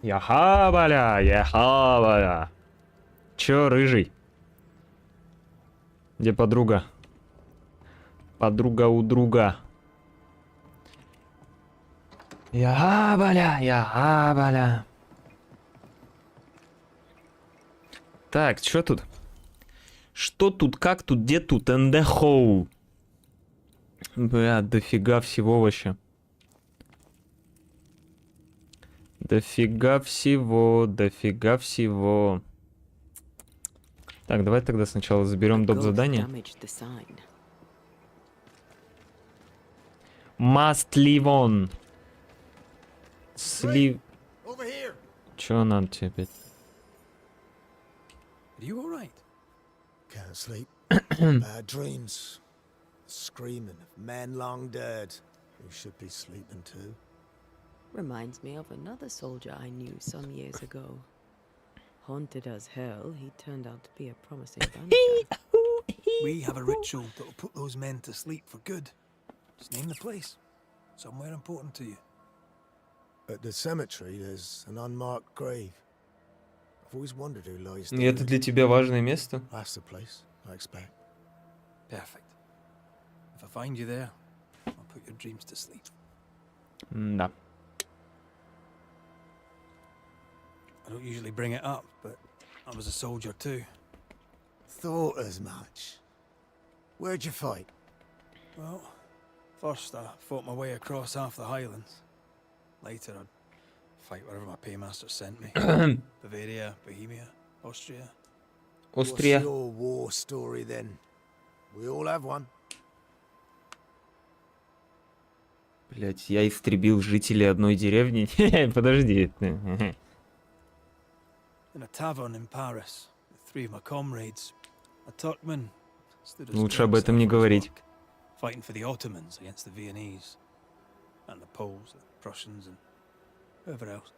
Яхабаля, яхабаля. Чё, рыжий? Где подруга? Подруга у друга. Яхабаля, яхабаля. Так, что тут? Что тут, как тут, где тут? Эндехоу. Бля, дофига всего вообще. Дофига всего, дофига всего. Так, давай тогда сначала заберем доп. Задание. Must leave on. Слив... Чё надо тебе опять? Can't sleep. Bad dreams. Screaming of men long dead who should be sleeping too. Reminds me of another soldier I knew some years ago. Haunted as hell, he turned out to be a promising BANisher. We have a ritual that will put those men to sleep for good. Just name the place. Somewhere important to you. At the cemetery, there's an unmarked grave. I've always wondered who lies И there. это для тебя важное место? That's the place, I expect. Perfect. If I find you there, I'll put your dreams to sleep. Да. I don't usually bring it up, but I was a soldier too. Thought as much. Where'd you fight? Well, first I fought my way across half the Highlands. Later I'd fight wherever my paymaster sent me. Bavaria, Bohemia, Austria. Острия. What's your war story then? We all have one. Блять, я истребил жителей одной деревни. Подожди. In a tavern in Paris, with 3 of my comrades, a Turkman stood as Лучше об этом не говорить. fighting for the Ottomans against the Viennese, and the Poles, the Prussians, and whoever else.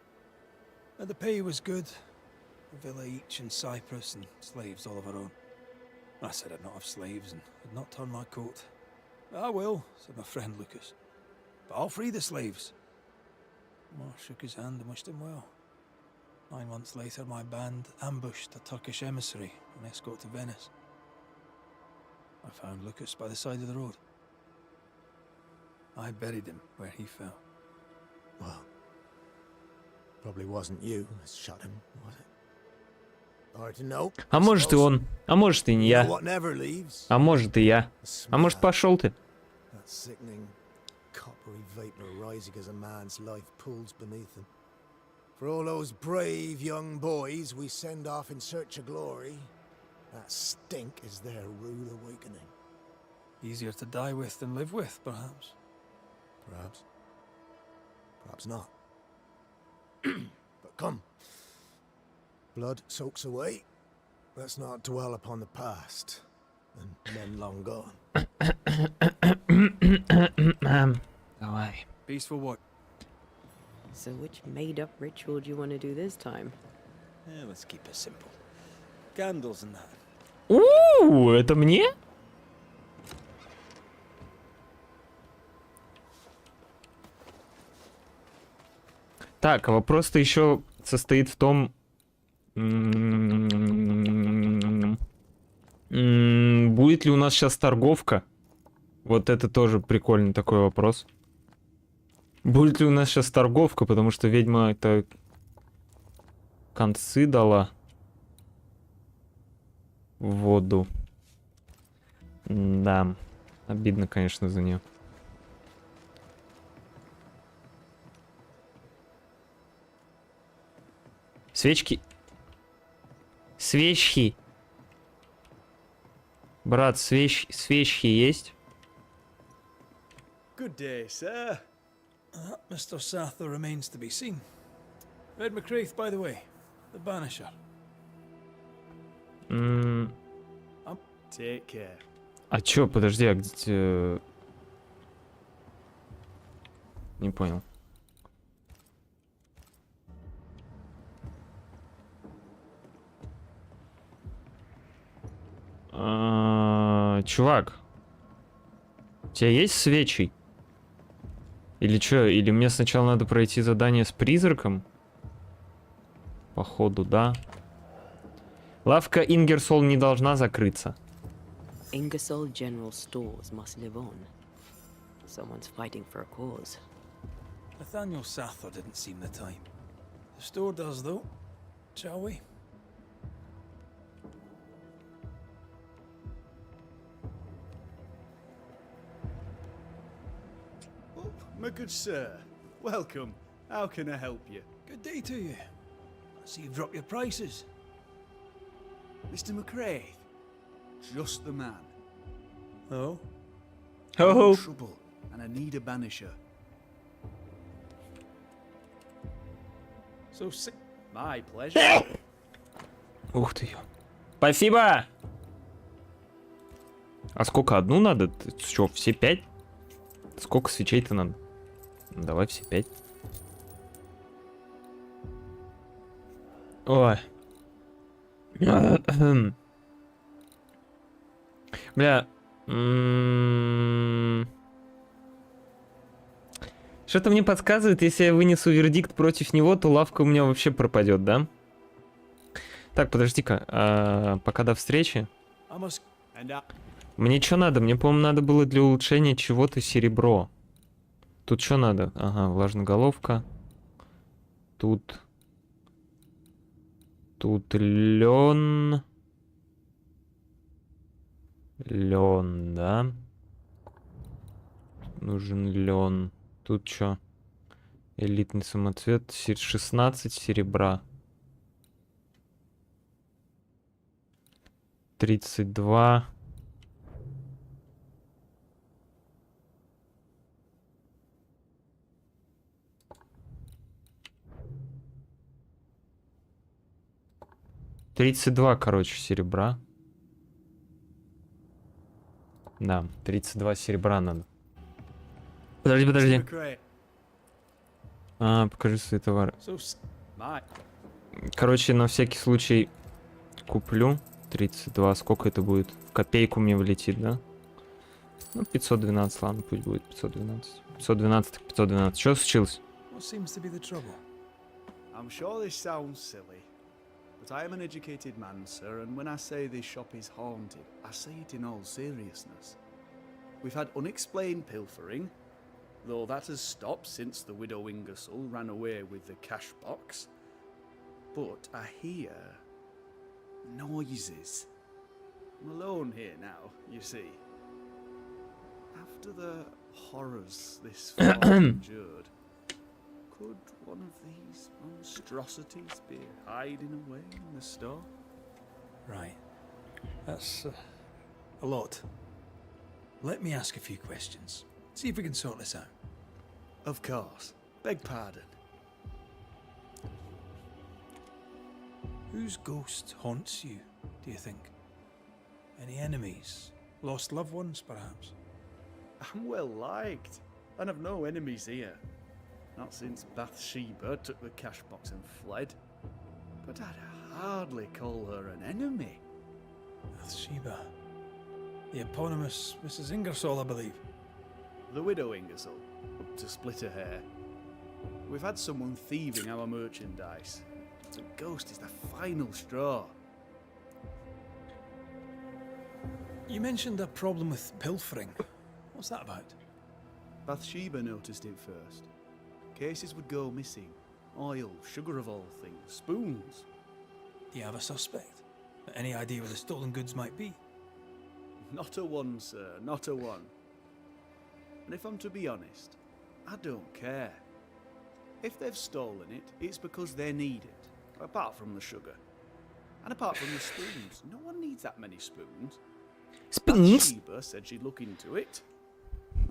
And the pay was good, a villa each in Cyprus, and slaves all of our own. I said I'd not have slaves, and I'd not turn my coat. I will, said my friend Lucas, but I'll free the slaves. Mar shook his hand and wished him well. 9 months later, my band ambushed a Turkish emissary on escort to Venice. I found Lucas by the side of the road. I buried him where he fell. Well, probably wasn't you that shot him, was it? Hard to know. А может и он. А может и не я. What never leaves. А может и я. The А может smell, пошел ты. that sickening, coppery vapor rising as a man's life pulls beneath him. For all those brave young boys we send off in search of glory, that stink is their rude awakening. Easier to die with than live with, perhaps. Perhaps. Perhaps not. But come. Blood soaks away. Let's not dwell upon the past and men long gone. Давай. Peaceful what? So which made-up ritual do you want to do this time? Yeah, let's keep it simple. Candles and that. Это мне? Так, вопрос-то еще состоит в том, будет ли у нас сейчас торговка? Вот это тоже прикольный такой вопрос. Будет ли у нас сейчас торговка, потому что ведьма это концы дала в воду. Да, обидно, конечно, за нее. Свечки. Свечки. Брат, свечки есть? Good day, sir. Mr. Sather remains to be seen. Red McCraith, by the way, the Banisher. Take care. А чё, подожди, а где... Не понял. Чувак, у тебя есть свечи? Или чё? Или мне сначала надо пройти задание с призраком? Походу, да. Лавка Ингерсол не должна закрыться. Ingersoll General Stores must live on. Someone's fighting for a cause. Nathaniel Sather didn't seem the type. The store does, though. Shall we? Oh, my good sir. Welcome. How can I help you? Good day to you. I see you've dropped your prices. Mr. McCrae? Just the man. Oh? I'm Oh. in trouble, and I need a banisher. So sick. My pleasure. Ух ты. Спасибо! А сколько, одну надо? Что, все 5? Сколько свечей-то надо? Давай все 5. Ой. Бля. Что-то мне подсказывает, если я вынесу вердикт против него, то лавка у меня вообще пропадет, да? Так, подожди-ка. Пока до встречи. I must. Мне что надо? Мне, по-моему, надо было для улучшения чего-то серебро. Тут что надо? Ага, влажноголовка. Тут лен. Лен, да? Нужен лен. Тут что? Элитный самоцвет. 16 серебра. 32. $32, короче, серебра. Да, 32 серебра надо. Подожди, Mr. подожди. McCrae. Покажи свои товары. My. Короче, на всякий случай куплю 32. Сколько это будет? В копейку мне влетит, да? Ну, 512, ладно, пусть будет 512. 512, так 512. Что случилось? What seems to be the trouble? I'm sure this sounds silly, but I am an educated man, sir, and when I say this shop is haunted, I say it in all seriousness. We've had unexplained pilfering, though that has stopped since the widow Ingersoll ran away with the cash box. But I hear noises. I'm alone here now, you see. After the horrors this farm endured, could one of these monstrosities be hiding away in the store? Right. That's a lot. Let me ask a few questions. See if we can sort this out. Of course. Beg pardon. Whose ghost haunts you, do you think? Any enemies? Lost loved ones, perhaps? I'm well liked, and I've no enemies here. Not since Bathsheba took the cash box and fled. But I'd hardly call her an enemy. Bathsheba. The eponymous Mrs. Ingersoll, I believe. The widow Ingersoll, up to split her hair. We've had someone thieving our merchandise. The ghost is the final straw. You mentioned a problem with pilfering. What's that about? Bathsheba noticed it first. Cases would go missing. Oil, sugar of all things, spoons. Do you have a suspect? Any idea where the stolen goods might be? Not a one, sir, not a one. And if I'm to be honest, I don't care. If they've stolen it, it's because they need it. Apart from the sugar. And apart from the spoons. No one needs that many spoons. Spoons? Bathsheba said she'd look into it.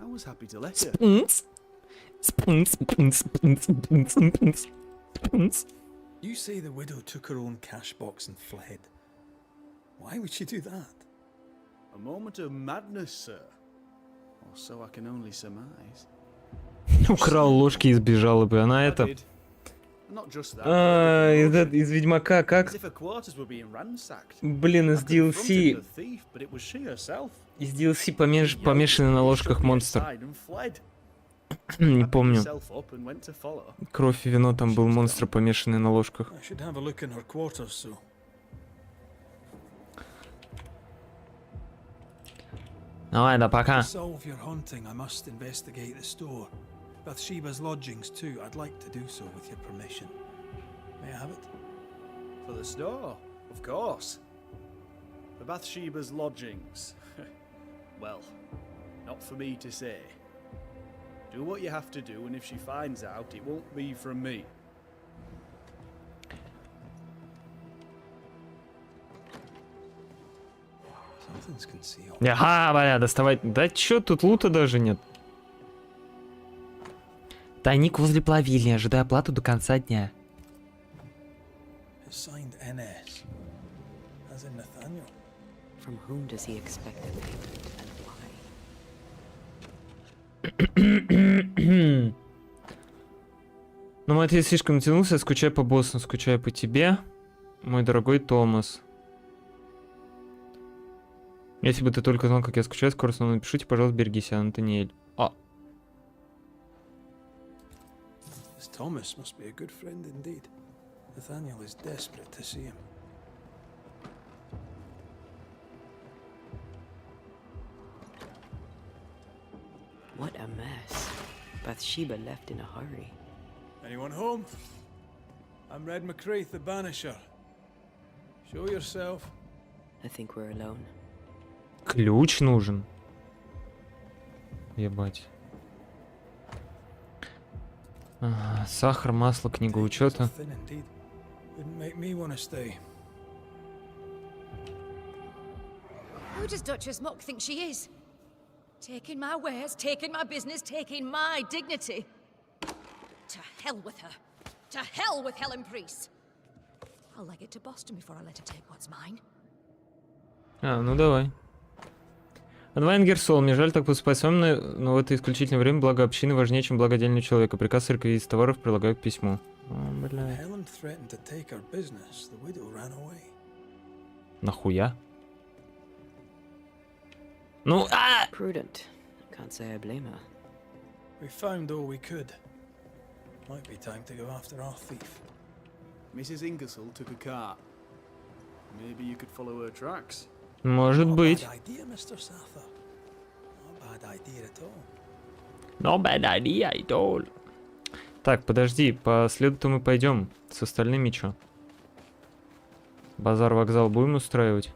I was happy to let her. Spoons? Spoons, spoons, spoons, spoons, spoons, spoons. You say the widow took her own cash box and fled. Why would she do that? A moment of madness, sir. Or so I can only surmise. Украл ложки и сбежала бы. Она I это... did. Not just that. Из Ведьмака, As как? if her quarters were being ransacked. Блин, I из confronted DLC... the thief, but it was she herself. Из DLC помешанный на ложках монстр. Inside and fled. Не I picked помню. myself up and went to follow. Кровь и вино, там был монстр, помешанный на ложках. I should have a look in her quarters, so. Давай, да пока. To solve your haunting, I must investigate the store. Bathsheba's lodgings too. I'd like to do so with your permission. May I have it? For the store, of course. For Bathsheba's lodgings. Well, not for me to say. Do what you have to do, and if she finds out, it won't be from me. Something's concealed. Ага, бля, доставать. Да чё, тут лута даже нет. Тайник возле плавильни, ожидая оплату до конца дня. It's signed NS. As in Nathaniel. From whom does he expect the payment and why? Ну, Матвей слишком натянулся, скучаю по боссу, скучаю по тебе, мой дорогой Томас. Если бы ты только знал, как я скучаю, скоро снова напишите, пожалуйста, берегись, Антониэль. А. This Thomas must be a good friend indeed. Nathaniel is desperate to see him. What a mess. Bathsheba left in a hurry. Anyone home? I'm Red McCraith, the Banisher. Show yourself. I think we're alone. Ключ нужен. Ебать. Ага, сахар, масло, книга учета. Thin indeed. Wouldn't make me want to stay. Who does Duchess Muck think she is? Taking my wares, taking my business, taking my dignity. To hell with her. To hell with Helen Priest. I'll leg it to Boston before I let her take what's mine. А, ну давай. Адвайн Герсол, мне жаль так поступать с вами, но в это исключительное время благо общины важнее, чем благо отдельного человека. Приказ реквизит товаров прилагаю к письму. О, бля. Helen threatened to take her business. The widow ran away. Нахуя? Ну, а! Prudent. Can't say I blame her. We found all we could. Might be time to go after our thief. Mrs. Ingersoll took a cart. Maybe you could follow her tracks. Может Not a быть. bad idea, Mr. Sather. Not a bad idea at all. No bad idea at all. Так, подожди, по следу-то мы пойдем. С остальными чё? Базар-вокзал будем устраивать?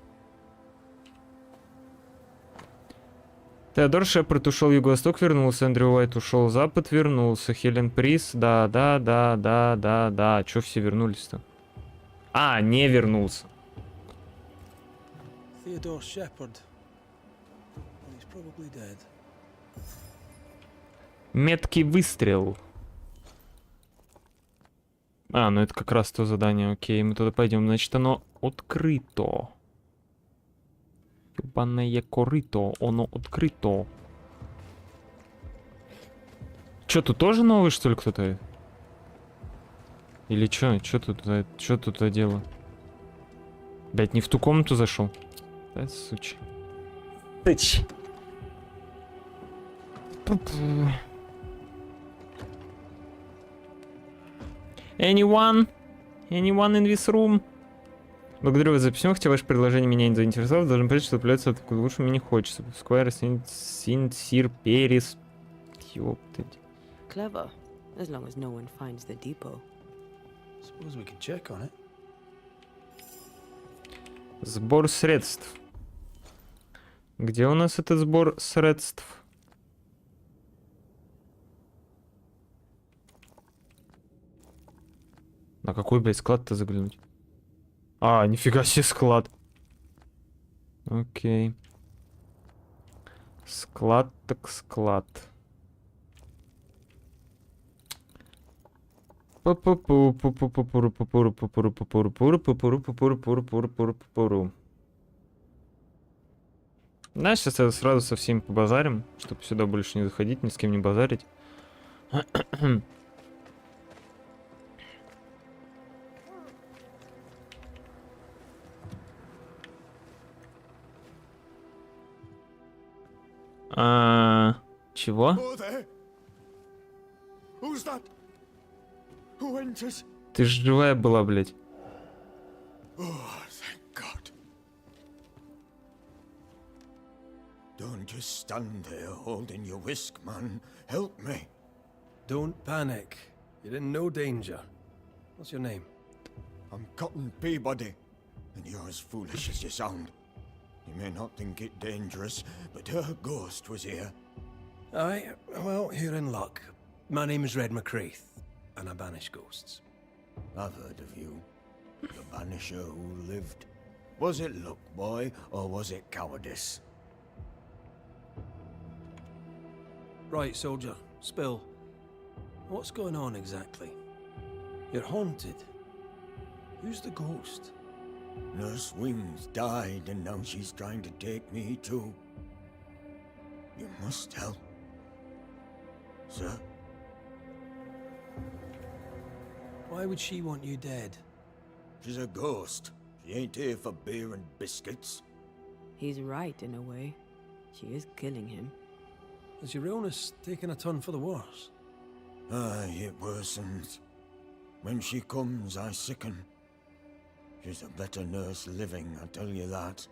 Теодор Шепард ушел в Юго-Восток, вернулся. Эндрю Уайт ушел в Запад, вернулся. Хелен Прис, да. Чё все вернулись-то? А, не вернулся. Theodore Shepard. Well, he's probably dead. Меткий выстрел. А, ну это как раз то задание. Окей, мы туда пойдем. Значит, оно открыто. Ёбаное корыто. Оно открыто. Чё, тут тоже новый, что ли, кто-то? Или чё? Чё тут за дело? Блять, не в ту комнату зашел. Да, сучи. Тыч. Anyone? Anyone in this room? Благодарю вас за письмо, хотя ваше предложение меня не заинтересовало. Должен понять, что отправляться от лучше мне не хочется. Сквайр Синсир Перес. Ёптать. Clever. As long as no one finds the depot. Suppose we could check on it. Сбор средств. Где у нас этот сбор средств? На какой, блядь, склад-то заглянуть? А, нифига себе склад. Окей. Склад так склад. Да, сейчас я сразу со всеми побазарим, чтобы сюда больше не заходить, ни с кем не базарить. Чего? Mother! Who enters? Ты ж живая была, блядь. Oh, thank God. Don't just stand there holding your whisk, man. Help me. Don't panic. You're in no danger. What's your name? I'm Cotton Peabody, and you're as foolish as you sound. You may not think it dangerous, but her ghost was here. Aye, well, you're in luck. My name is Red McCraith, and I banish ghosts. I've heard of you. The banisher who lived. Was it luck, boy, or was it cowardice? Right, soldier, spill. What's going on exactly? You're haunted. Who's the ghost? Nurse Wings died, and now she's trying to take me too. You must help. Sir? Why would she want you dead? She's a ghost. She ain't here for beer and biscuits. He's right in a way. She is killing him. Is your illness taking a turn for the worse? Aye, it worsens. When she comes, I sicken. She's a better nurse living, I tell you that.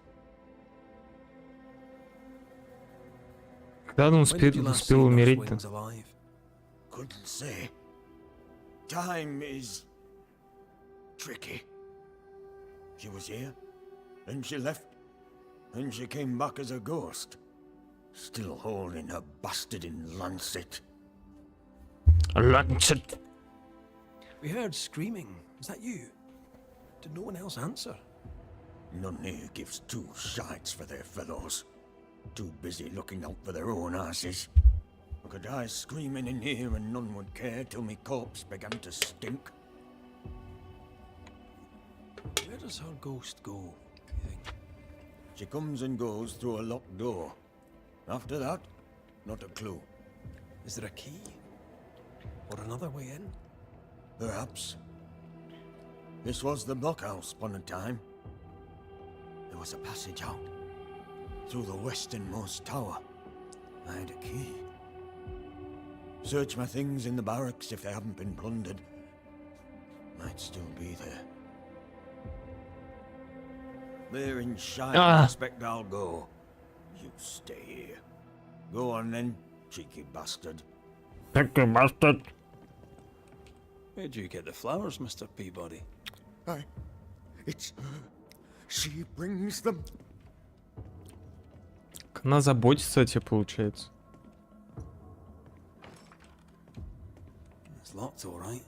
Когда он When did you last see успел Nurse умереть-то? Wings alive? Couldn't say. Time is tricky. She was here, then she left, then she came back as a ghost. Still holding her bastard in lancet. Lancet. We heard screaming. Is that you? Did no one else answer? None here gives two shites for their fellows. Too busy looking out for their own asses. I could die screaming in here and none would care till me corpse began to stink. Where does her ghost go, you think? She comes and goes through a locked door. After that, not a clue. Is there a key? Or another way in? Perhaps. This was the blockhouse upon a time. There was a passage out. Through the westernmost tower. I had a key. Search my things in the barracks if they haven't been plundered. Might still be there. They're in shite. I expect I'll go. You stay here. Go on then, cheeky bastard. Cheeky bastard. Where'd you get the flowers, Mr. Peabody? It's her. She brings them. Она заботится о тебе, получается. It's locked, all right.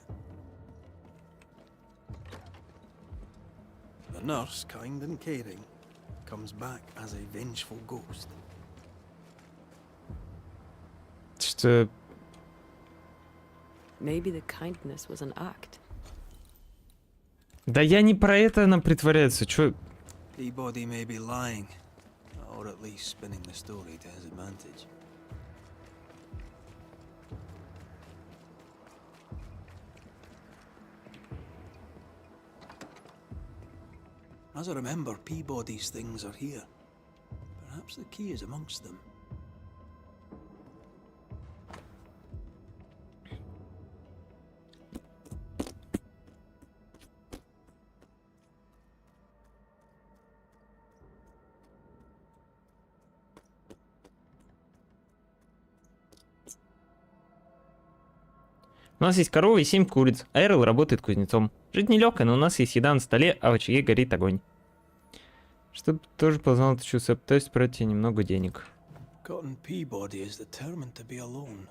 The nurse, kind and caring, comes back as a vengeful ghost. Что... Maybe the kindness was an act. Да я не про это она притворяется, чё... Peabody may be lying, or at least spinning the story to his advantage. As I remember, Peabody's things are here. Perhaps the key is amongst them. У нас есть корова и 7 куриц, а Эрл работает кузнецом. Жить нелегко, но у нас есть еда на столе, а в очаге горит огонь. Чтобы тоже познал это чувство, пытаюсь собрать тебе немного денег. Cotton Peabody is determined to be alone.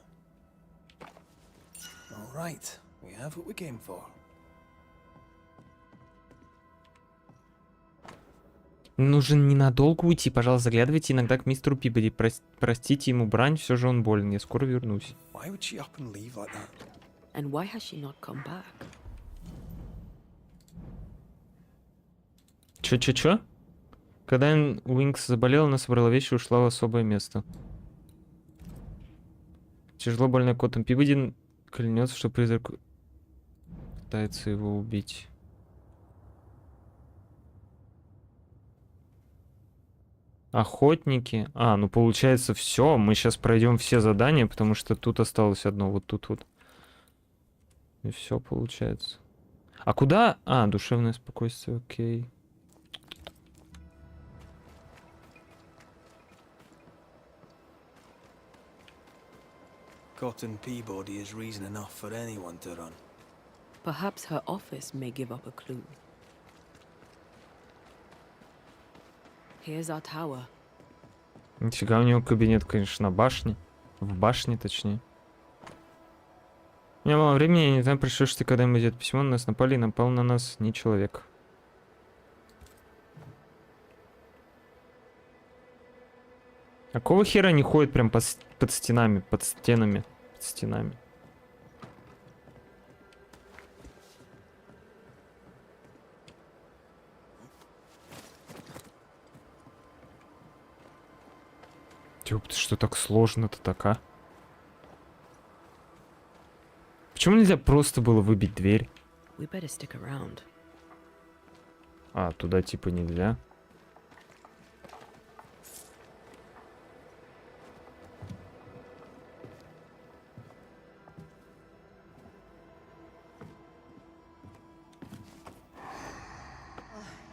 All right, we have what we came for. Нужен ненадолго уйти, пожалуйста, заглядывайте иногда к мистеру Пибоди. Простите ему брань, все же он болен, я скоро вернусь. Why would she up and leave like that? And why has she not come back? Чё? Когда Уинкс заболел, она собрала вещи и ушла в особое место. Тяжело больной Коттон Пибоди клянется, что призрак пытается его убить. Охотники. Ну получается все. Мы сейчас пройдем все задания, потому что тут осталось одно. Вот тут вот. И все получается. А куда? А, душевное спокойствие, окей. Cotton Peabody is reason enough for anyone to run. Perhaps her office may give up a clue. Here's our tower. Нифига, у него кабинет, конечно, на башне. В башне, точнее. У меня мало времени, я не знаю, пришлешь ты когда-нибудь это письмо, на нас напали и напал на нас не человек. А какого хера они ходят прям под стенами, под стенами, под стенами? Ёпта, что так сложно-то так, а? Почему нельзя просто было выбить дверь? We better stick around. А, туда типа нельзя.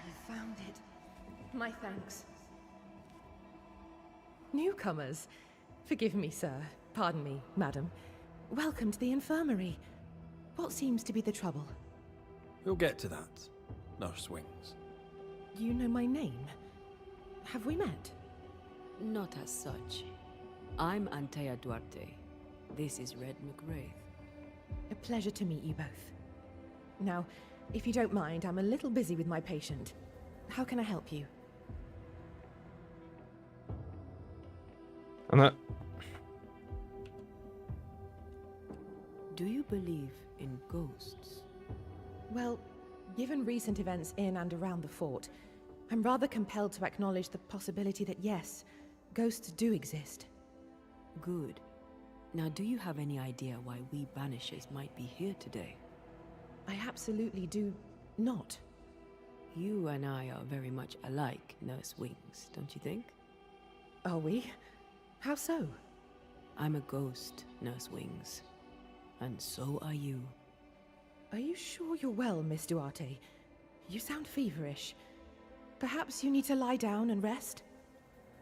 You found it. My thanks. Newcomers. Forgive me, sir. Pardon me, madam. Welcome to the infirmary. What seems to be the trouble? We'll get to that, Nurse Wings. You know my name? Have we met? Not as such. I'm Antea Duarte. This is Red McWraith. A pleasure to meet you both. Now, if you don't mind, I'm a little busy with my patient. How can I help you? Она... Do you believe in ghosts? Well, given recent events in and around the fort, I'm rather compelled to acknowledge the possibility that yes, ghosts do exist. Good. Now, do you have any idea why we BANishers might be here today? I absolutely do not. You and I are very much alike, Nurse Wings, don't you think? Are we? How so? I'm a ghost, Nurse Wings. And so are you. Are you sure you're well, Miss Duarte? You sound feverish. Perhaps you need to lie down and rest?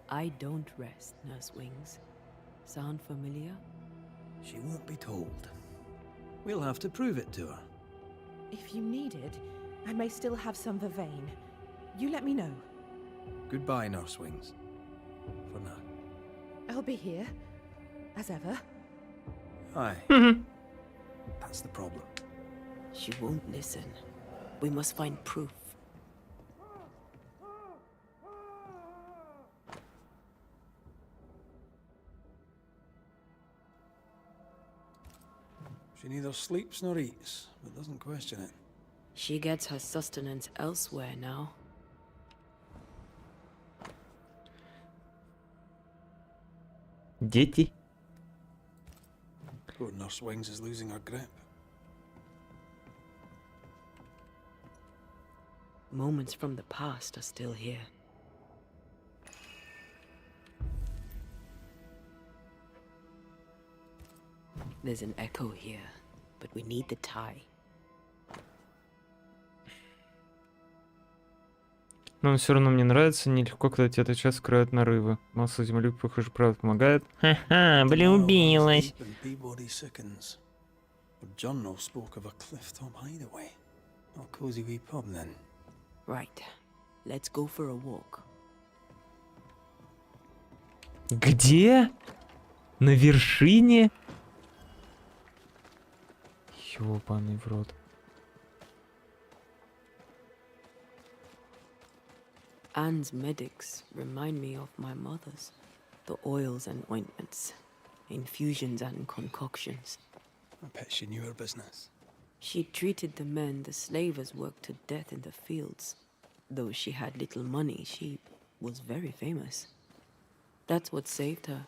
I don't rest, Nurse Wings. Sound familiar? She won't be told. We'll have to prove it to her. If you need it, I may still have some vervain. You let me know. Goodbye, Nurse Wings. For now. I'll be here, as ever. Aye. That's the problem. She won't listen. We must find proof. She neither sleeps nor eats, but doesn't question it. She gets her sustenance elsewhere now. Дети? Poor Nurse Wings is losing her grip. Moments from the past are still here. There's an echo here, but we need the tie. Но он все равно мне нравится, нелегко, когда тебя тотчас скрывают нарывы. Масло земли, похоже, правда помогает. Ха-ха, влюбилась. Deep and Peabody sickens. But John spoke of a cliff-top hideaway. A cozy wee pub then. Right. Let's go for a walk. Где? На вершине? Ёбаный в рот. Anne's medics remind me of my mother's. The oils and ointments, infusions and concoctions. I bet she knew her business. She treated the men the slavers worked to death in the fields. Though she had little money, she was very famous. That's what saved her.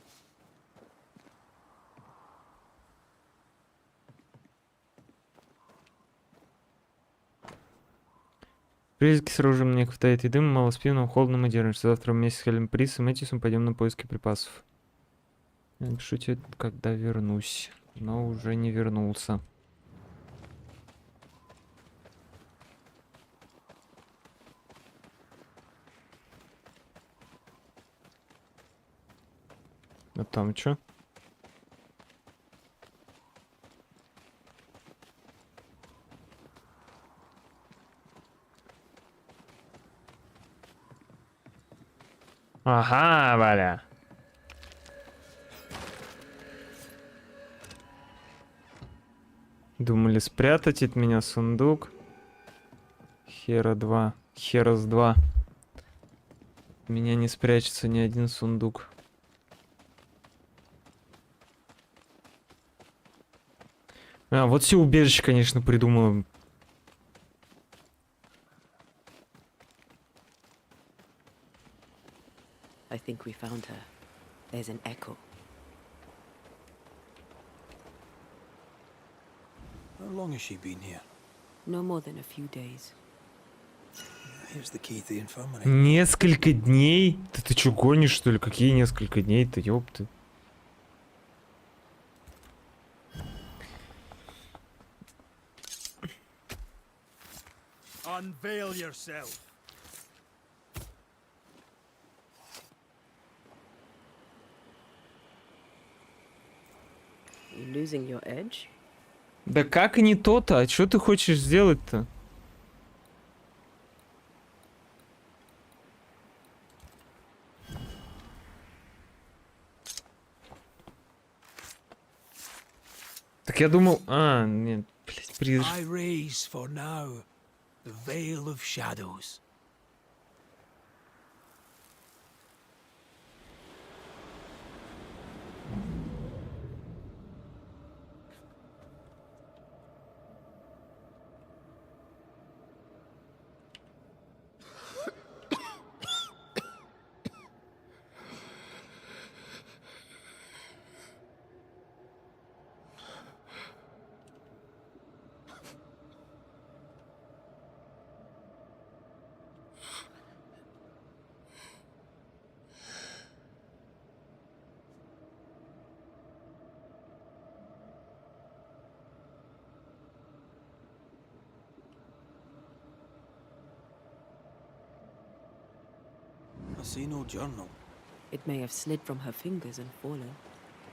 Призраки с оружием не хватает еды, мы мало спим, но холодно мы держимся. Завтра вместе с Хелен Прис и Мэтьюсом пойдем на поиски припасов. Я напишу тебе, когда вернусь. Но уже не вернулся. А там чё? Ага, Валя. Думали спрятать от меня сундук. Хера 2. Херос 2. У меня не спрячется ни один сундук. А, вот все убежище, конечно, придумал. I think we found her. There's an echo. How long has she been here? No more than a few days. Here's the key to the infirmary. Несколько дней? Да ты чё, гонишь, что ли? Какие несколько дней-то, ёпты? Unveil yourself. You losing your edge? Да как и не то-то? А что ты хочешь сделать-то? Так я думал... А, нет, блядь, I raise for now the veil of shadows. I see no journal. It may have slid from her fingers and fallen.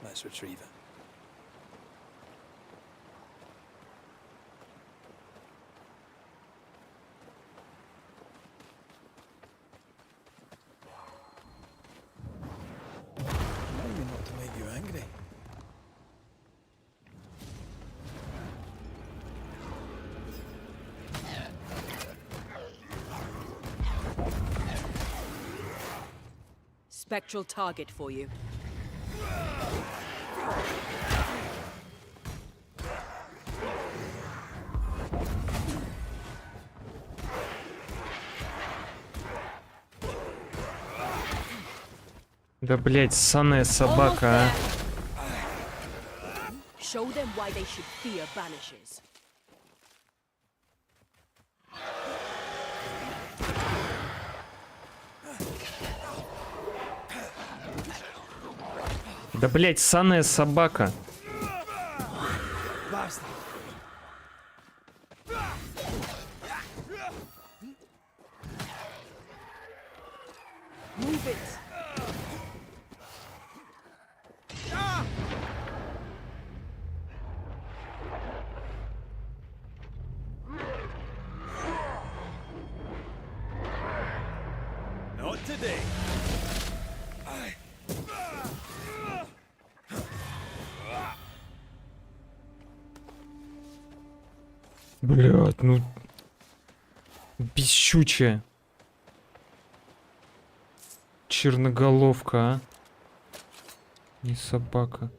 Let's retrieve it. Maybe not to make you angry. Spectral target for you. Да, блядь, ссаная собака, а. Show them why they should fear BANishers. Да, блядь, ссаная собака. Move it. Not today. Блядь, ну... Бесчучая. Черноголовка, а. Не собака.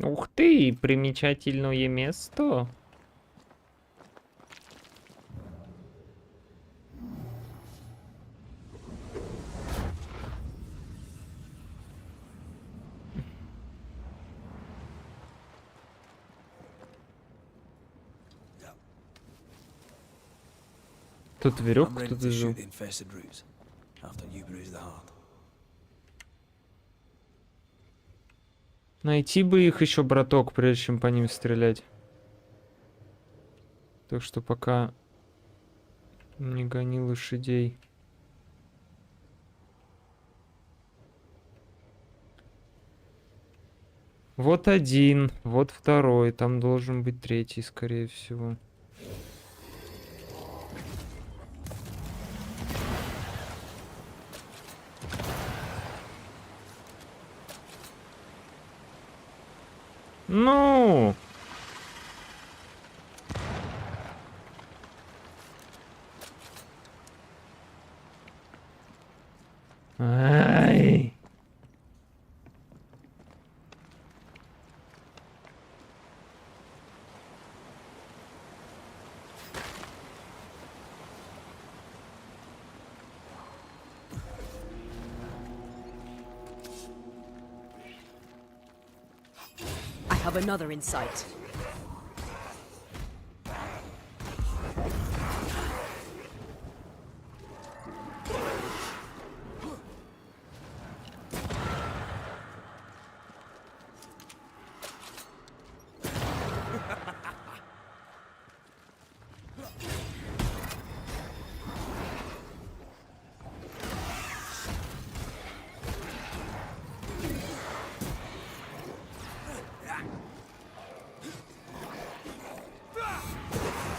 Ух ты, примечательное место. Тут I'm веревку ready тут to жил. shoot the infested roots after you bruise the heart. Найти бы их еще, браток, прежде чем по ним стрелять. Так что пока не гони лошадей. Вот один, вот второй. Там должен быть третий, скорее всего. Ну! Ай! I have another in sight.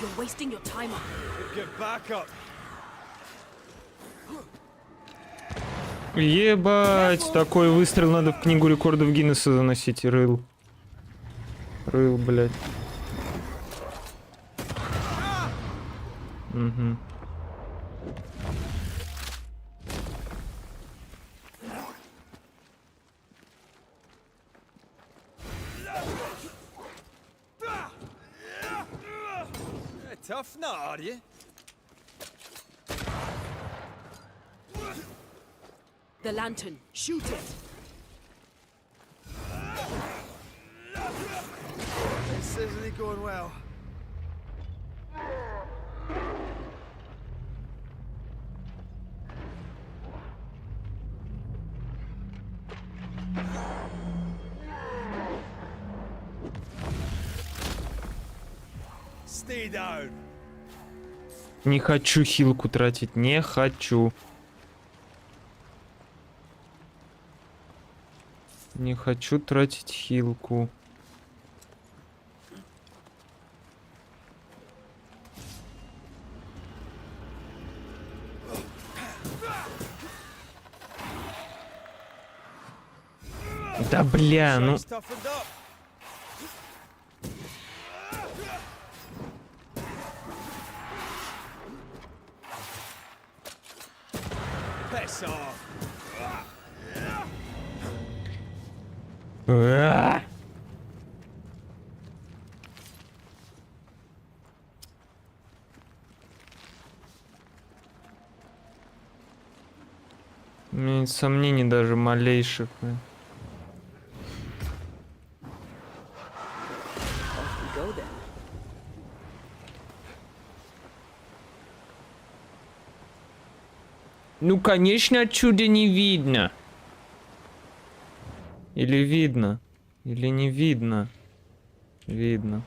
You're wasting your time. Get back up. Ебать, такой выстрел надо в книгу рекордов Гиннесса заносить. Рыл. Рыл, блядь. Угу. Tough nut, are you? The lantern. Shoot it. This isn't going well. Stay down. Не хочу хилку тратить, не хочу. Не хочу тратить хилку. Да бля, ну... Toughened up. Piss off. А! У меня нет сомнений даже малейших. Off we go then. Ну, конечно, отсюда не видно. Или видно? Или не видно? Видно.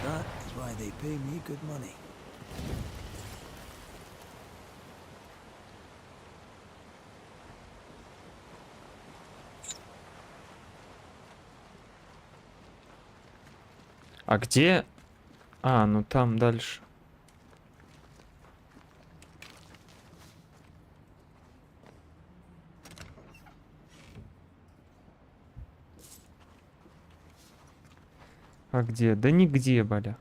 That is why they pay me good money. А где? А, ну там дальше. А где? Да нигде, Баля.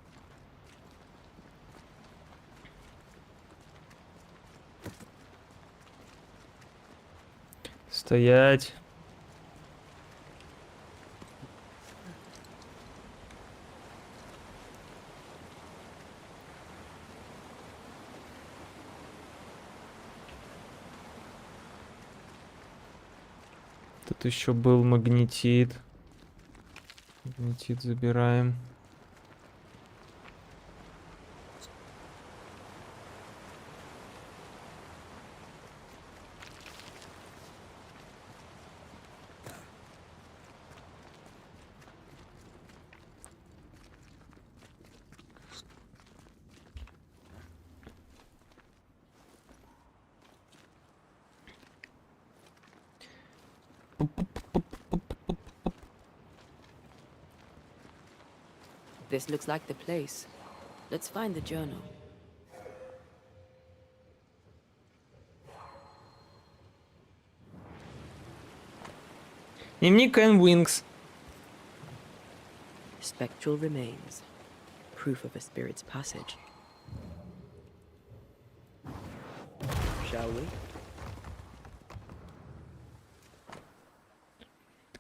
Стоять. Тут еще был магнетит. Магнетит забираем. This looks like the place. Let's find the journal. Дневник Энн Уинкс. Spectral remains. Proof of a spirit's passage. Shall we?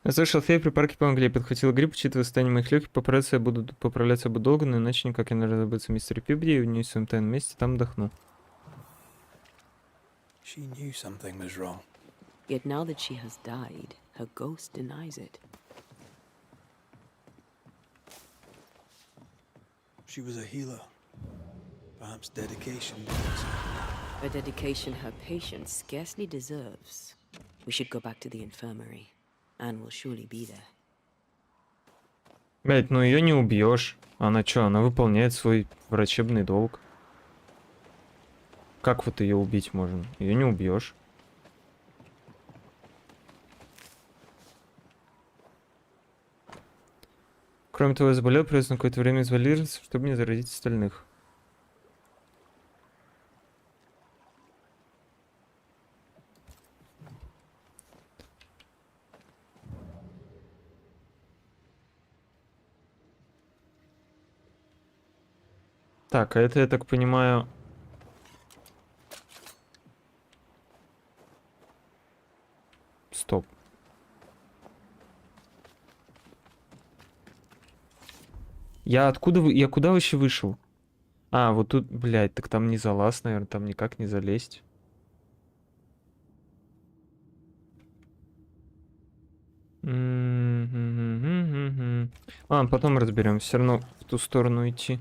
Я слышал, фея при парке помогли. Подхватил грипп, учитывая состояние моих легких. Поправляться я буду долго, но иначе никак я не разбыться мистер Пибди и в своем тайном месте там отдохну. She knew something was wrong. Yet now that she has died, her ghost denies it. She was a healer. Perhaps dedication. A dedication her patient scarcely deserves. We should go back to the infirmary. Anne will surely be there. Блять, ну ее не убьешь. Она что, она выполняет свой врачебный долг. Как вот ее убить можно? Ее не убьешь. Кроме того, я заболел, придется на какое-то время изолироваться, чтобы не заразить остальных. Так, а это, я так понимаю... Стоп. Я куда вообще вышел? А, вот тут, блядь, так там не залаз, наверное, там никак не залезть. Ладно, потом разберем. Все равно в ту сторону идти.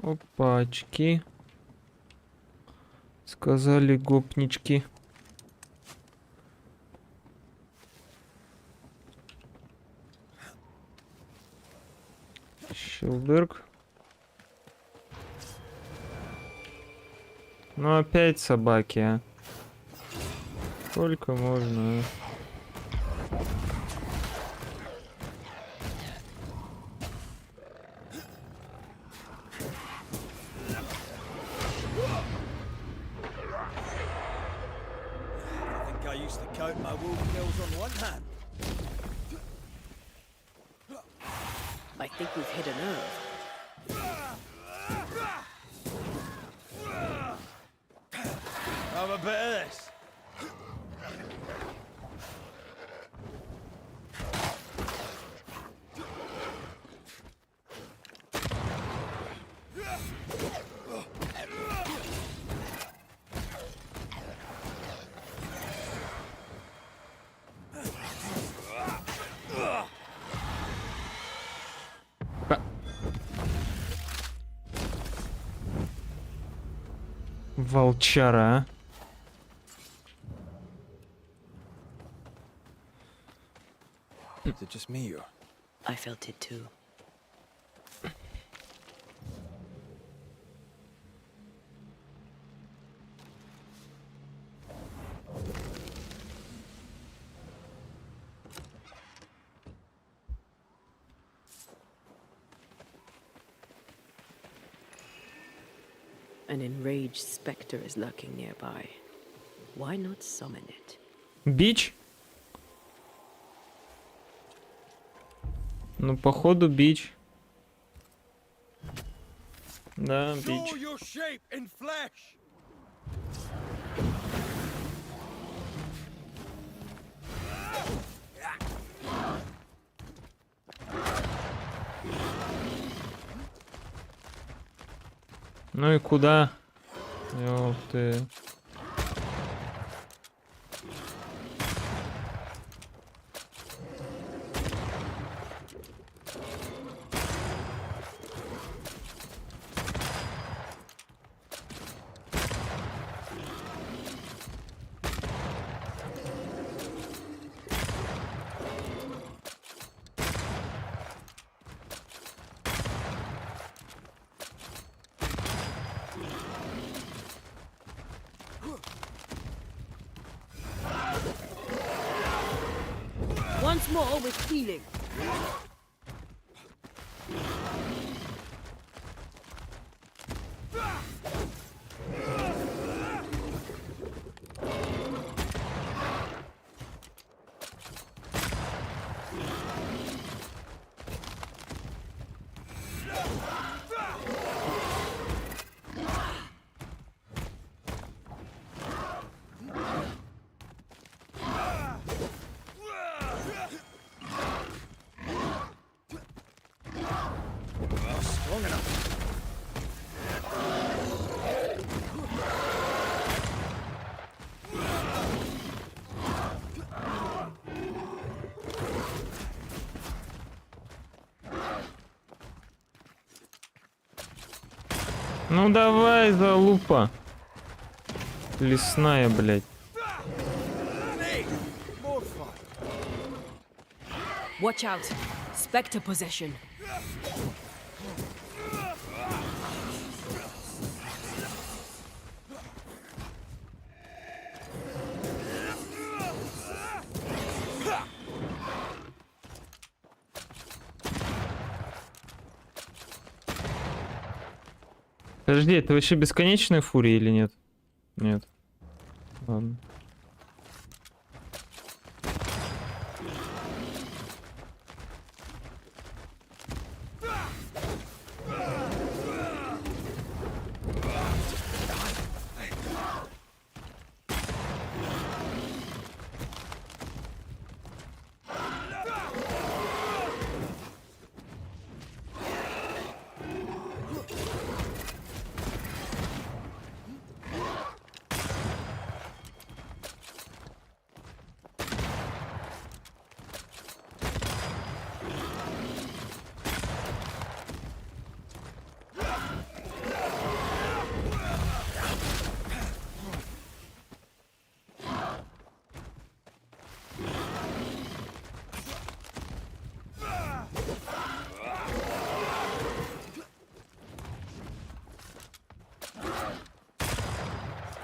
Опачки. Сказали гопнички. Щелдырк. Ну опять собаки, а. Сколько можно, а? I think we've hit a nerve. Have a bit of this. Волчара, а? Is it just me or? I felt it too. An enraged specter is lurking nearby. Why not summon it? Бич? Ну, походу, бич. Да, бич. your shape in flesh. Ну и куда? Ёп ты. Once more with feeling. Ну давай, залупа. Лесная, блядь. Watch out. Spectre possession. Подожди, это вообще бесконечная фурия или нет? Нет. Ладно.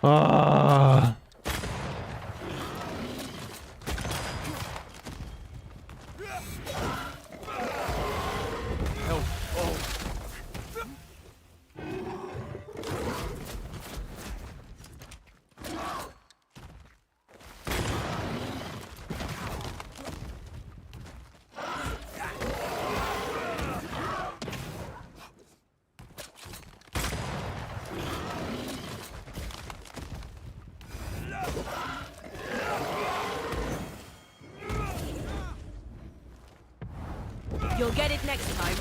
А-а-а. You'll get it next time.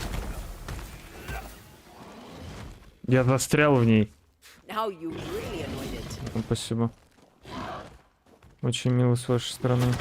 Я застрял в ней. Now you really annoyed it. Ну, спасибо. Очень мило с вашей стороны.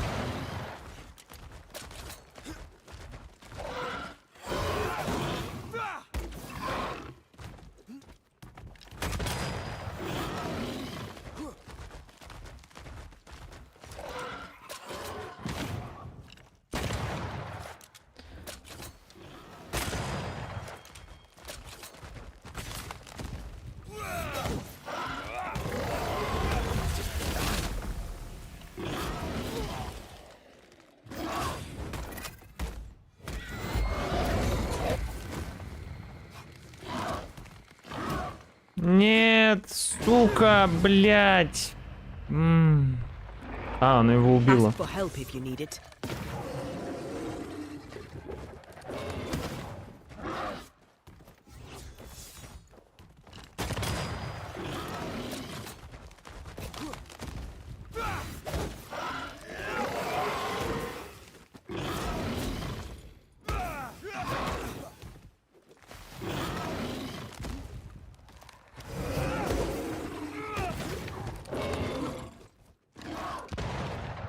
Нет, сука, блядь. А, она его убила. Ask for help if you need it.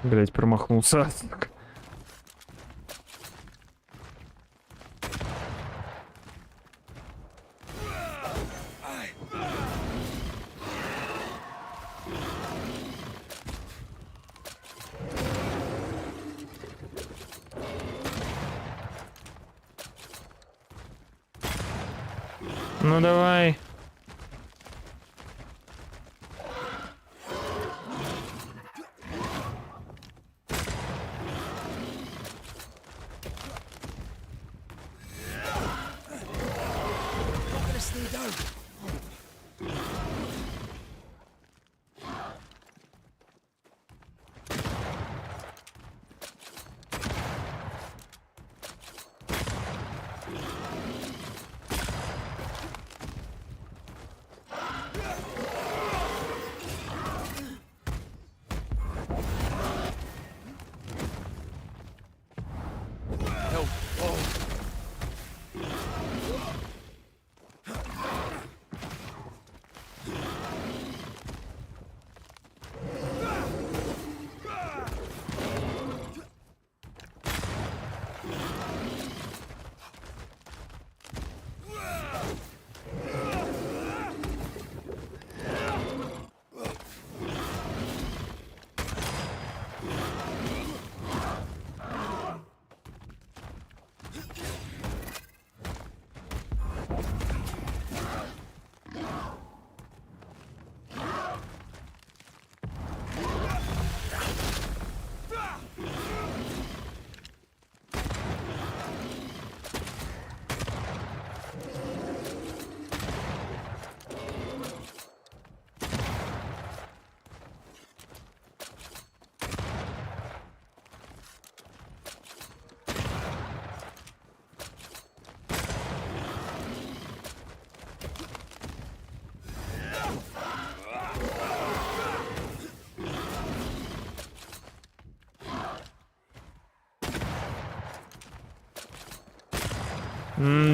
Блять, промахнулся. Ну давай.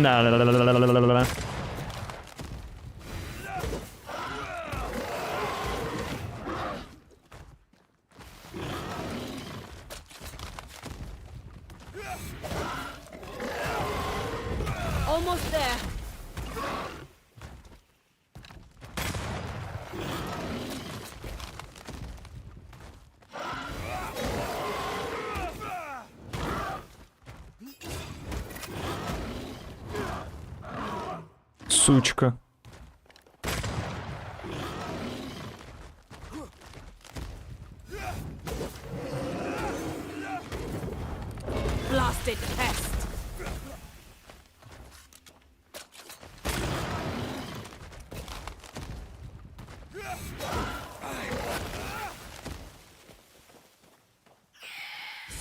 Да. Almost there. Сучка. Blasted pest.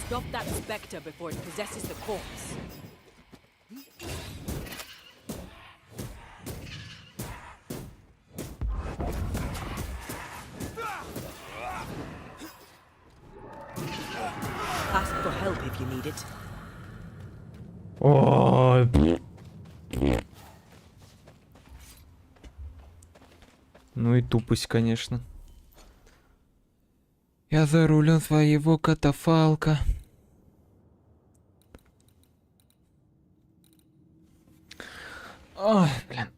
Stop that spectre before it possesses the corpse. Ask for help if you need it. Ой. Ну и тупость, конечно. Я за рулем своего катафалка. Ой, блин.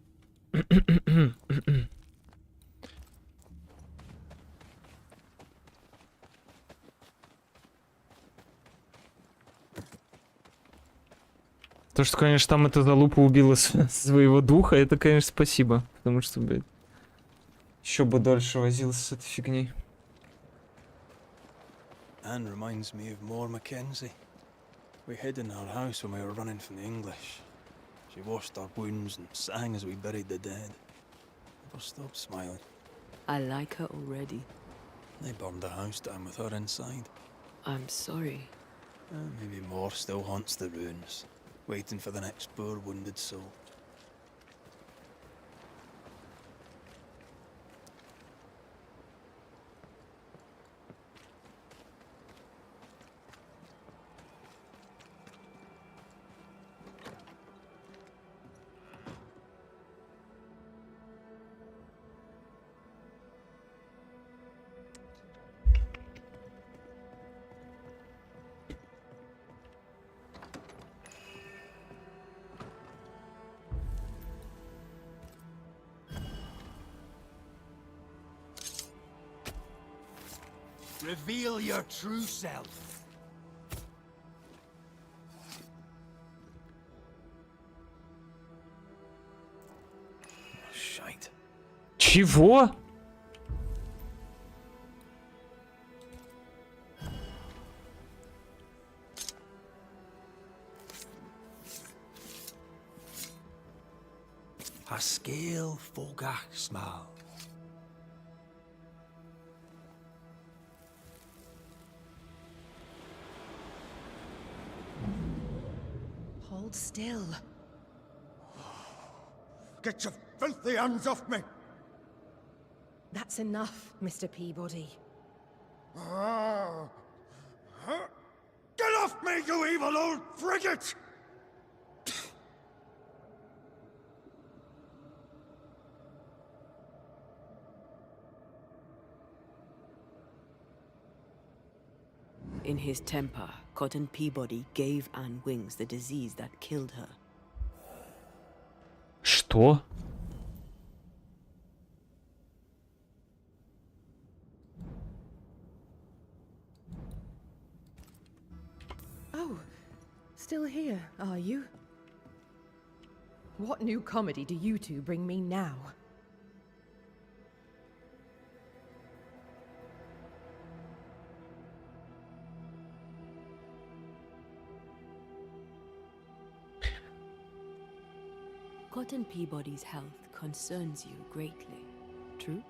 То, что, конечно, там эта залупа убила своего духа, это, конечно, спасибо. Потому что, блядь, еще бы дольше возился с этой фигней. Anne reminds me of More Mackenzie. We hid in her house when we were running from the English. She washed our wounds and sang as we buried the dead. Never stopped smiling. I like her already. They burned the house down with her inside. I'm sorry. Maybe more still haunts the ruins, waiting for the next poor wounded soul. Reveal your true self. Shite. Чего? A scale fogach small. Hold still. Get your filthy hands off me! That's enough, Mr. Peabody. Get off me, you evil old frigate! In his temper, Cotton Peabody gave Anne Wings the disease that killed her. Что? Oh, still here, are you? What new comedy do you two bring me now? Cotton Peabody's health concerns you greatly, true?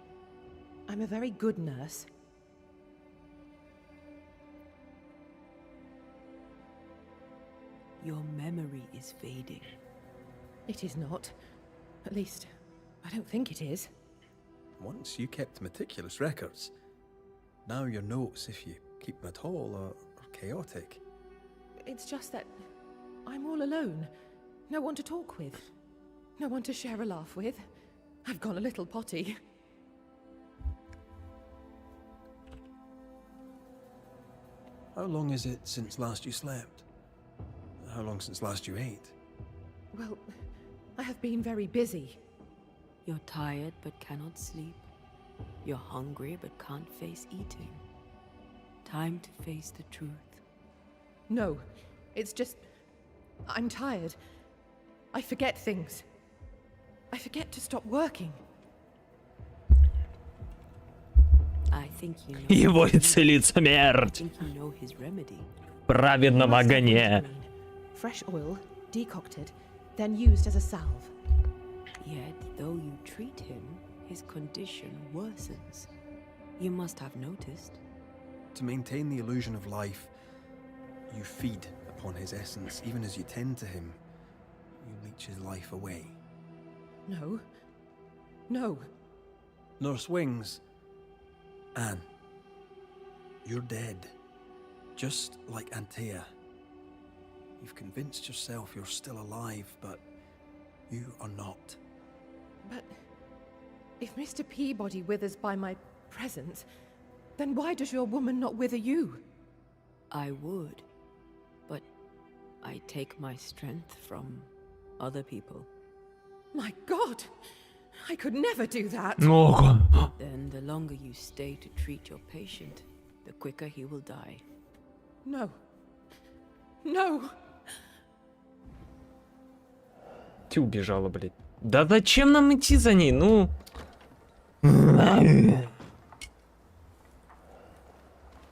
I'm a very good nurse. Your memory is fading. It is not. At least, I don't think it is. Once you kept meticulous records. Now your notes, if you keep them at all, are chaotic. It's just that I'm all alone. No one to talk with. No one to share a laugh with. I've gone a little potty. How long is it since last you slept? How long since last you ate? Well, I have been very busy. You're tired but cannot sleep. You're hungry but can't face eating. Time to face the truth. No, it's just... I'm tired. I forget things. I forget to stop working. I think you know. Его исцелит I смерть think you know his remedy. в праведном Must have огне. chlorine. Fresh oil, decocted, then used as a salve. Yet, though you treat him, his condition worsens. You must have noticed. To maintain the illusion of life, you feed upon his essence. Even as you tend to him, you leech his life away. No. No. Nurse Wings. Anne. You're dead. Just like Antea. You've convinced yourself you're still alive, but you are not. But if Mr. Peabody withers by my presence, then why does your woman not wither you? I would, but I take my strength from other people. My God! I could never do that! Ого. Then the longer you stay to treat your patient, the quicker he will die. No. No! Ты убежала, блядь. Да зачем нам идти за ней? Ну...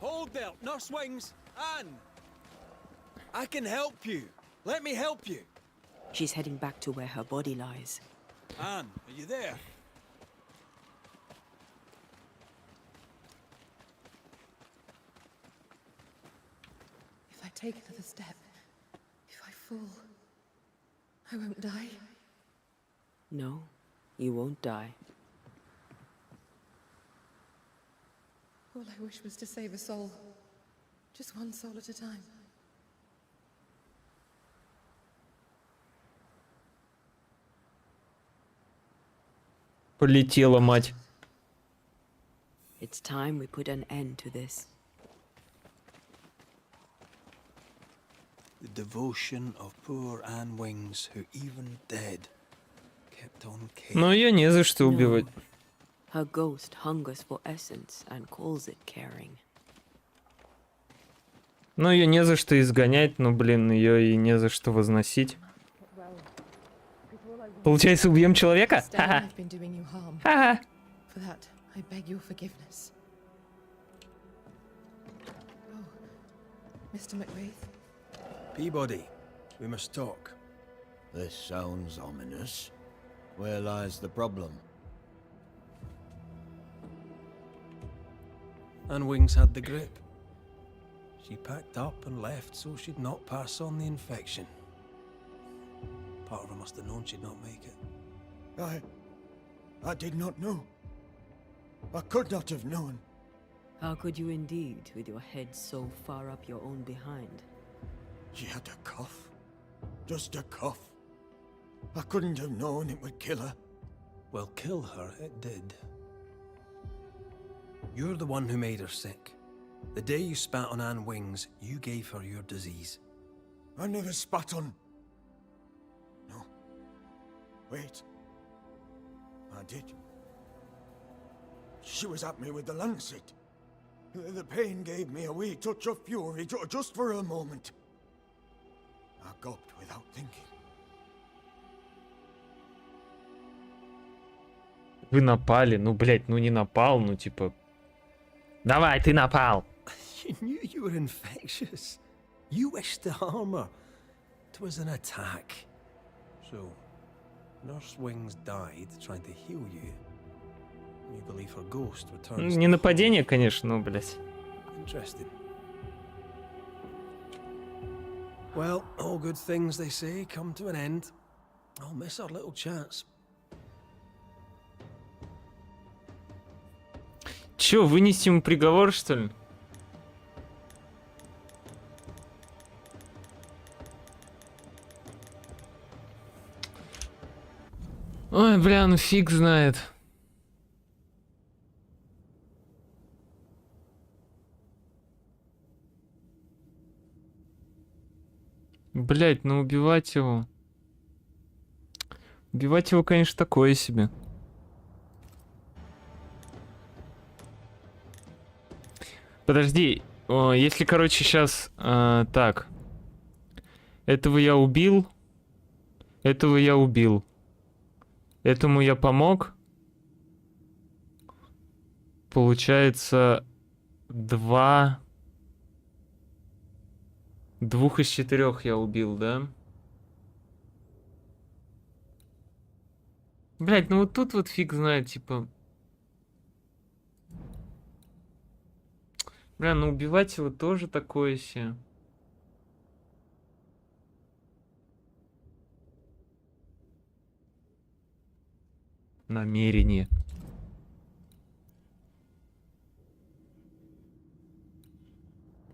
Hold there, Nurse Wings. Anne! I can help you. Let me help you. She's heading back to where her body lies. Anne, are you there? If I take another step, if I fall, I won't die. No, you won't die. All I wish was to save a soul. Just one soul at a time. Полетела, мать. It's time we put an end to this. The devotion of poor Anne Wings, who even dead, kept on caring. Но ее не за что убивать. Her ghost hungers for essence and calls it caring. Ну, ее не за что изгонять, но, блин, ее и не за что возносить. Получается, убьем человека? Ха-ха. I've been doing you harm. Ха-ха. For that, I beg your forgiveness. Oh, Mr. McWraith. Peabody, we must talk. This sounds ominous. Where lies the problem? And Wings had the grip. She packed up and left so she'd not pass on the infection. Part of her must have known she'd not make it. I did not know. I could not have known. How could you indeed, with your head so far up your own behind? She had a cough. Just a cough. I couldn't have known it would kill her. Well, kill her, it did. You're the one who made her sick. The day you spat on Anne Wings, you gave her your disease. I never spat on... No. Wait. I did. She was at me with the lancet. The pain gave me a wee touch of fury, just for a moment. I gulped without thinking. Вы напали. Ну, блядь, ну не напал, ну типа... Давай, ты напал. You knew you were infectious. You wished to harm her. It was an attack. So, Nurse Wings died trying to heal you. You believe her ghost returns. Не нападение, конечно, но, блядь. Interesting. Well, all good things, they say, come to an end. I'll miss our little chance. Чё, вынести ему приговор, что ли? Ой, бля, ну фиг знает. Блять, ну убивать его... Убивать его, конечно, такое себе. Подожди, если, короче, сейчас... так. Этого я убил. Этого я убил. Этому я помог. Получается... 2... 2 из 4 я убил, да? Блять, ну вот тут вот фиг знает, типа... Бля, ну убивать его тоже такое себе. Намерение.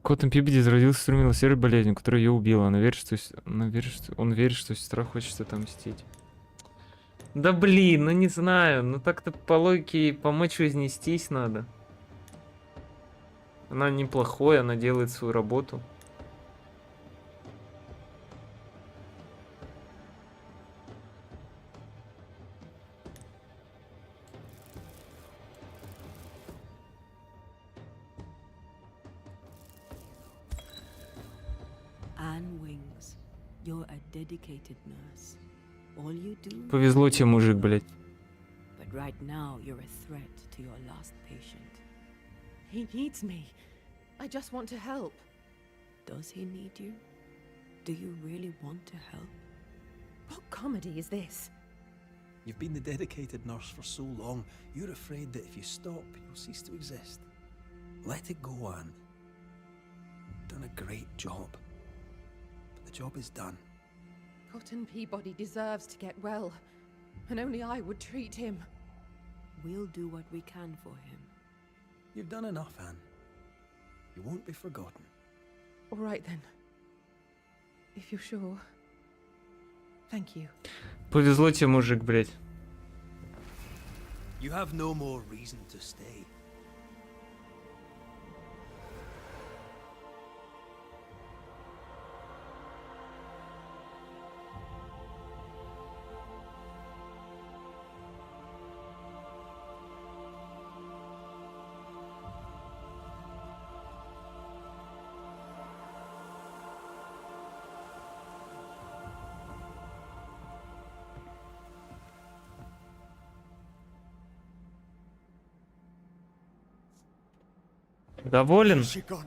Коттон Пибоди зародился в струме серой болезнью, которая ее убила. Он верит, что сестра хочет отомстить. Да блин, ну не знаю. Ну так-то по логике помочь вознестись надо. Она неплохой, она делает свою работу. Anne Wings, you're a dedicated nurse. All you do... Повезло тебе, мужик, блядь. But right now you're a threat to your last patient. He needs me. I just want to help. Does he need you? Do you really want to help? What comedy is this? You've been the dedicated nurse for so long, you're afraid that if you stop, you'll cease to exist. Let it go, Anne. You've done a great job. But the job is done. Cotton Peabody deserves to get well, and only I would treat him. We'll do what we can for him. You've done enough, Anne. You won't be forgotten. All right then. If you're sure. Thank you. Повезло тебе, мужик, блядь. You have no more reason to stay. Доволен? Is she gone?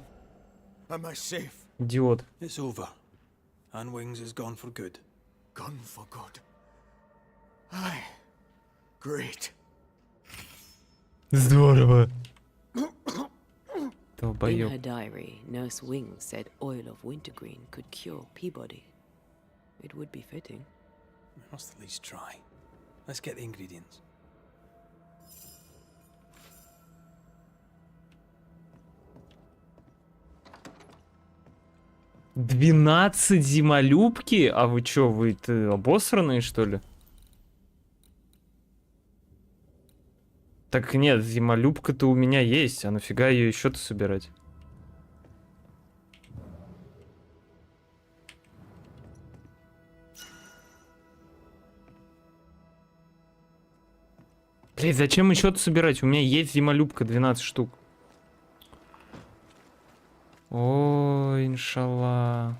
Am I safe? Идиот. It's over. Anne Wings is gone for good. Gone for good. Aye. Great. Здорово. In Долбоёб. her diary, Nurse Wing said oil of wintergreen could cure Peabody. It would be fitting. We must at least try. Let's get the ingredients. «12 зимолюбки? А вы чё, вы обосранные, что ли?» Так нет, зимолюбка-то у меня есть, а нафига ее еще-то собирать? Блин, зачем еще-то собирать? У меня есть зимолюбка 12 штук. Ой, иншалла.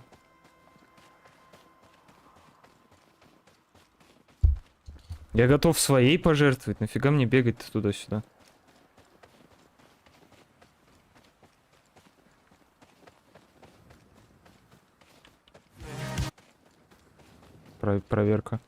Я готов своей пожертвовать. Нафига мне бегать туда-сюда? Проверка.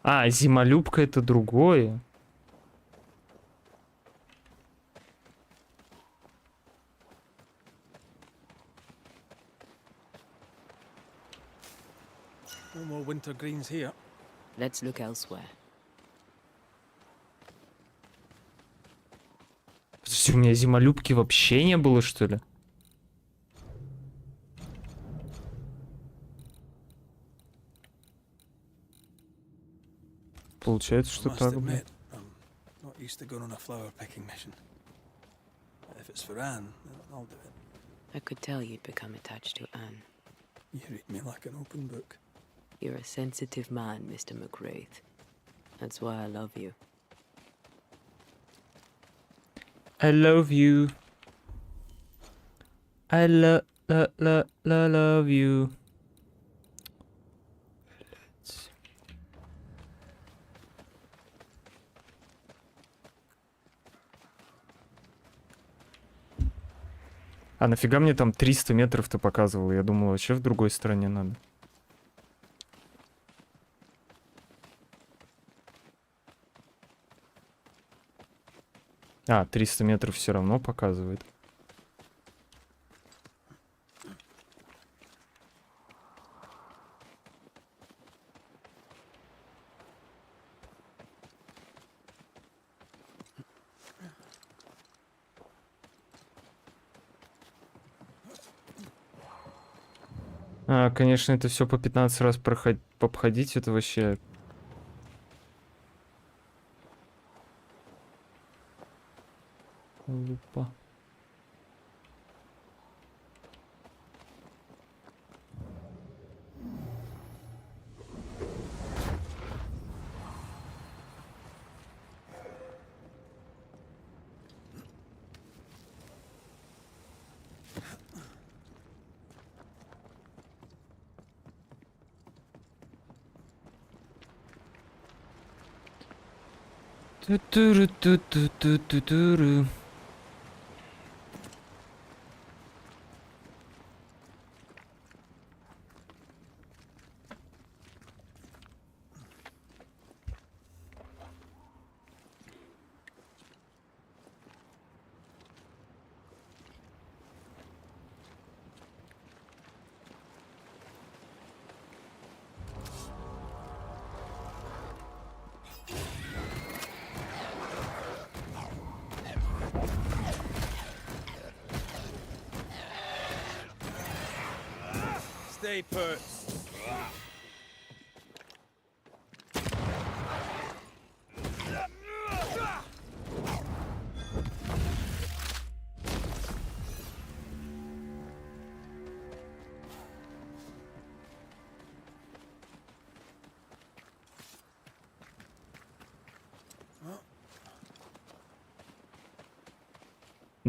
А, зимолюбка это другое. No more winter greens here. Let's look elsewhere. Подожди, у меня зимолюбки вообще не было, что ли? Получается, что I must так, блин. admit, I'm not used to going on a flower picking mission. If it's for Anne, then I'll do it. I could tell you'd become attached to Anne. You read me like an open book. You're a sensitive man, Mr. McWraith. That's why I love you. I love you. I love you. А нафига мне там 300 метров-то показывало? Я думал, вообще в другой стороне надо. А, 300 метров все равно показывает. А, конечно, это все по 15 раз обходить, это вообще... Лупа. Ту-туру-ту-ту-ту-ту-туру. Stay put.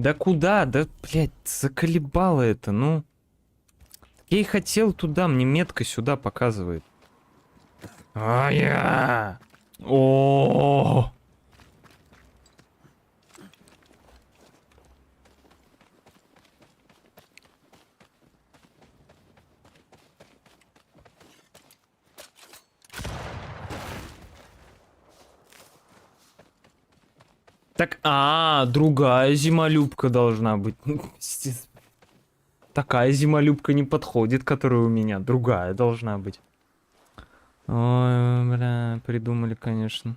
Да куда? Да, блядь, заколебало это, ну. Я и хотел туда, мне метка сюда показывает. А-я! О! Так, другая зимолюбка должна быть. Такая зимолюбка не подходит, которая у меня. Другая должна быть. Ой, бля, придумали, конечно.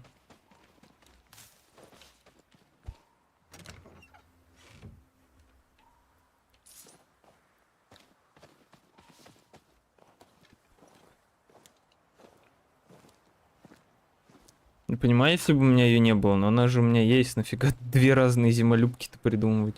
Не понимаю, если бы у меня ее не было, но она же у меня есть. Нафига две разные зимолюбки-то придумывать?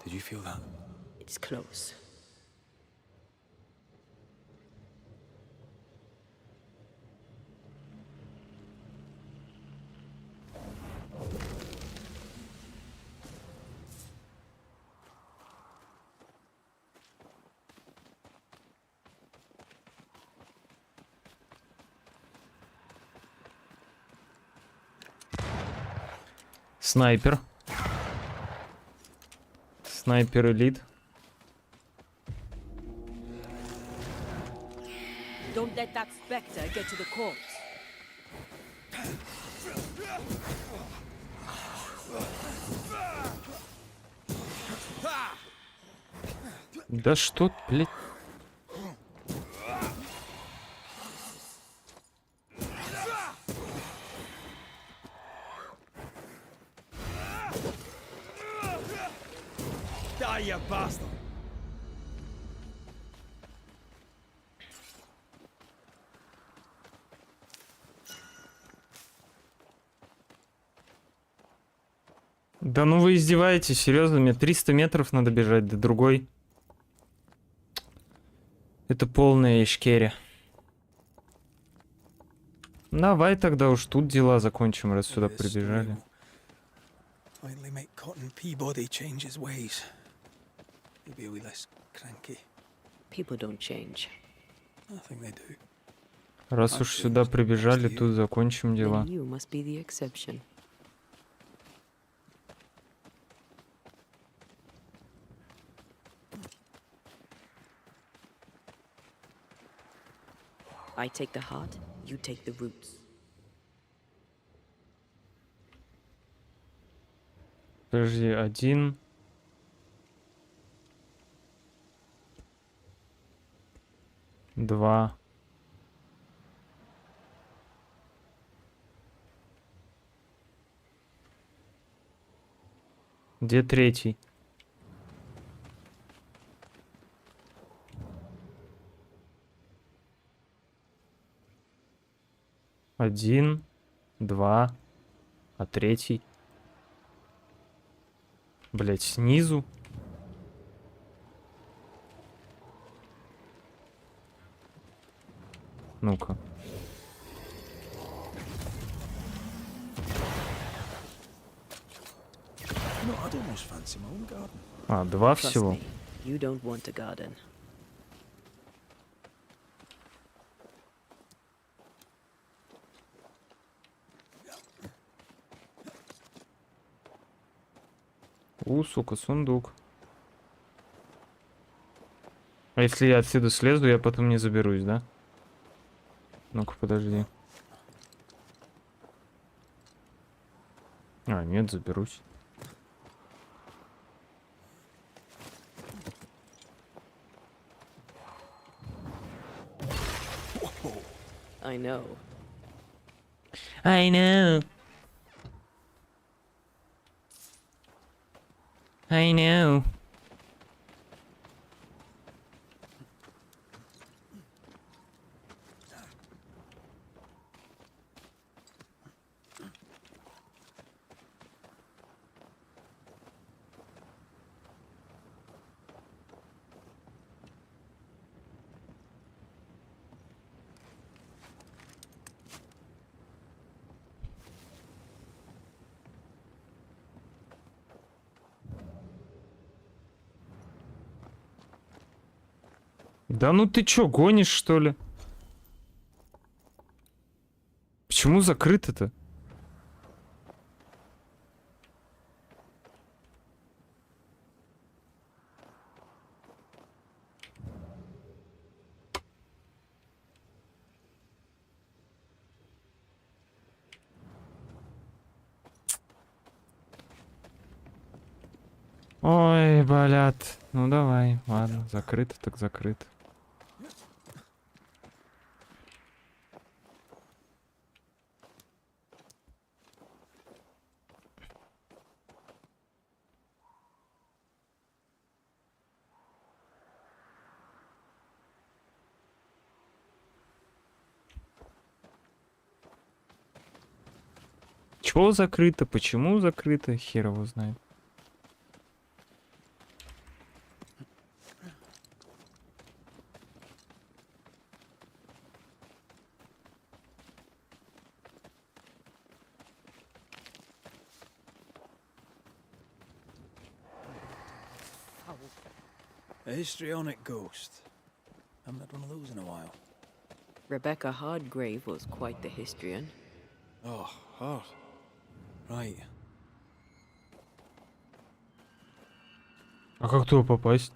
Did you feel that? It's close. Снайпер. Снайпер элит. Don't let that specter get to the corpse. Да что, блядь? Die, you bastard! Да ну вы издеваетесь, серьезно? Мне 300 метров надо бежать до другой. Это полная ишкерия. Давай тогда уж тут дела закончим, раз сюда прибежали. Finally make Cotton Peabody change his ways. Maybe a wee less cranky. People don't change. I think they do. Раз уж сюда прибежали, тут закончим дела. Then you must be the exception. I take the heart, you take the roots. Подожди, 1. 2. Где третий? Один, 2, а третий? Блять, снизу? Ну-ка. No, I'd almost fancy my own garden. 2 Trust всего. me, you don't want a garden. Сука, сундук. А если я отсюда слезу, я потом не заберусь, да? Ну-ка, подожди. Нет, заберусь. I know. I know. I know. Да ну ты чё, гонишь, что ли? Почему закрыто-то? Ой, блядь. Ну давай, ладно, закрыто так закрыто. Чего закрыто? Почему закрыто? Хер его знает. A histrionic ghost. Haven't had one of those in a while. Rebecca Hardgrave was quite the histrion. Oh, hard. Right. А как туда попасть?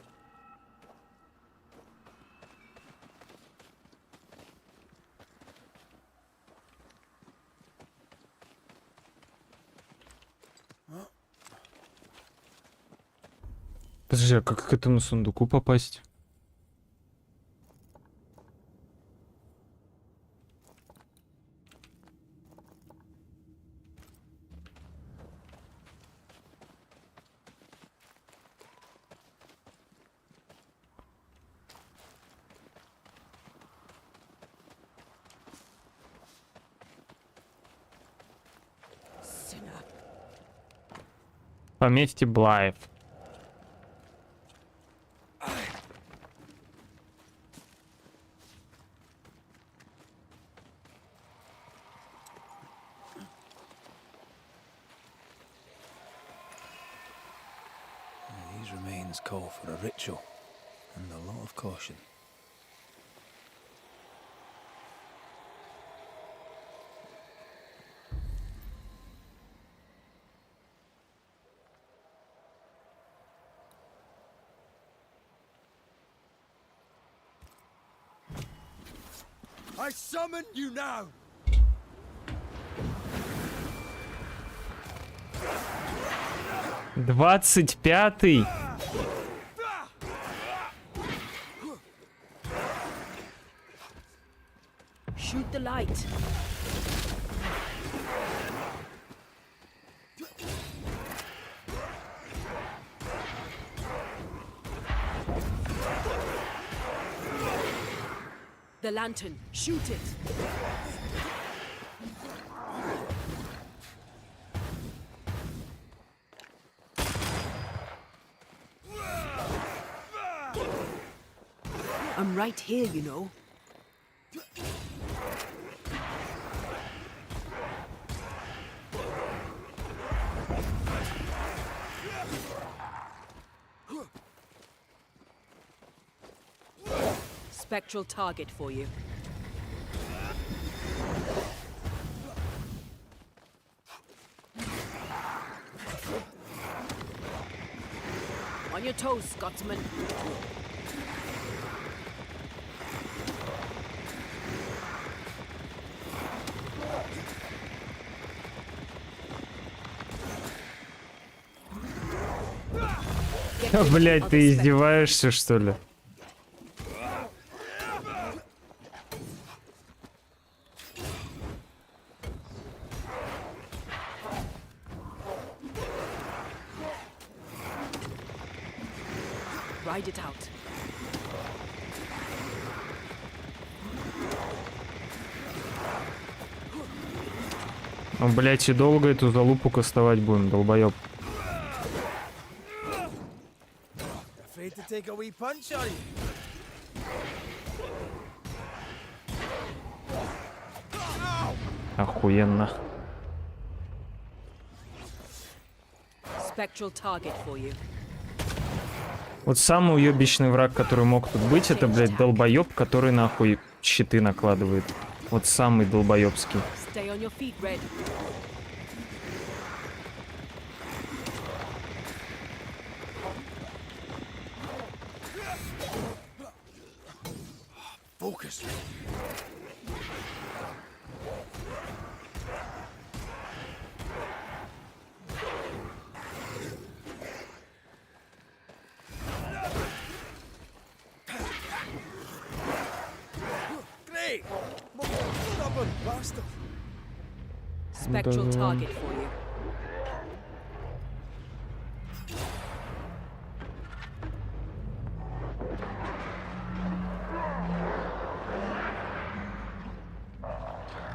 Подожди, а как к этому сундуку попасть? Поместье Блаев. These remains call for a ritual and a lot of caution. I summon you now! 25-й. Shoot the light. The lantern. Shoot it. I'm right here, you know. Spectral target for you. On your toes, Scotsman. Блять, ты издеваешься, что ли? Ride it out. Ну, блять, и долго эту залупу кастовать будем, долбоёб. Afraid to take a wee punch, are you? Охуенно. Spectral target for you. Вот самый уебищный враг, который мог тут быть, это, блядь, долбоеб, который нахуй щиты накладывает. Вот самый долбоебский. Stay on your feet, Red. Focus. Great! Stubborn bastard. Spectral Да. target for you.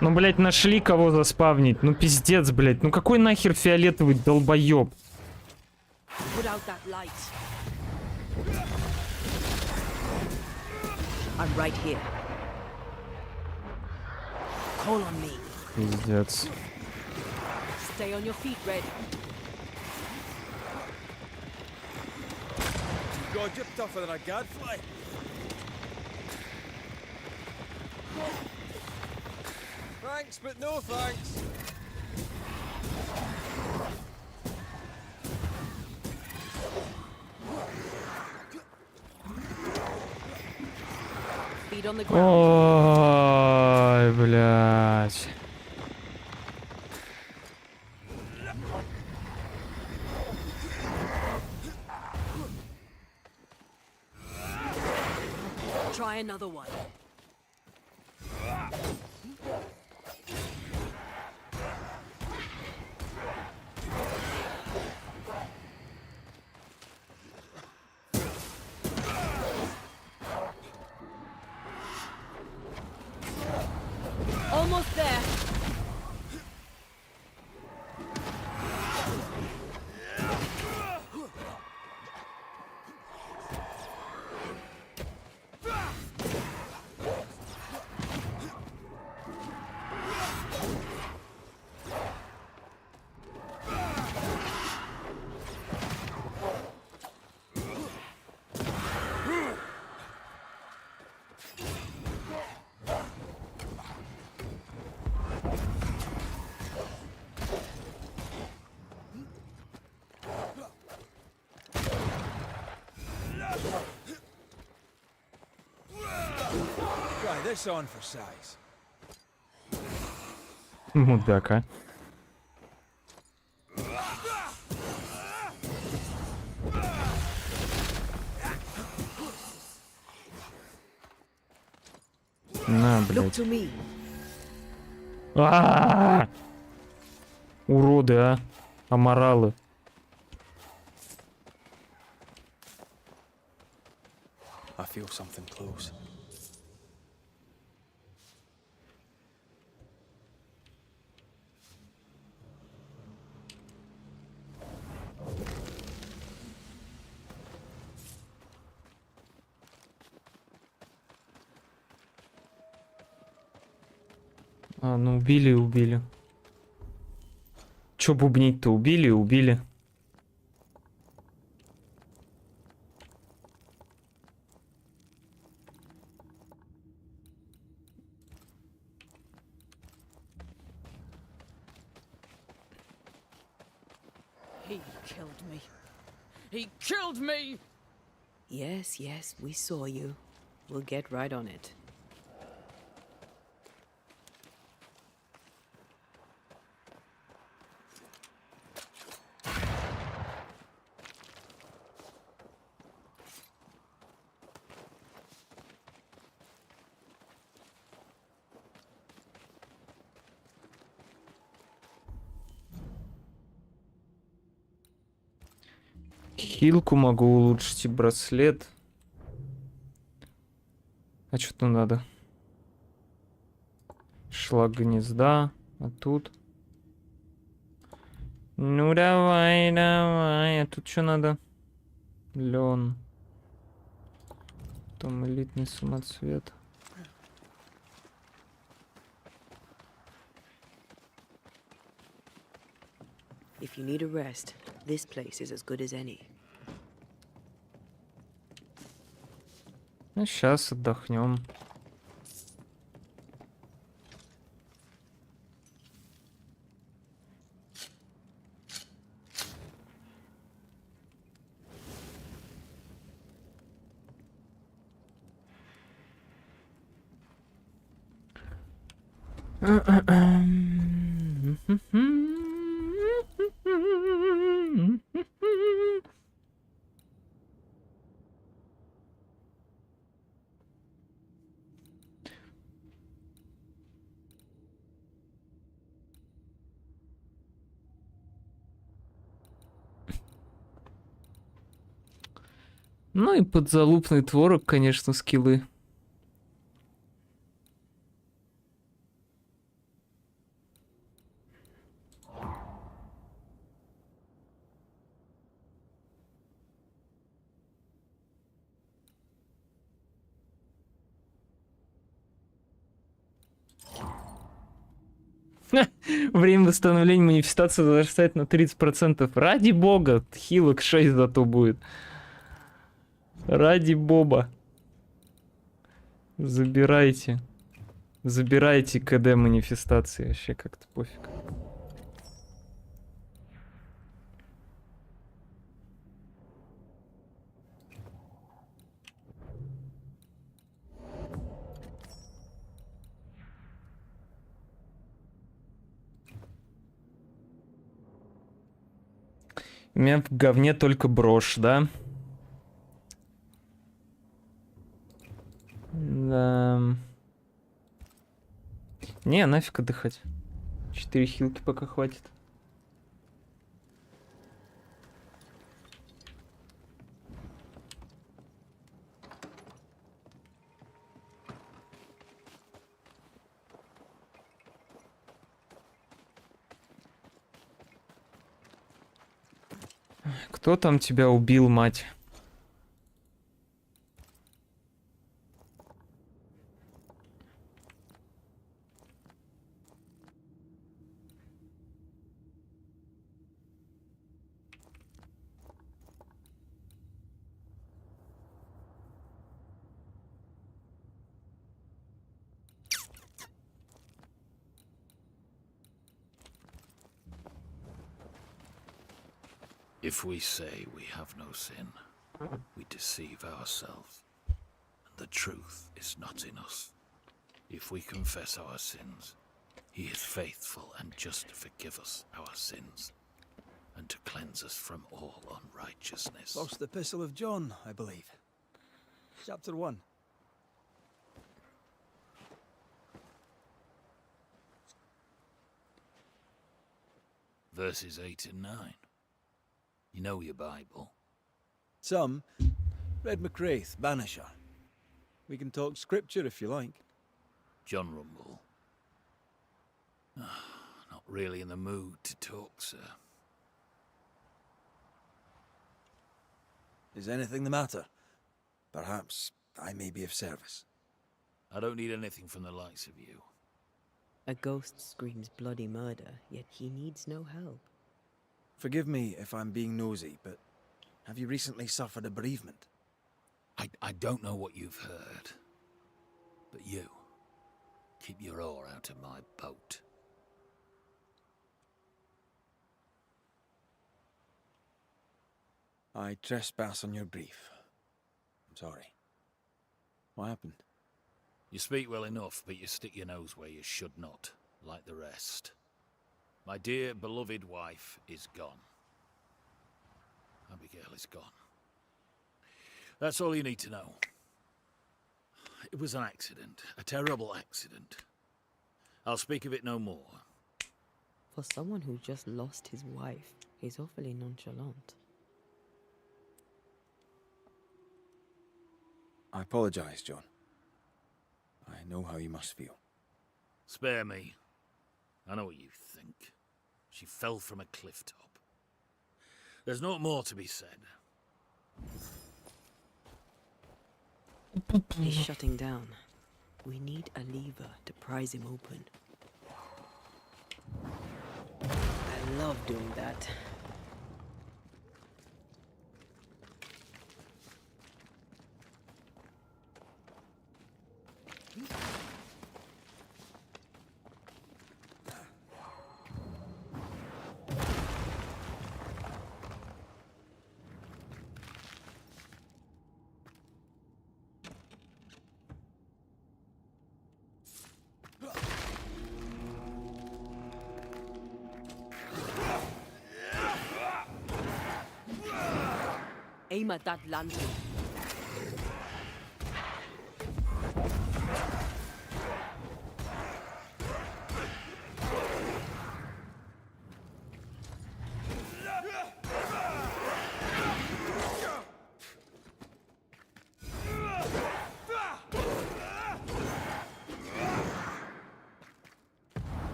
Ну, блядь, нашли кого заспавнить. Ну, пиздец, блядь. Ну, какой нахер фиолетовый долбоеб? Put out that light. I'm right here. Call on me. Пиздец. Stay on your feet, Red. God, you're tougher than a gadfly. Thanks, but no thanks. Feet on the ground. Ой, блядь. Try another one. Almost there. Try this on for size. Мудак, а. На, Look блядь. to me. А-а-а! Уроды, а. Аморалы. I feel something close. А, ну убили и убили. Чё бубнить-то? Убили и убили. He killed me. He killed me! Yes, yes, we saw you. We'll get right on it. Хилку могу улучшить и браслет. А что-то надо. Шлак гнезда. А тут? Ну давай, давай. А тут что надо? Лен. Там элитный самоцвет. If you need a rest, this place is as good as any. Ну, сейчас отдохнем. Ну и подзалупный творог, конечно, скиллы. Время восстановления манифестации возрастает на 30%. Ради бога, хилок 6 зато будет. Ради боба. Забирайте. Забирайте КД манифестации. Вообще как-то пофиг. У меня в говне только брошь, да? Да. Не, нафиг отдыхать. 4 хилки пока хватит. Кто там тебя убил, мать? If we say we have no sin, we deceive ourselves, and the truth is not in us. If we confess our sins, he is faithful and just to forgive us our sins, and to cleanse us from all unrighteousness. First Epistle of John, I believe. Chapter 1. Verses 8 and 9. You know your Bible. Some. Read McCraith, Banisher. We can talk scripture if you like. John Rumble. Not really in the mood to talk, sir. Is anything the matter? Perhaps I may be of service. I don't need anything from the likes of you. A ghost screams bloody murder, yet he needs no help. Forgive me if I'm being nosy, but have you recently suffered a bereavement? I don't know what you've heard, but you, keep your oar out of my boat. I trespass on your grief. I'm sorry. What happened? You speak well enough, but you stick your nose where you should not, like the rest. My dear, beloved wife is gone. Abigail is gone. That's all you need to know. It was an accident, a terrible accident. I'll speak of it no more. For someone who just lost his wife, he's awfully nonchalant. I apologize, John. I know how you must feel. Spare me. I know what you think. She fell from a cliff top. There's not more to be said. He's shutting down. We need a lever to prise him open. I love doing that. aim at that lantern.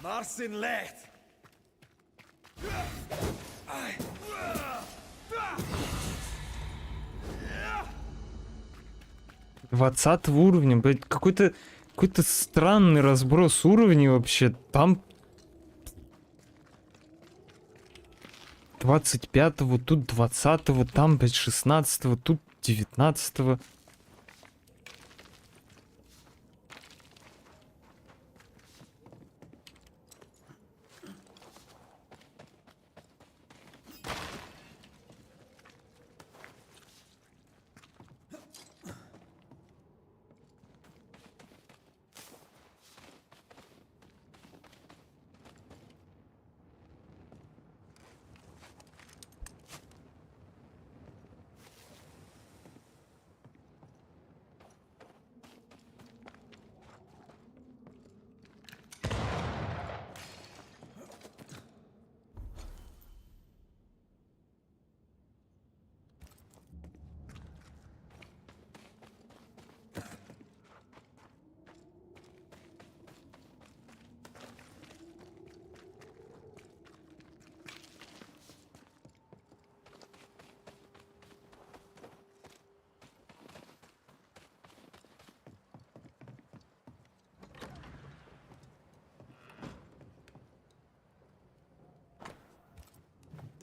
Marsin Lecht! 20 уровня, блядь, какой-то странный разброс уровней вообще. Там 25-го, тут 20-го, там, блядь, 16-го, тут 19-го.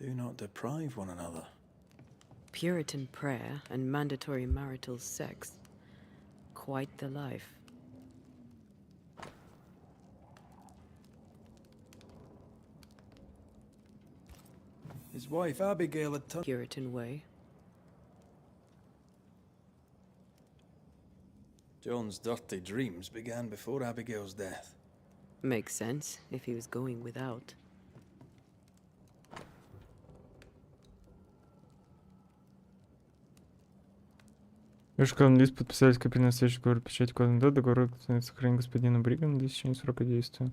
Do not deprive one another. Puritan prayer and mandatory marital sex. Quite the life. His wife Abigail had Puritan way. John's dirty dreams began before Abigail's death. Makes sense if he was going without. Вышкан лист подписались копии на следующий договор, печать кодом до договора сохранения господина Бригана до истечения срока действия.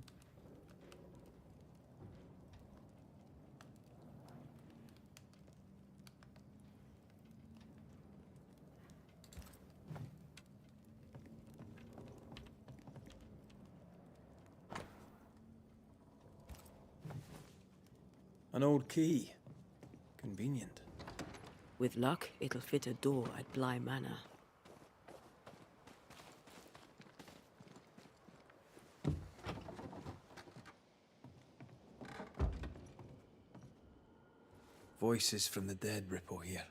An old key. Convenient. With luck, it'll fit a door at Bly Manor. Voices from the dead ripple here.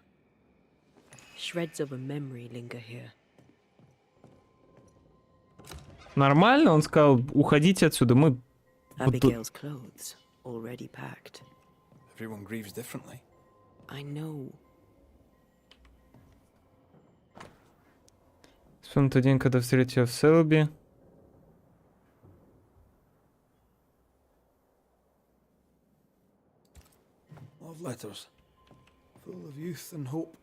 Shreds of a memory linger here. Нормально, он сказал, уходите отсюда, мы... Abigail's clothes, already packed. Everyone grieves differently. I know. Вспомнил тот день, когда встретил в Селби. Love letters. Full of youth and hope.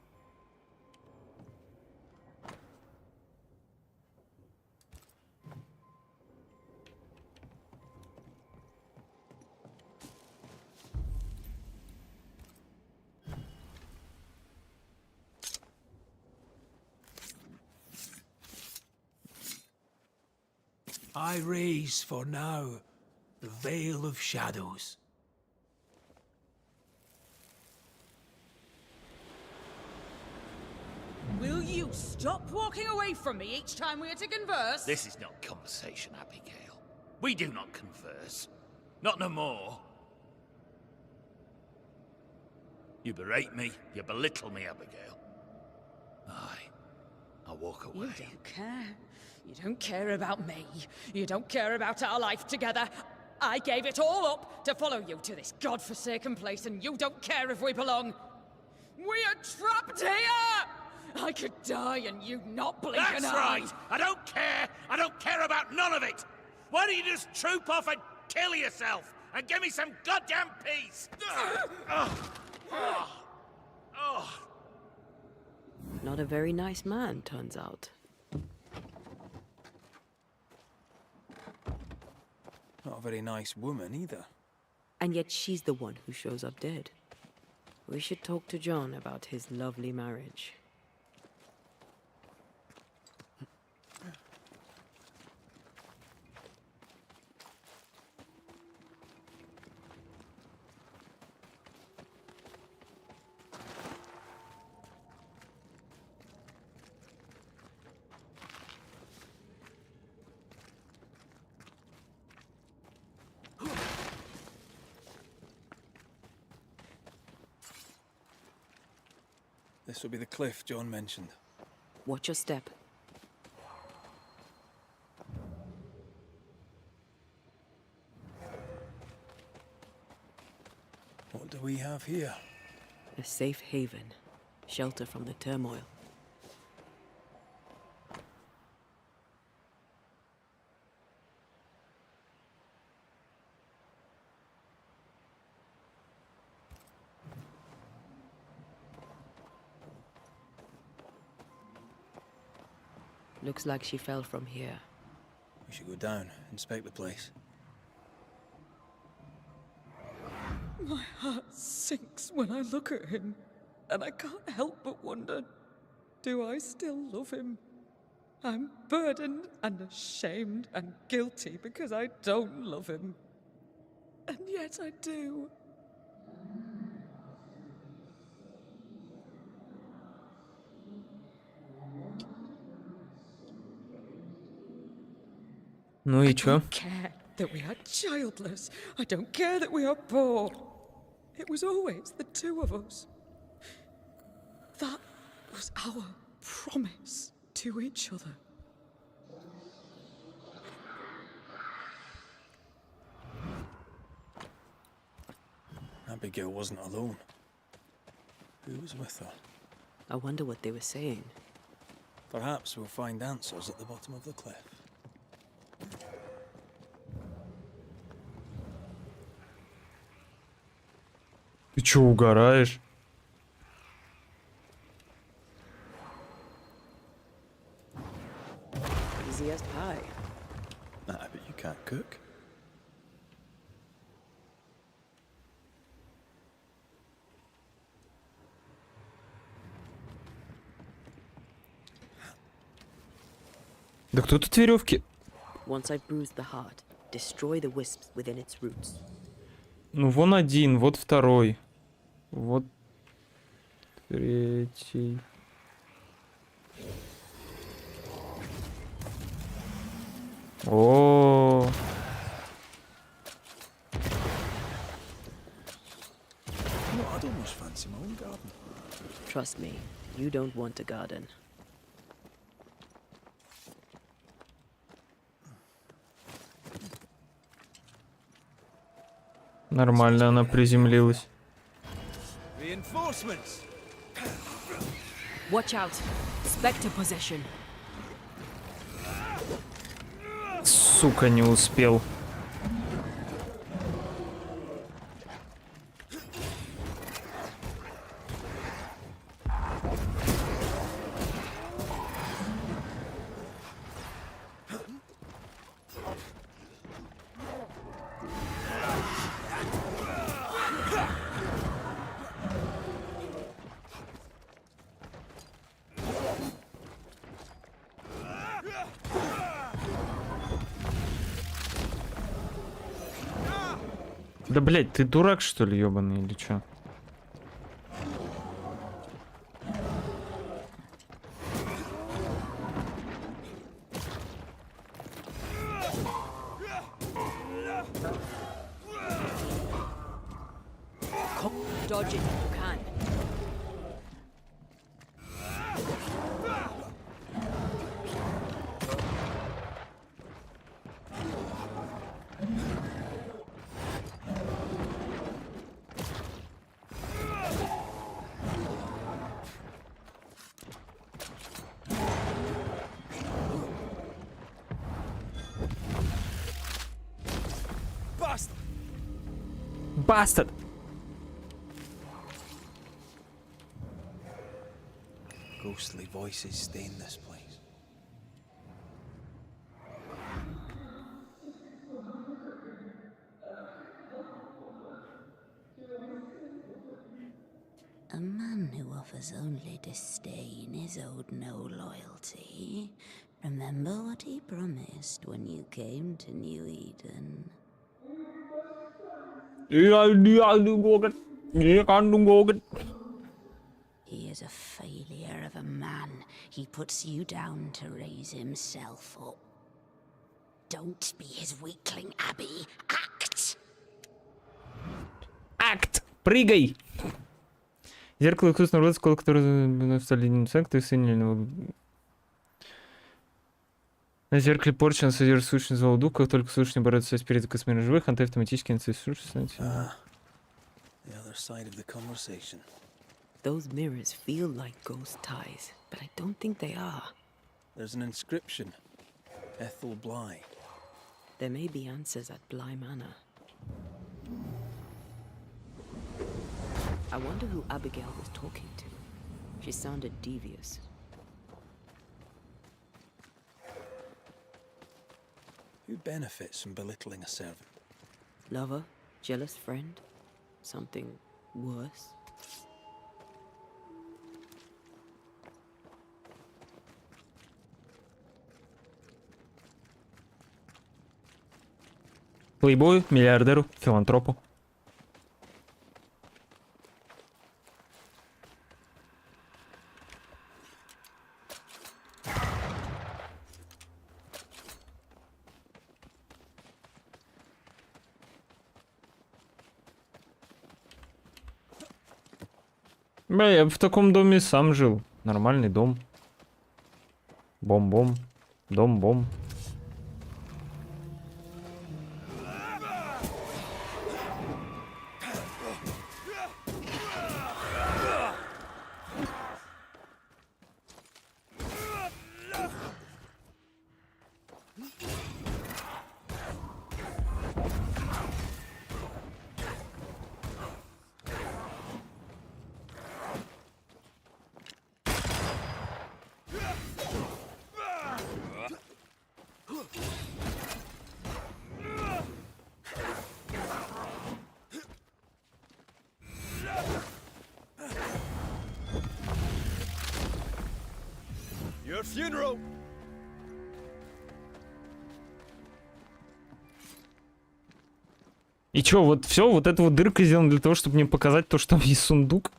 I raise for now the veil of shadows. Will you stop walking away from me each time we are to converse? This is not conversation, Abigail. We do not converse. Not no more. You berate me, you belittle me, Abigail. I'll walk away. You don't care. You don't care about me. You don't care about our life together. I gave it all up to follow you to this godforsaken place, and you don't care if we belong. We are trapped here! I could die and you not blink an eye. That's right! I don't care! I don't care about none of it! Why don't you just troop off and kill yourself? and give me some goddamn peace! Not a very nice man, turns out. Not a very nice woman either. And yet she's the one who shows up dead. We should talk to John about his lovely marriage. This will be the cliff John mentioned. Watch your step. What do we have here? A safe haven. Shelter from the turmoil. Looks like she fell from here. We should go down, inspect the place. My heart sinks when I look at him, and I can't help but wonder, do I still love him? I'm burdened and ashamed and guilty because I don't love him. And yet I do. Ну и чё? I don't care that we are childless. I don't care that we are poor. It was always the two of us. That was our promise to each other. Abigail wasn't alone. Who was with her? I wonder what they were saying. Perhaps we'll find answers at the bottom of the cliff. Ты чё, угораешь? Easiest pie. Nah, but you can't cook. Да кто тут веревки? Once I've bruised the heart, destroy the wisps within its roots. Ну, вон один, вот второй. Вот третий. О, No, I'd almost fancy my own garden. Trust me, you don't want a garden. нормально она приземлилась. Reinforcements! Watch out! Spectre possession. Сука, не успел. Да, блядь, ты дурак, что ли, ёбаный, или чё? Dodge it if you can. Bastard! Bastard! Ghostly voices stain this place. A man who offers only disdain is owed no loyalty. Remember what he promised when you came to New Eden. He is a failure of a man. He puts you down to raise himself up. Don't be his weakling, Abby. Act! Акт! Прыгай! Зеркало искусственного рода, сколько который вставили инсекты и синильного. На зеркале порча содержит сущность злого духа, как только сущность борется с перед космиром живых, анты автоматически сущность. The other side of the conversation. Those mirrors feel like ghost ties, but I don't think they are. There's an inscription. Ethel Bly. There may be answers at Bly Manor. I wonder who Abigail was talking to. She sounded devious. Who benefits from belittling a servant? Lover? Jealous friend? Something worse? Плейбою, миллиардеру, филантропу. Бля, я бы в таком доме сам жил. Нормальный дом. Бом-бом. Дом-бом. Your funeral! И чё, вот все, вот эта вот дырка сделана для того, чтобы мне показать то, что там есть сундук?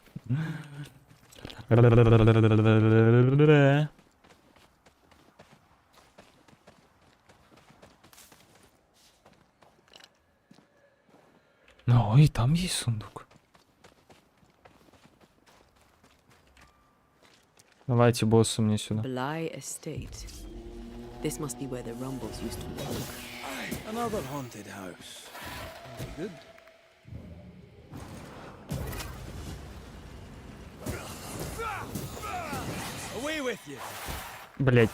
Ну, и там есть сундук. Давайте босса мне сюда. Bly Estate. This must be where the Rumbles used to work. Another haunted house. Very good. Away with you. Блять.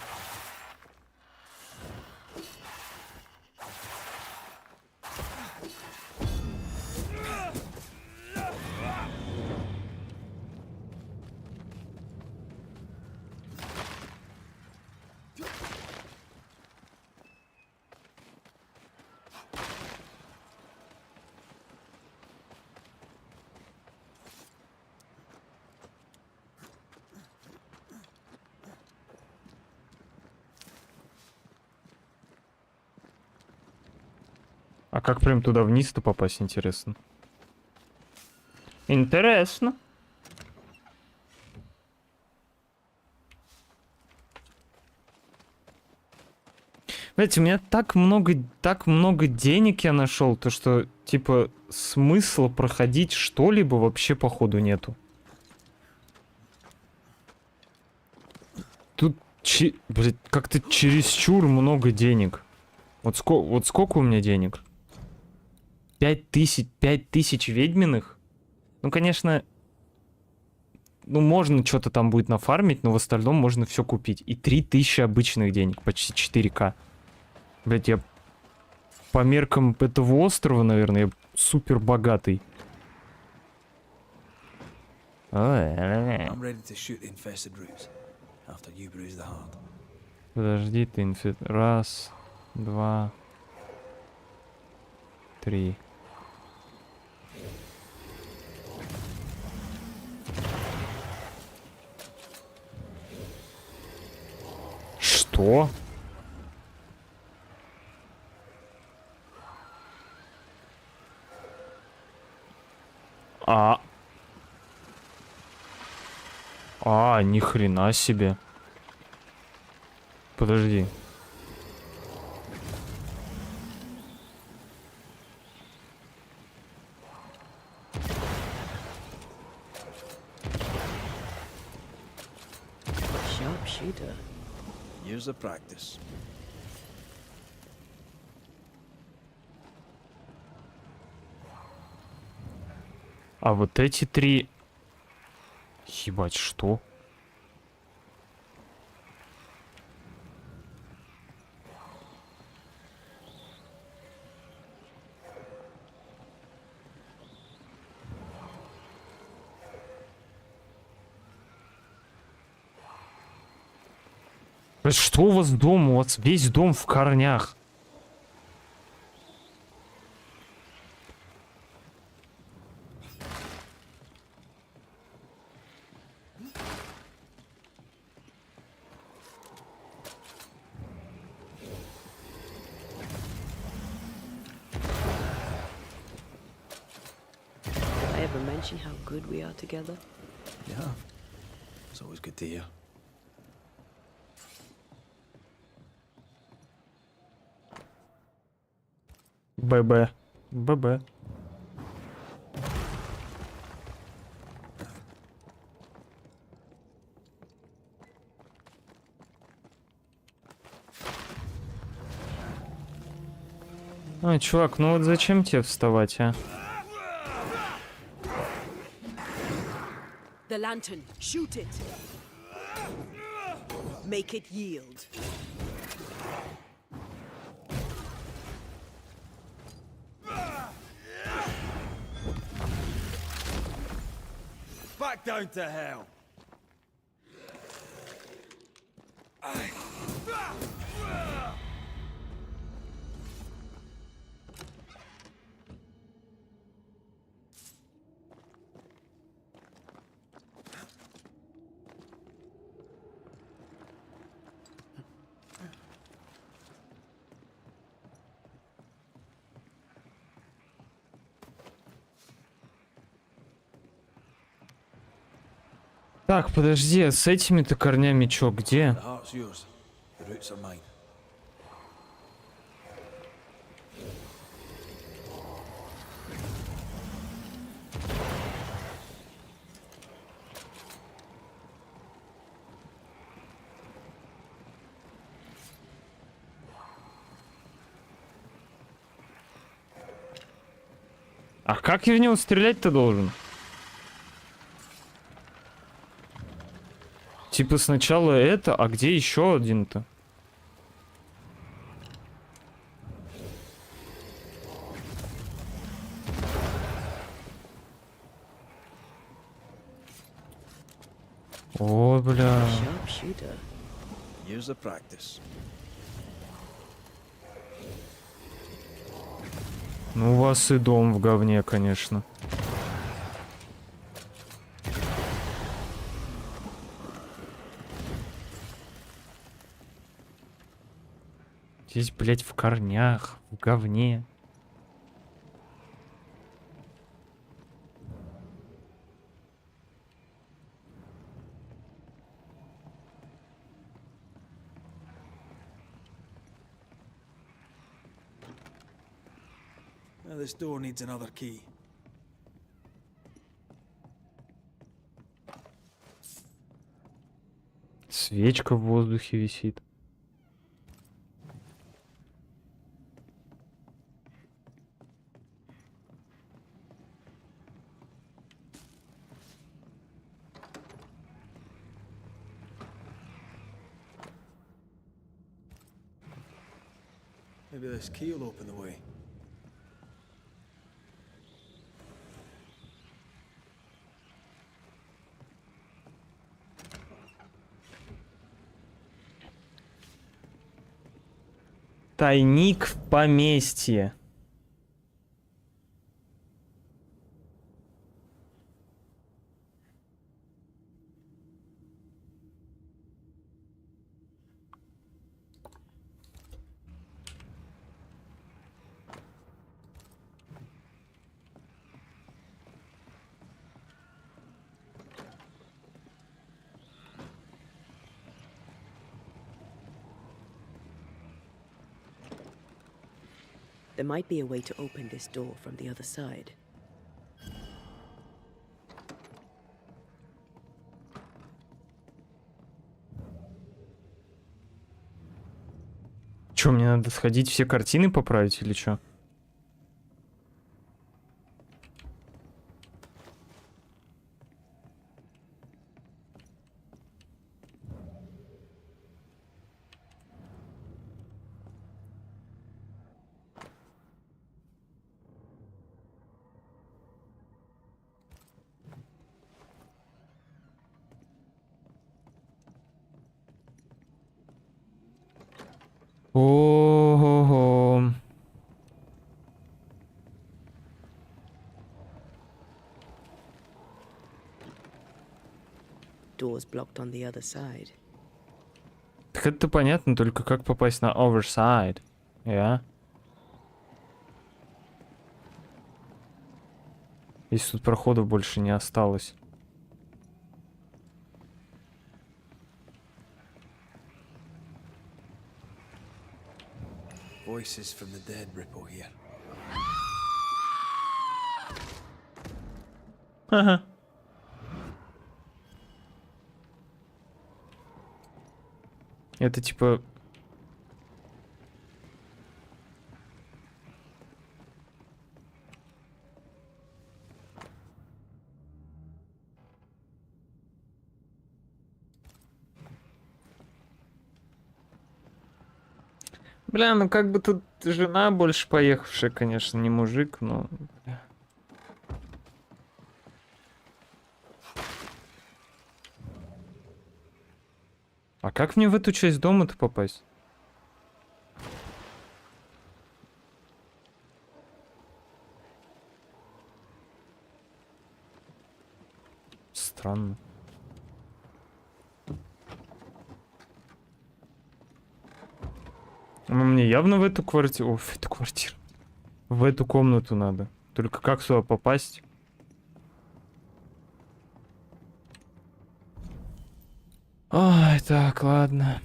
А как прям туда вниз-то попасть, интересно? Интересно. Знаете, у меня так много денег я нашел, то что, типа, смысла проходить что-либо вообще походу нету. Тут, блядь, как-то чересчур много денег. Вот сколько у меня денег? 5000 ведьминых? Ну, конечно, ну, можно что-то там будет нафармить, но в остальном можно все купить. И 3000 обычных денег, почти 4К. Блять, я по меркам этого острова, наверное, я супер богатый. I'm ready to shoot the infested roots after you bruise the heart. Подожди ты, раз, два, три. Что? Ни хрена себе. Подожди. Sharpshooter. Years of practice. А вот эти три... Ебать, что? Что у вас дом? У вас весь дом в корнях. Did I ever mention how good we are together? Yeah. It's always good to hear. ББ. ББ. Ой, чувак, ну вот зачем тебе вставать, а? The lantern. Shoot it. Make it yield. Back down to hell. Так, подожди, а с этими-то корнями чё, где? The heart's yours. The roots are mine. А как я в него стрелять-то должен? Типа сначала это, а где еще один-то? О, бля. Sharpshooter. Years of practice. Ну, у вас и дом в говне, конечно. Здесь, блядь, в корнях, в говне. Now this door needs another key. Свечка в воздухе висит. Maybe this key will open the way. Тайник в поместье. There might be a way to open this door from the other side. Чё, мне надо сходить все картины поправить или чё? Ого. Doors blocked on the other side. Так это понятно, только как попасть на overside? Я? Если тут проходов больше не осталось. Voices from the dead ripple here. Ага. Это типа... Бля, ну как бы тут жена больше поехавшая, конечно, не мужик, но... бля. А как мне в эту часть дома-то попасть? Странно. Ну, мне явно в эту квартиру... О, в эту квартиру. В эту комнату надо. Только как сюда попасть? Ой, так, ладно.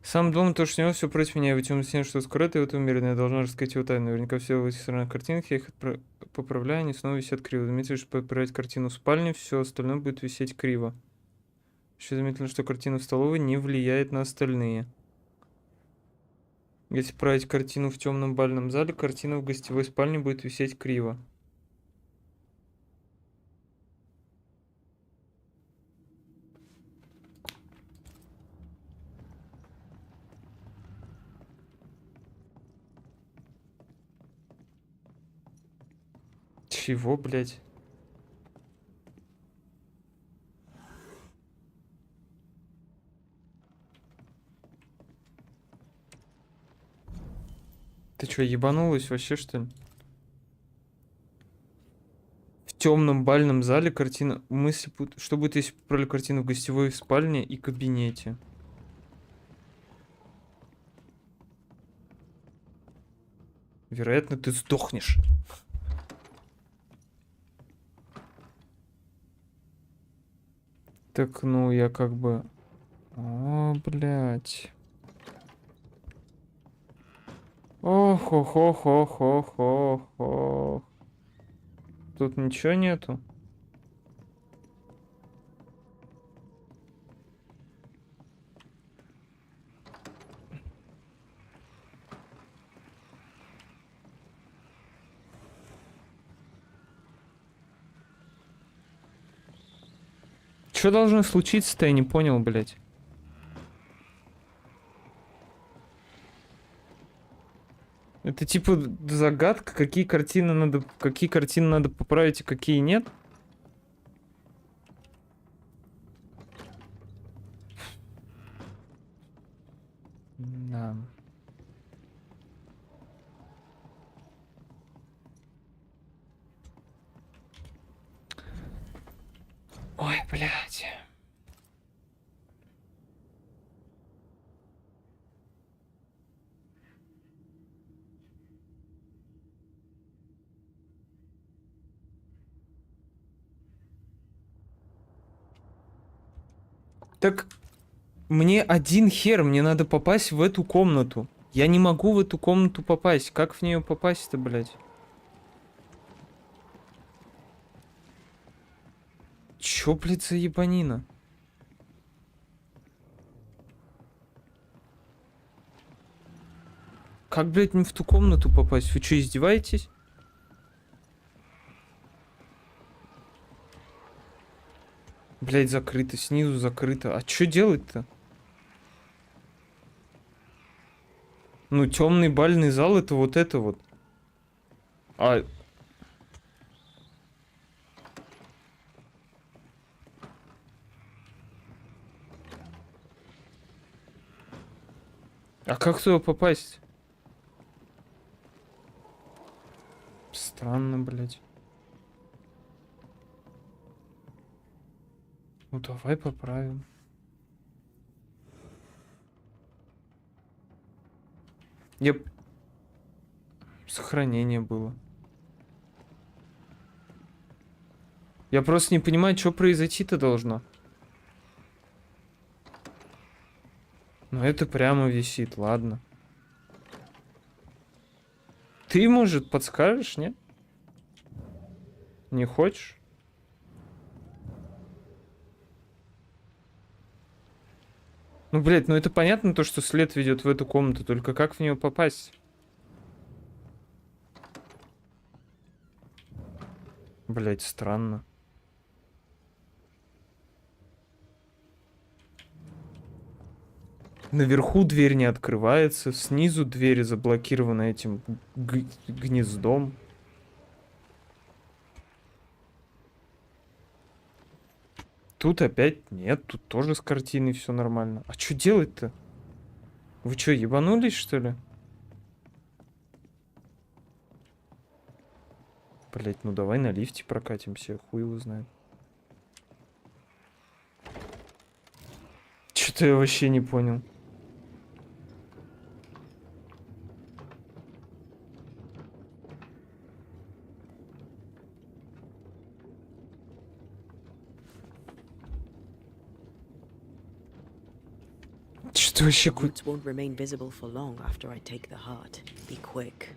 Сам дом, то, что у него все против меня, ведь он всем, что скрыто в этом мире, но я должна рассказать его тайну. Наверняка все в этих странных картинах, я их поправляю, они снова висят криво. Заметили, что поправить картину в спальне, все остальное будет висеть криво. Еще заметили, что картина в столовой не влияет на остальные. Если править картину в темном бальном зале, картина в гостевой спальне будет висеть криво. Чего, блядь? Ты что, ебанулась вообще, что ли? В темном бальном зале картина... Мысли... Что будет, если поправили картину в гостевой спальне и кабинете? Вероятно, ты сдохнешь. Так, ну, я как бы... О, блядь. Ох. Тут ничего нету. Что должно случиться-то, я не понял, блядь. Это типа загадка, какие картины надо поправить, а какие нет? Да. Ой, блядь. Так мне один хер, мне надо попасть в эту комнату. Я не могу в эту комнату попасть. Как в нее попасть-то, блядь? Чё, блядь, за ебанина? Как, блядь, мне в ту комнату попасть? Вы что, издеваетесь? Блядь, закрыто, снизу закрыто. А что делать-то? Ну, темный бальный зал это вот это вот. А как туда попасть? Странно, блядь. Ну давай поправим. Сохранение было. Я просто не понимаю, что произойти-то должно. Ну это прямо висит, ладно. Ты, может, подскажешь, нет? Не хочешь? Ну, блядь, ну это понятно то, что след ведет в эту комнату, только как в нее попасть? Блядь, странно. Наверху дверь не открывается, снизу дверь заблокирована этим гнездом. Тут опять нет, тут тоже с картиной все нормально. А что делать-то? Вы что, ебанулись, что ли? Блять, ну давай на лифте прокатимся, хуй его знает. Что-то я вообще не понял. Что вообще The roots won't remain visible for long after I take the heart. Be quick.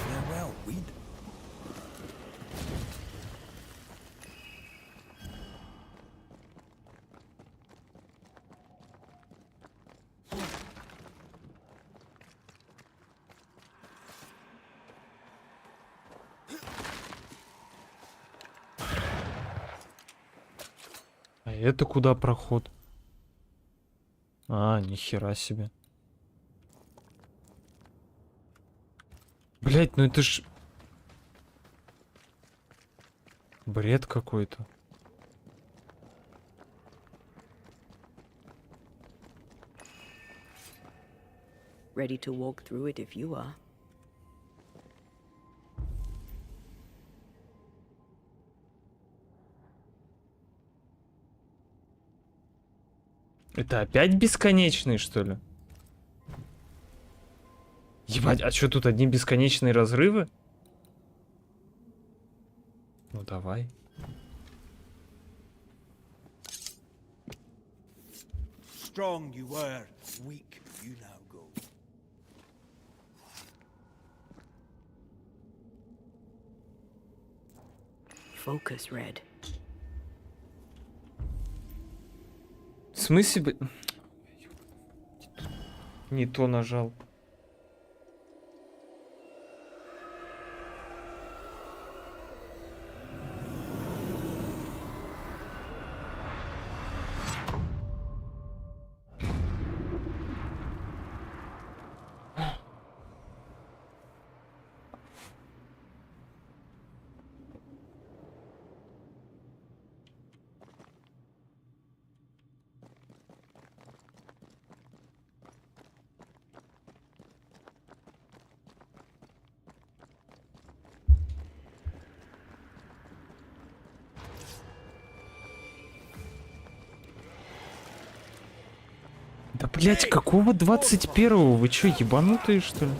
Farewell, weed. А это куда проход? А, нихера себе. Блять, ну это ж... бред какой-то. Ready to walk through it if you are. Это опять бесконечный, что ли? Ебать, а что тут одни бесконечные разрывы? Ну давай. Strong you were, weak you now go. Focus, Red. смысле, не то нажал. Да, блять, какого 21-го? Вы чё, ебанутые, что ли?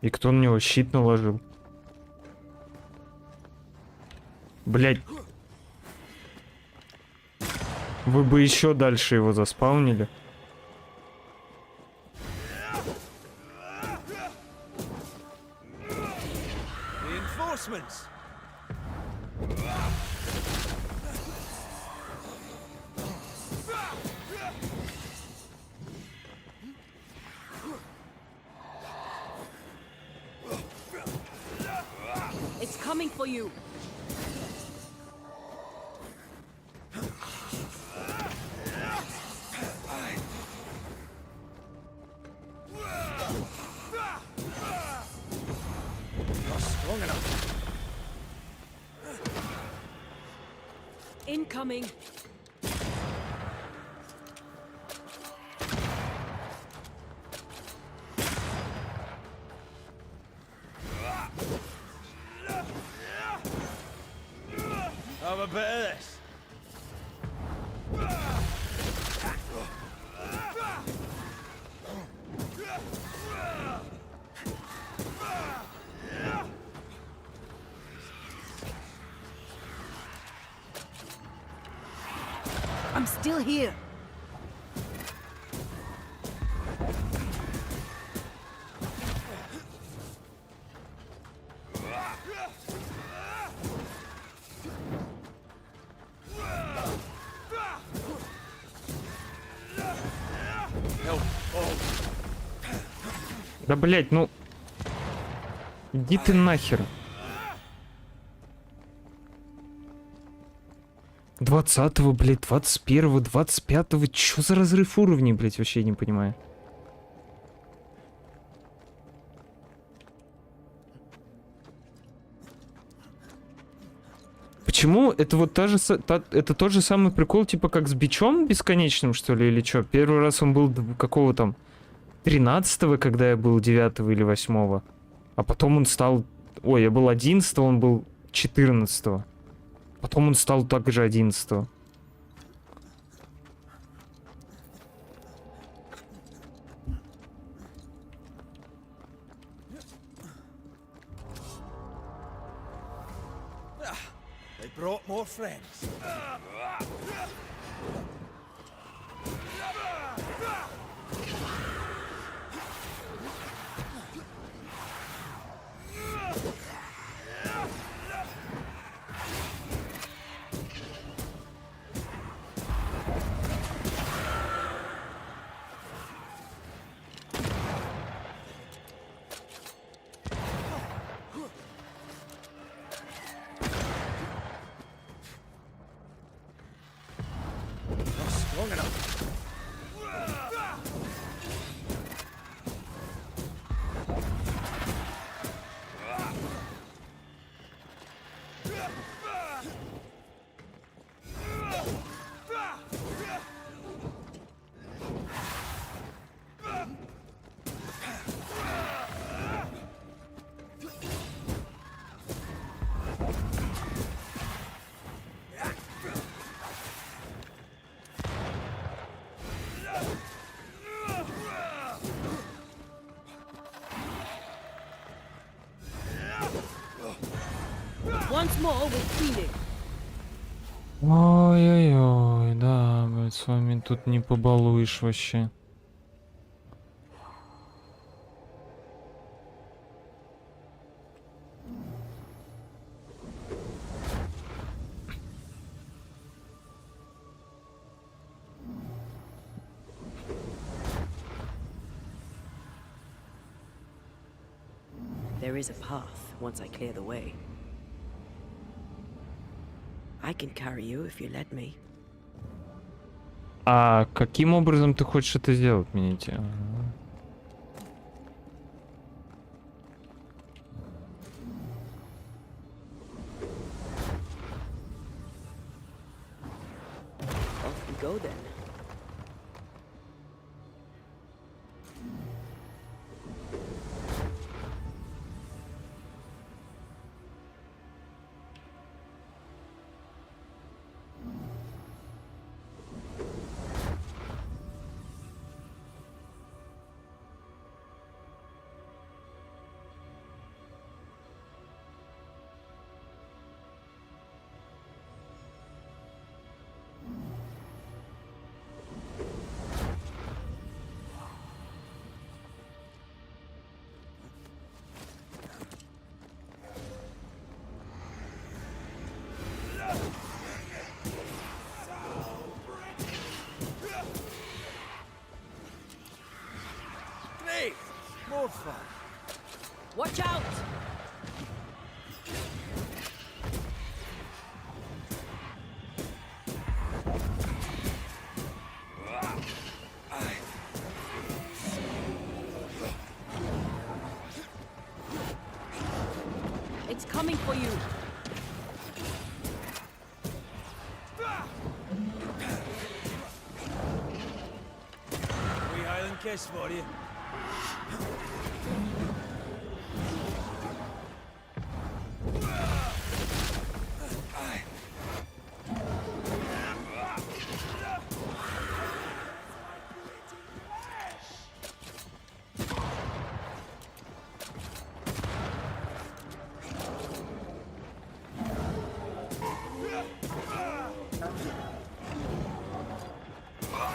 И кто на него щит наложил? Блять. Вы бы еще дальше его заспаунили. It's coming for you. Incoming. Have a bit of this. I'm still here. Да, блять, ну... Иди ты нахер. 20-го, блядь, 21-го, 25-го. Чё за разрыв уровней, блядь, вообще не понимаю. Почему? Это вот это тот же самый прикол, типа как с бичом бесконечным, что ли, или чё? Первый раз он был какого там 13-го, когда я был 9-го или 8-го. А потом он стал... Ой, я был 11-го, он был 14-го. Потом он стал также 11-го. They brought more friends. Long enough. Once more with feeling. Ой-ой-ой, да, блядь, с вами тут не побалуешь вообще. There is a path once I clear the way. I can carry you if you let me. А каким образом ты хочешь это сделать, Минити? Off we go then. More fun. Watch out! It's coming for you. We Highland kiss for you.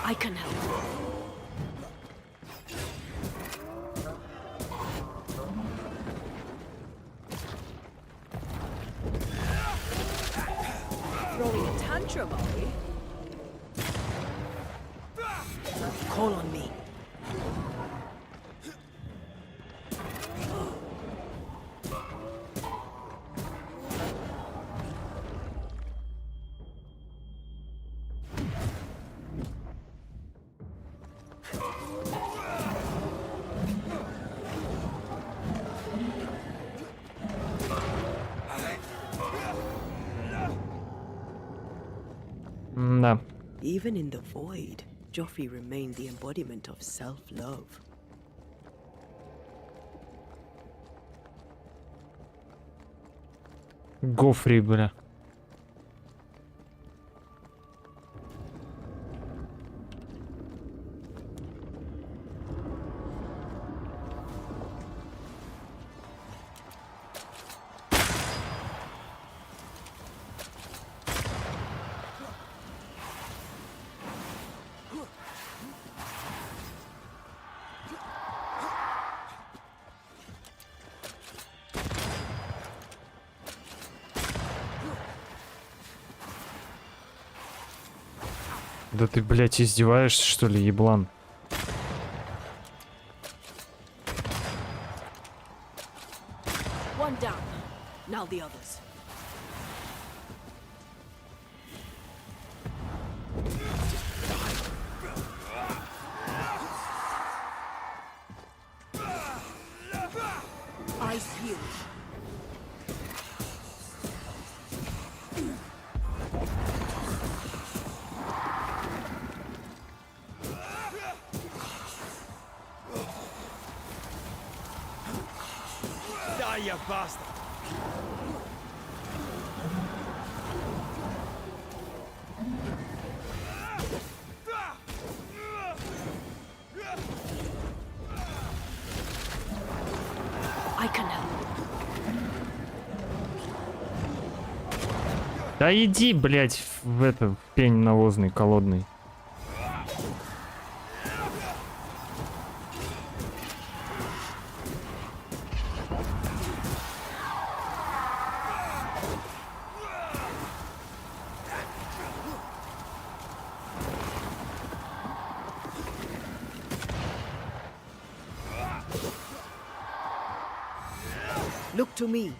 I can help. Throwing a tantrum, are we? Call on me. Да. Even in the void, Joffrey remained the embodiment of self-love. Гофри, бля. Да ты, блядь, издеваешься, что ли, еблан? One down. Now the others. Eyes peeled. Die, you bastard! I can help. Да иди, блядь, в это, в пень навозный, колодный. Look to me.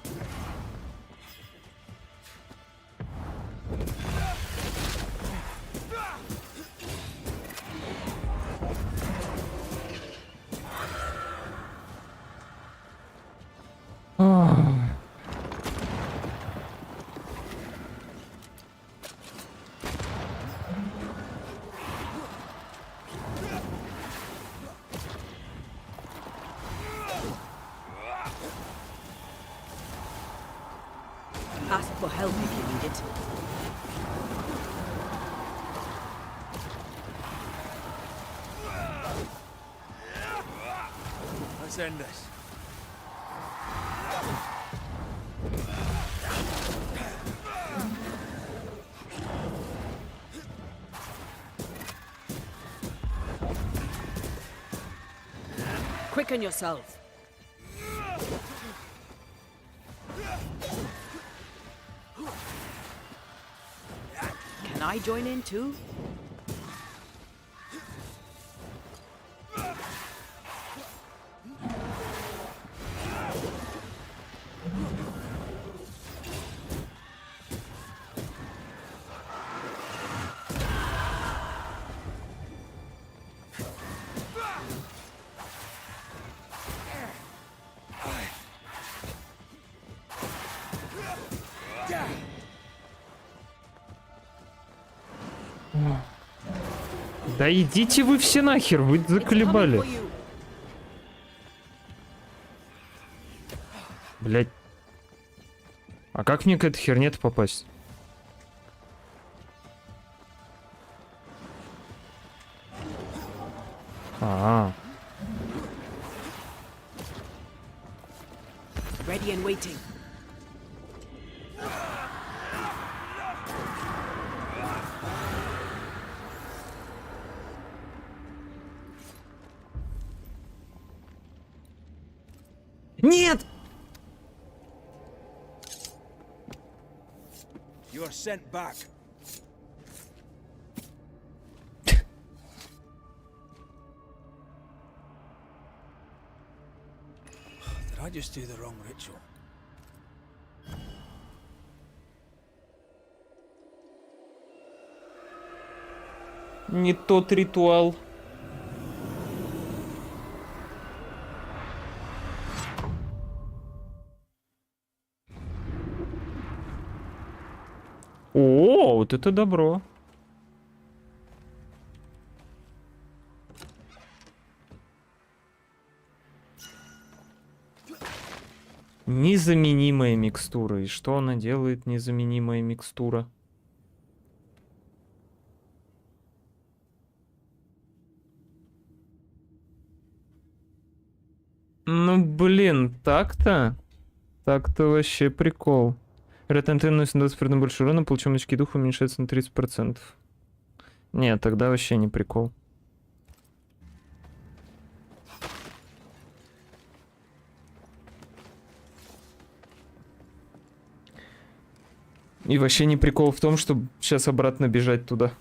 Ask for help if you need it. Let's end this. Quicken yourself. Can I join in too? Да идите вы все нахер, вы заколебали. Блять. А как мне к этой херне-то попасть? Ready and waiting. Нет! You are sent back. Did I just do the wrong ritual? Не тот ритуал. О, вот это добро. Незаменимая микстура. И что она делает, незаменимая микстура? Ну, блин, так-то? Так-то вообще прикол. Ретентен наносит 20% больше урона, получаем очки духа, уменьшается на 30%. Нет, тогда вообще не прикол. И вообще не прикол в том, чтобы сейчас обратно бежать туда.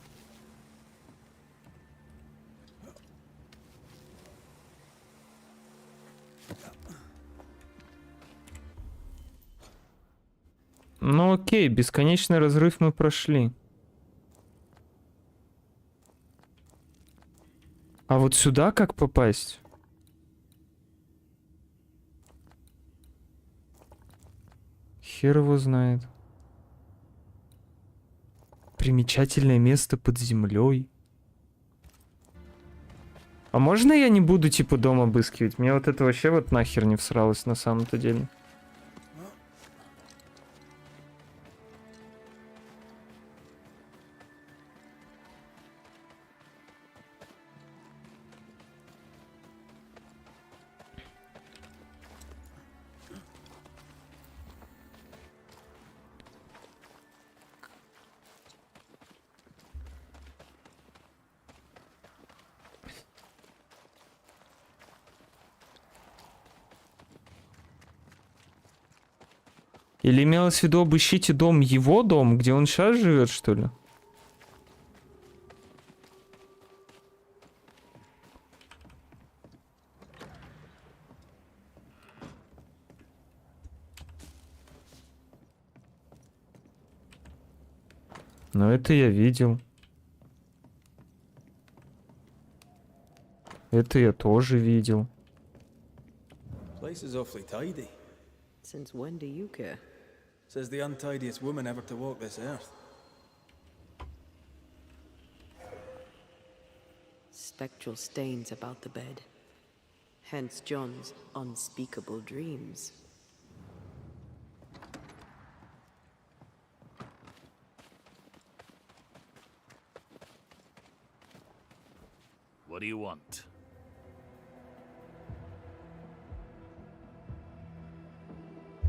Ну окей, бесконечный разрыв мы прошли. А вот сюда как попасть? Хер его знает. Примечательное место под землей. А можно я не буду типа дом обыскивать? Мне вот это вообще вот нахер не всралось на самом-то деле. Или имелось в виду, обыщите дом, его дом, где он сейчас живет, что ли? Но это я видел. Это я тоже видел. Place is awfully tidy. Since when do you care? Says the untidiest woman ever to walk this earth. Spectral stains about the bed. Hence John's unspeakable dreams. What do you want?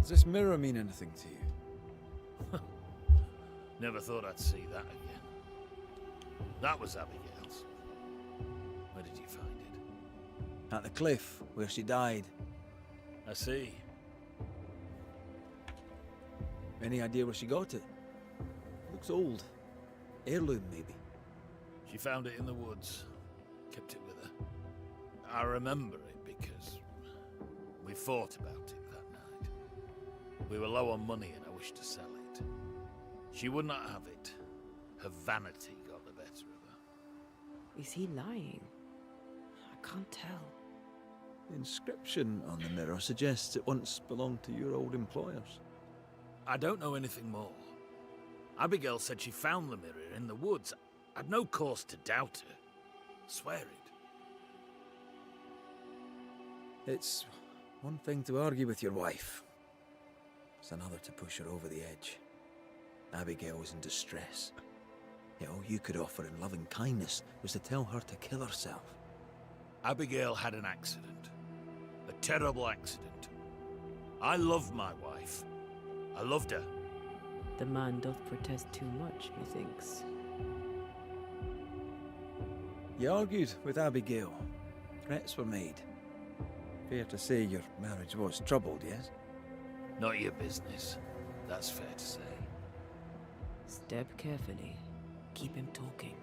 Does this mirror mean anything to you? Never thought I'd see that again. That was Abigail's. Where did you find it? At the cliff, where she died. I see. Any idea where she got it? Looks old. Heirloom, maybe. She found it in the woods. Kept it with her. I remember it because we fought about it that night. We were low on money and I wished to sell it. She would not have it. Her vanity got the better of her. Is he lying? I can't tell. The inscription on the mirror suggests it once belonged to your old employers. I don't know anything more. Abigail said she found the mirror in the woods. I'd no cause to doubt her. Swear it. It's one thing to argue with your wife. It's another to push her over the edge. Abigail was in distress. Yet all you could offer in loving kindness was to tell her to kill herself. Abigail had an accident. A terrible accident. I love my wife. I loved her. The man doth protest too much, methinks. You argued with Abigail. Threats were made. Fair to say your marriage was troubled, yes? Not your business. That's fair to say. Step carefully. Keep him talking.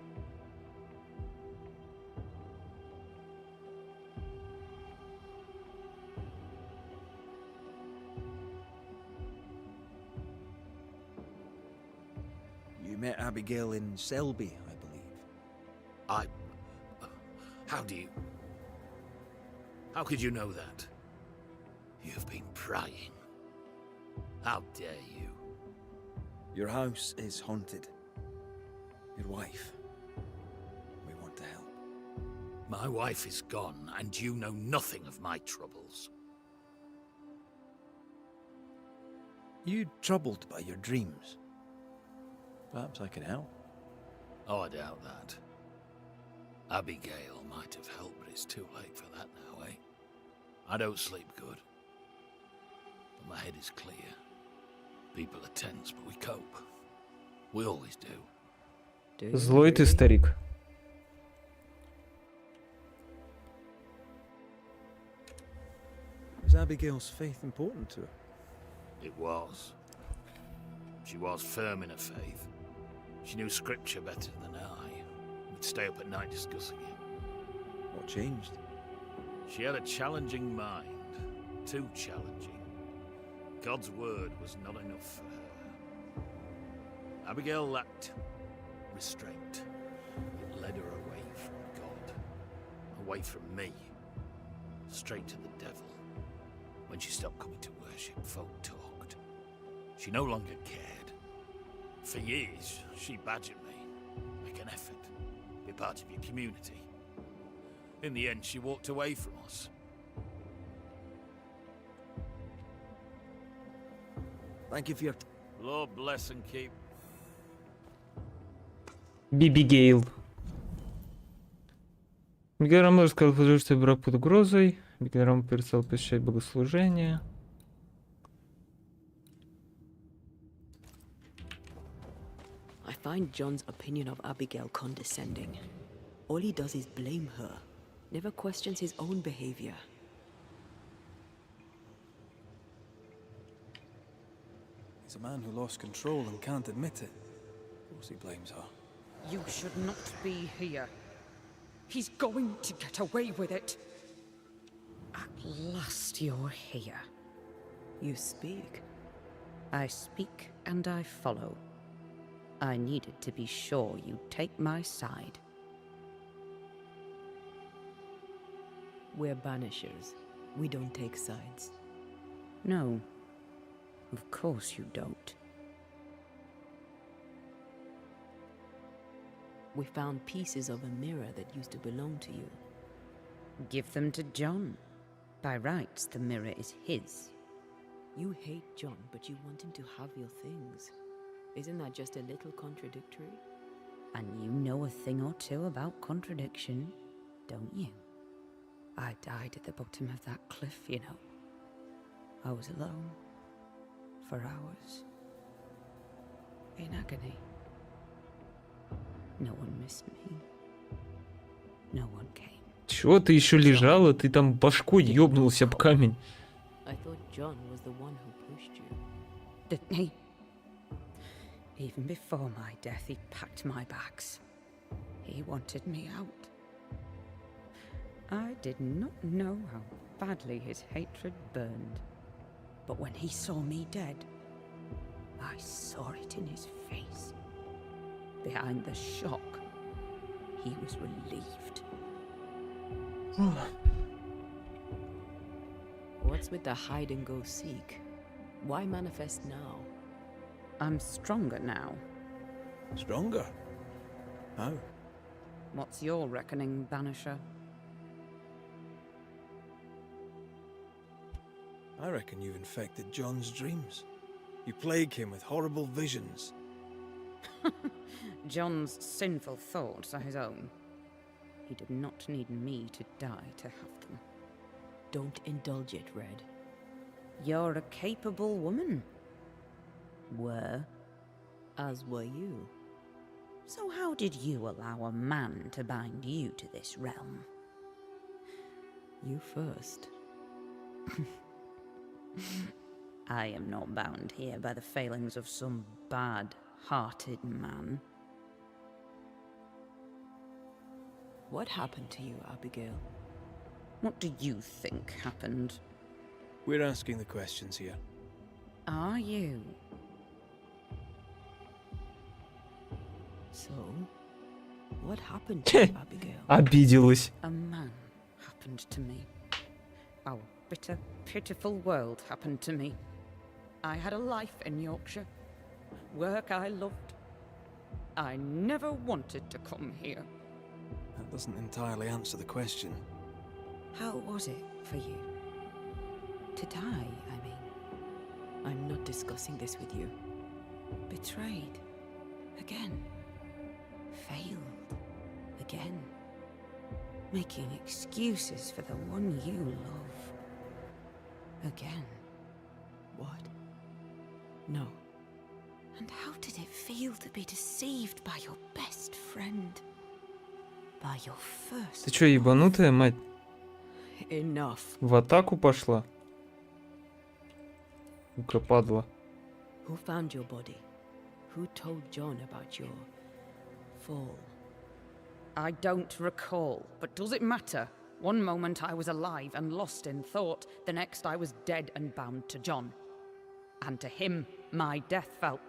You met Abigail in Selby, I believe. How do you... How could you know that? You've been prying. How dare you? Your house is haunted. Your wife. We want to help. My wife is gone, and you know nothing of my troubles. You troubled by your dreams? Perhaps I can help. Oh, I doubt that. Abigail might have helped, but it's too late for that now, eh? I don't sleep good. But my head is clear. People are tense, but we cope. We always do. Злой ты, старик. Was Abigail's faith important to her? It was. She was firm in her faith. She knew scripture better than I. We'd stay up at night discussing it. What changed? She had a challenging mind. Too challenging. God's word was not enough for her. Abigail lacked restraint. It led her away from God. Away from me. Straight to the devil. When she stopped coming to worship, folk talked. She no longer cared. For years, she badgered me. Make an effort. Be part of your community. In the end, she walked away from us. Thank you for your... Lord bless and keep. Бибигейл. Миграм рассказал, что брак под угрозой. Миграм перестал посещать богослужения. I find John's opinion of Abigail condescending. All he does is blame her, never questions his own behavior. He's a man who lost control and can't admit it. Of course he blames her. You should not be here. He's going to get away with it. At last you're here. You speak. I speak and I follow. I needed to be sure you'd take my side. We're banishers. We don't take sides. No, of course you don't. We found pieces of a mirror that used to belong to you. Give them to John. By rights, the mirror is his. You hate John, but you want him to have your things. Isn't that just a little contradictory? And you know a thing or two about contradiction, don't you? I died at the bottom of that cliff, you know. I was alone. For hours. In agony. No one missed me. No one came. Чего ты еще лежала? Ты там башкой ёбнулся об камень. I thought John was the one who pushed you. Didn't he? Even before my death, he packed my bags. He wanted me out. I did not know how badly his hatred burned. But when he saw me dead, I saw it in his face. Behind the shock, he was relieved. What's with the hide and go seek? Why manifest now? I'm stronger now. Stronger? How? What's your reckoning, Banisher? I reckon you've infected John's dreams. You plague him with horrible visions. John's sinful thoughts are his own. He did not need me to die to have them. Don't indulge it, Red. You're a capable woman. Were. As were you. So how did you allow a man to bind you to this realm? You first. I am not bound here by the failings of some bad-hearted man. What happened to you, Abigail? What do you think happened? We're asking the questions here. Are you? So, what happened to you, Abigail? Обиделась. A man happened to me. Our bitter, pitiful world happened to me. I had a life in Yorkshire. Work I loved. I never wanted to come here. That doesn't entirely answer the question. How was it for you? To die, I mean. I'm not discussing this with you. Betrayed. Again. Failed. Again. Making excuses for the one you love. Again. What? No. And how did it feel to be deceived by your best friend? By your first... Ты чё, ебанутая, мать? Enough. В атаку пошла? Ну-ка, падла. Who found your body? Who told John about your fall? I don't recall, but does it matter? One moment I was alive and lost in thought, the next I was dead and bound to John. And to him, my death felt...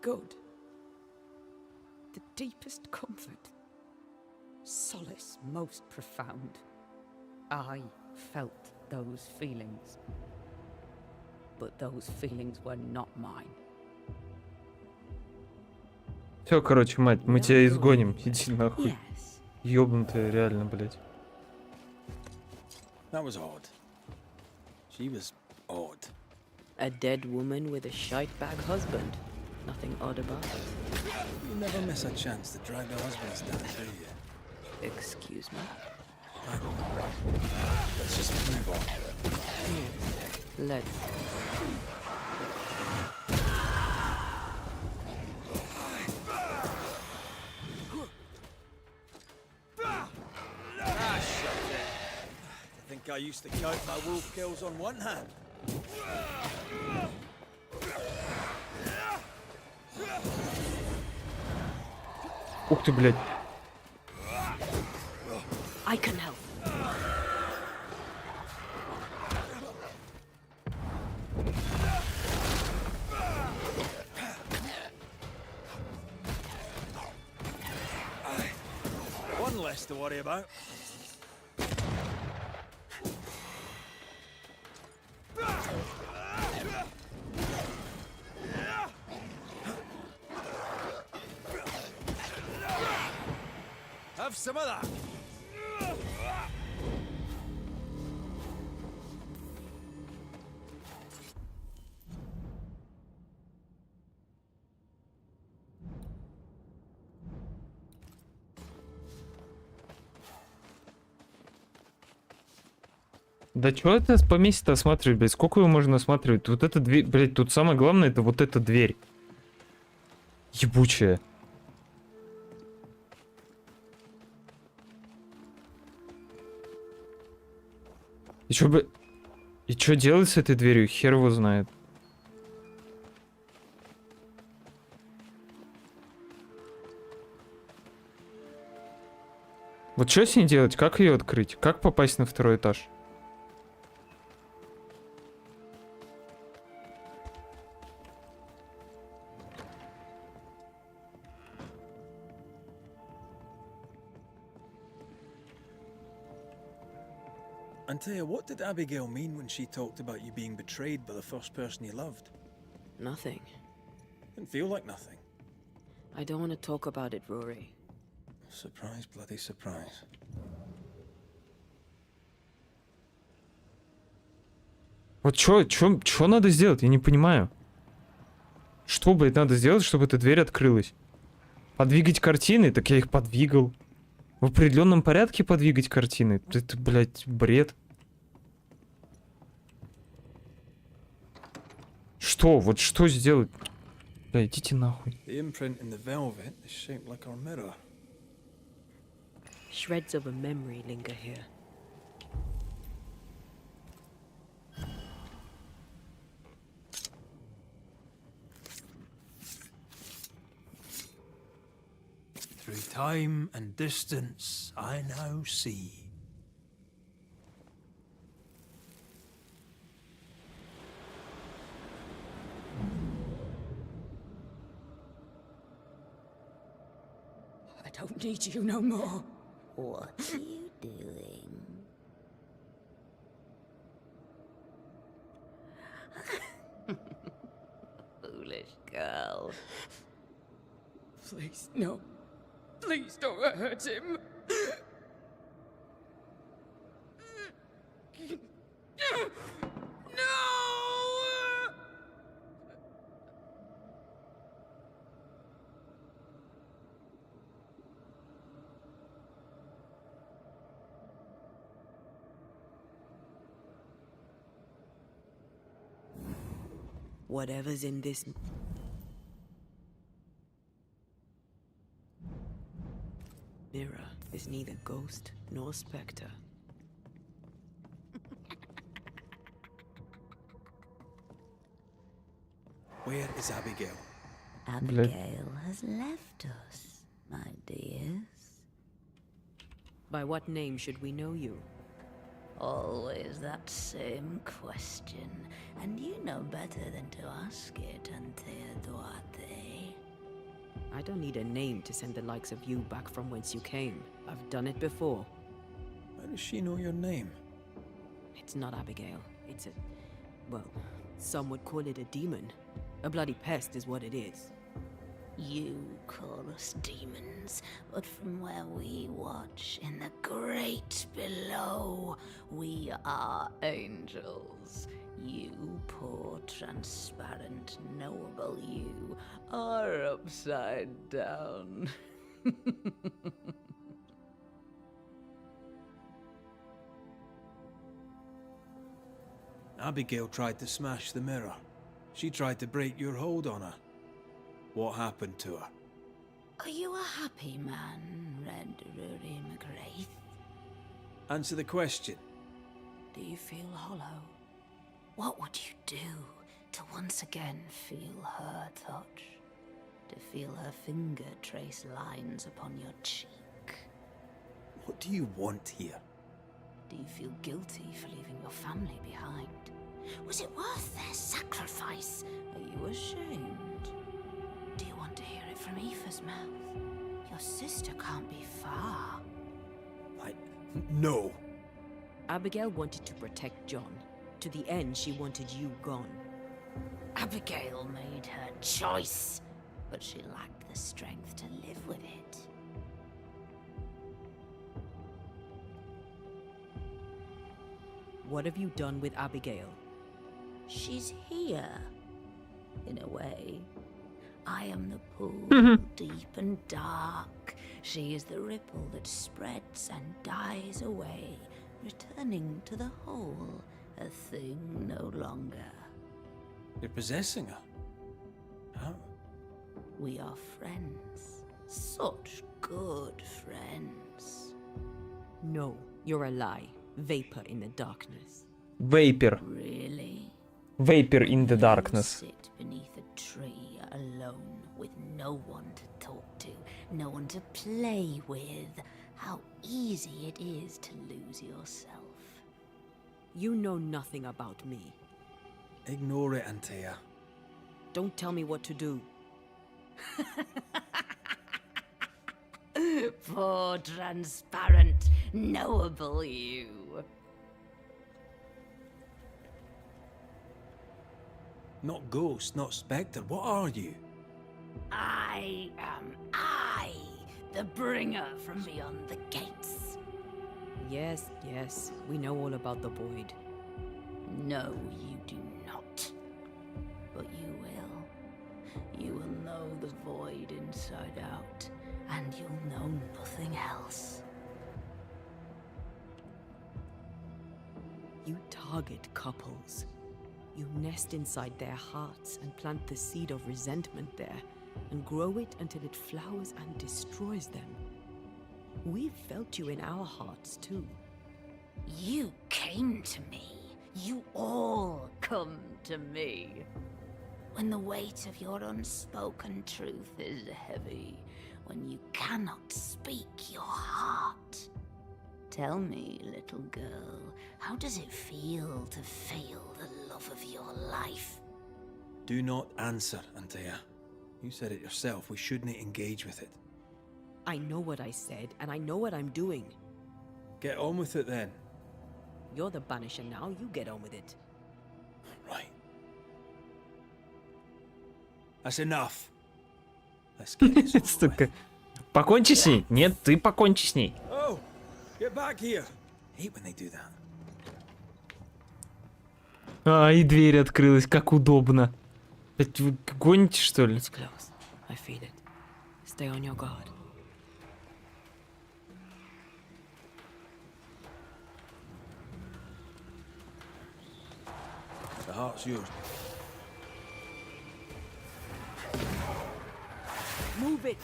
good. The deepest comfort. Solace most profound. I felt those feelings. But those feelings were not mine. Все, короче, мать, мы тебя изгоним. Иди нахуй. Yes. Ёбнутая, реально, блядь. That was odd. She was odd. A dead woman with a shite-bag husband. Nothing odd about it. You never miss a chance to drag the husbands down, do you? Excuse me. Let's just move on. Let's. Ah, shit. I think I used to count my wolf kills on one hand. Ух ты, блядь. I can help. less to worry about. Have some of that. Да чё это по месяцу осматривать, блядь? Сколько его можно осматривать? Вот эта дверь, блядь, тут самое главное, это вот эта дверь. Ебучая. И чё бы... И чё делать с этой дверью? Хер его знает. Вот что с ней делать? Как ее открыть? Как попасть на второй этаж? Antea, what did Abigail mean when she talked about you being betrayed by the first person you loved? Nothing. Didn't feel like nothing. I don't want to talk about it, Rory. Surprise, bloody surprise. Вот чё надо сделать? Я не понимаю. Что, блядь, надо сделать, чтобы эта дверь открылась? Подвигать картины? Так я их подвигал. В определенном порядке подвигать картины? Это, блядь, бред. Что? Вот что сделать? Да, идите нахуй. The imprint in the velvet is shaped like our mirror. Shreds of a memory linger here. Through time and distance, I now see. I don't need you no more. What are you doing? Foolish girl. Please, no. Please don't hurt him. No! Whatever's in this mirror is neither ghost nor spectre. Where is Abigail? Abigail has left us, my dears. By what name should we know you? Always that same question, and you know better than to ask it, Antea Duarte. I don't need a name to send the likes of you back from whence you came. I've done it before. How does she know your name? It's not Abigail. It's a... well, some would call it a demon. A bloody pest is what it is. You call us demons, but from where we watch in the great below, we are angels. You poor, transparent, knowable you are upside down. Abigail tried to smash the mirror. She tried to break your hold on her. What happened to her? Are you a happy man, Red Rory McGrath? Answer the question. Do you feel hollow? What would you do to once again feel her touch? To feel her finger trace lines upon your cheek? What do you want here? Do you feel guilty for leaving your family behind? Was it worth their sacrifice? Are you ashamed? Do you want to hear it from Aoife's mouth? Your sister can't be far. No. Abigail wanted to protect John. To the end, she wanted you gone. Abigail made her choice, but she lacked the strength to live with it. What have you done with Abigail? She's here, in a way. I am the pool, deep and dark. She is the ripple that spreads and dies away, returning to the whole, a thing no longer. You're possessing her? How? We are friends. Such good friends. No, you're a lie. Vapor in the darkness. Vapor. Really? Vapor in the darkness. Sit beneath a tree alone with no one to talk to, no one to play with. How easy it is to lose yourself. You know nothing about me. Ignore it, Antea. Don't tell me what to do. Poor, transparent, knowable you. Not ghost, not spectre. What are you? I am I, the bringer from beyond the gates. Yes, yes, we know all about the void. No, you do not. But you will. You will know the void inside out, and you'll know nothing else. You target couples. You nest inside their hearts and plant the seed of resentment there, and grow it until it flowers and destroys them. We've felt you in our hearts too. You came to me. You all come to me. When the weight of your unspoken truth is heavy, when you cannot speak your heart. Tell me, little girl, how does it feel to feel the love of your life? Do not answer, Antea. You said it yourself. We shouldn't engage with it. I know what I said, and I know what I'm doing. Get on with it then. You're the Banisher now, you get on with it. Right. That's enough. Let's get this over with. Покончи с ней? Нет, ты покончи с ней. Oh, get back here. Hate when they do that. А, и дверь открылась, как удобно. Это вы гоните, что ли? It's close. I feel it. Stay on your guard. The heart's yours. Move it!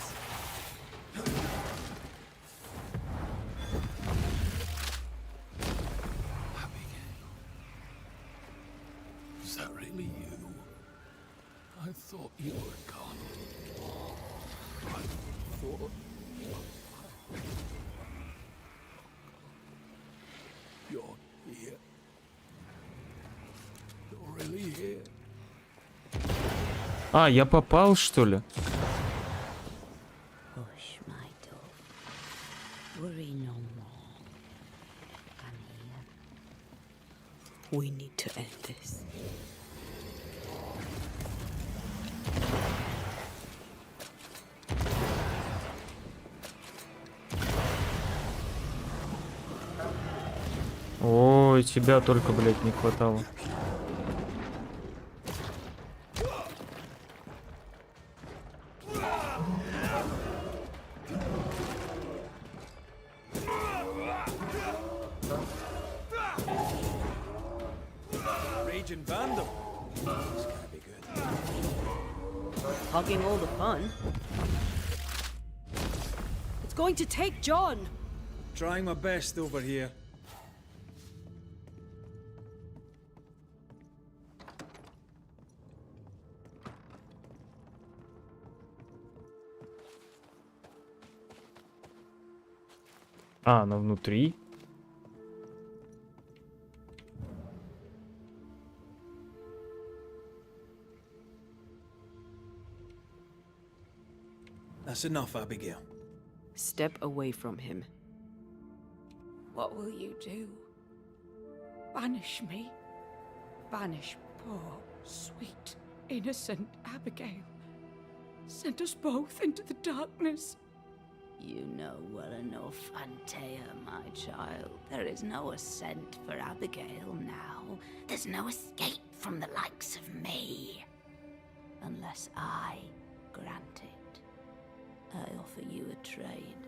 Is that really you? I thought you were gone. I thought... You're here. You're really here. А, я попал, что ли? Hush, my dove. Worry no more. I'm here. We need to end this. Ой, тебя только, блядь, не хватало. Raging Vandal. This is gonna be good. Hugging all the fun. It's going to take John! Trying my best over here. А, она внутри. That's enough, Abigail. Step away from him. What will you do? Banish me? Banish poor, sweet, innocent Abigail? Send us both into the darkness? You know well enough, Antea, my child. There is no ascent for Abigail now. There's no escape from the likes of me. Unless I grant it. I offer you a trade.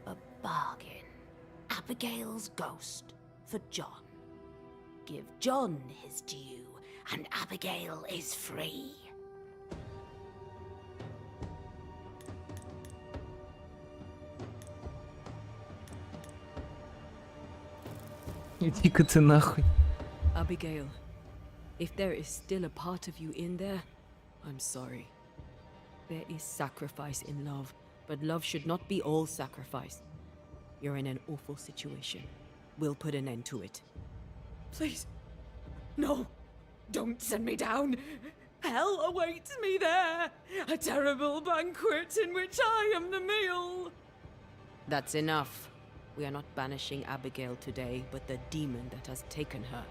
A bargain. Abigail's ghost for John. Give John his due, and Abigail is free. Иди-ка ты нахуй. Abigail, if there is still a part of you in there, I'm sorry. There is sacrifice in love, but love should not be all sacrifice. You're in an awful situation. We'll put an end to it. Please. No. Don't send me down. Hell awaits me there. A terrible banquet in which I am the meal. That's enough. We are not banishing Abigail today, but the demon that has taken her.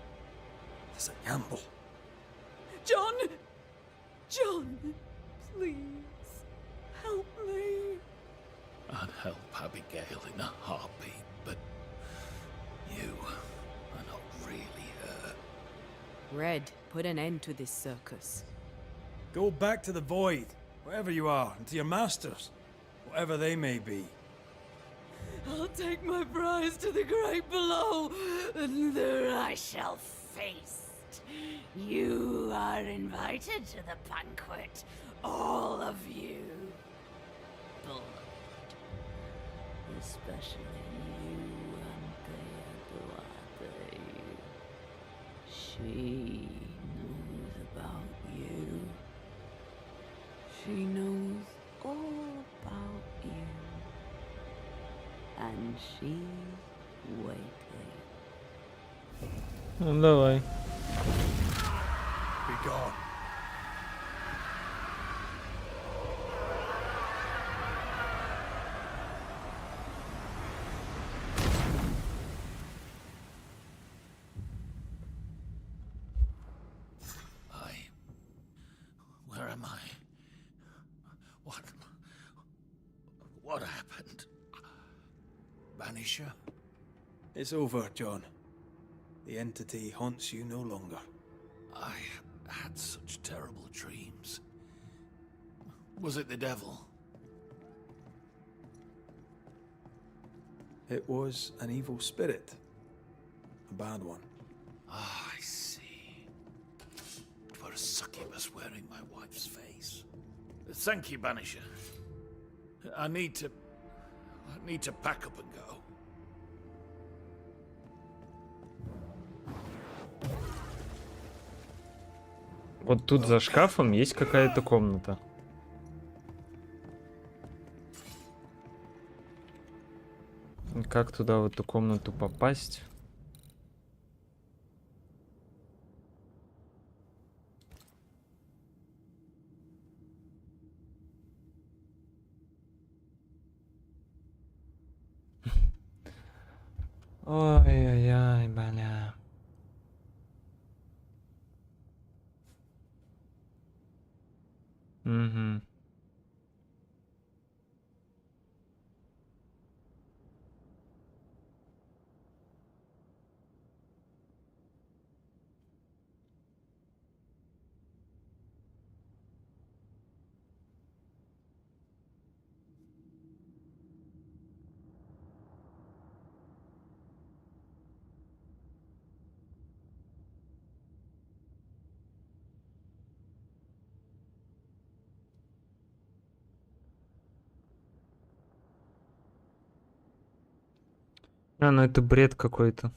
It's a gamble. John! John, please. Help me. I'd help Abigail in a heartbeat, but you are not really her. Red, put an end to this circus. Go back to the void, wherever you are, and to your masters, whatever they may be. I'll take my prize to the great below, and there I shall Feast. You are invited to the banquet, all of you. But especially you, Antea Duarte. She knows about you. She knows all about you. And she's waiting. Ну давай. Be gone. Where am I? What happened? Banisher? It's over, John. The entity haunts you no longer. I had such terrible dreams. Was it the devil? It was an evil spirit. A bad one. Ah, I see. It was a succubus wearing my wife's face. Thank you, Banisher. I need to pack up and go. Вот тут за шкафом есть какая-то комната. Как туда в эту комнату попасть? Ой-ой-ой, бля. Угу. А, ну это бред какой-то.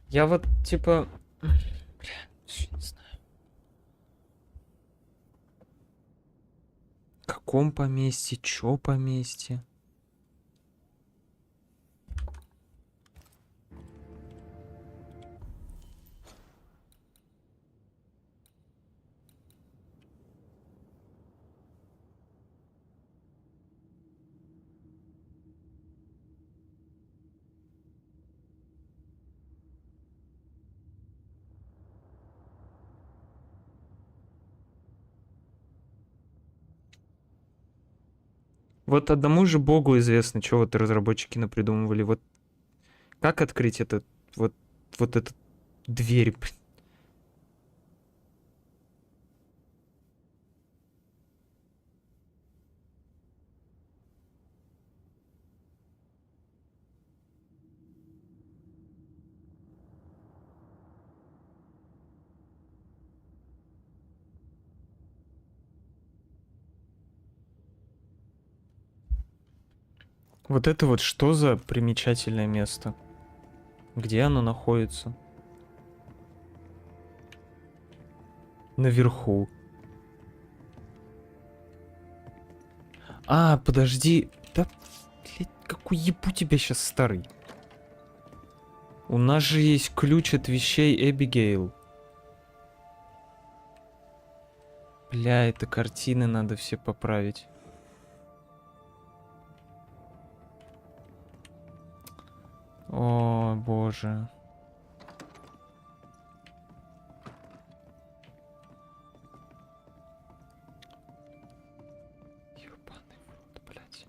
Я вот, типа... Бля, не знаю. В каком поместье, чё поместье? Вот одному же богу известно, что вот разработчики напридумывали. Вот как открыть этот, вот эту дверь? Вот это вот что за примечательное место? Где оно находится? Наверху. А, подожди. Да, блядь, какой ебу тебя сейчас, старый. У нас же есть ключ от вещей Эбигейл. Бля, это картины надо все поправить. О, боже. Ёбаный в рот, блядь.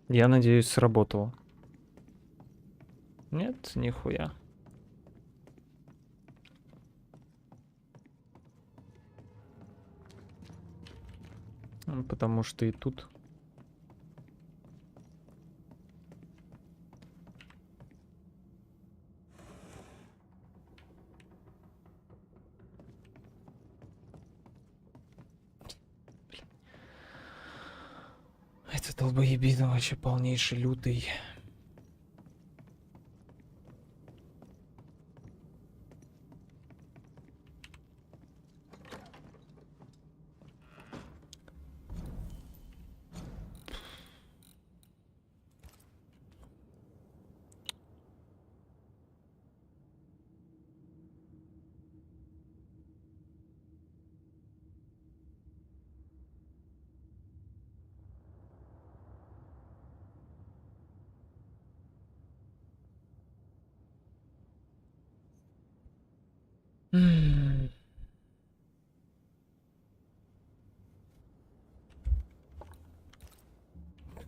Я надеюсь, сработало. Нет, нихуя. Потому что и тут... Это долбоебизм вообще полнейший, лютый.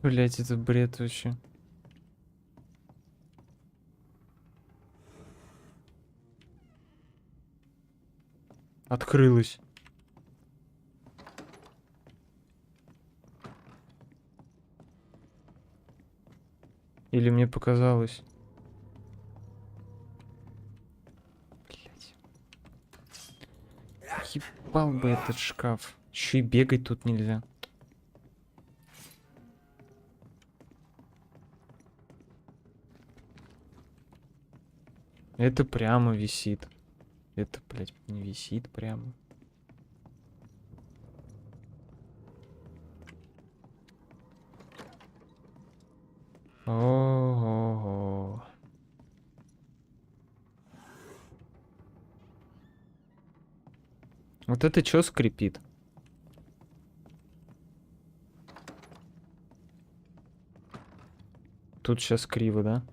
Блять, это бред вообще. Открылось. Или мне показалось? Блять. Ебал бы этот шкаф. Еще и бегать тут нельзя. Это прямо висит. Это, блядь, не висит прямо. Ого. Вот это чё скрипит? Тут сейчас криво, да?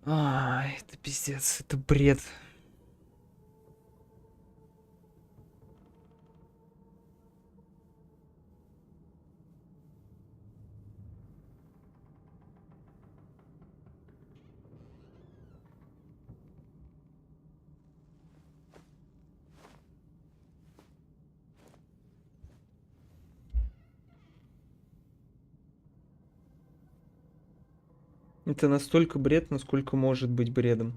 А, это пиздец, это бред. Это настолько бред, насколько может быть бредом.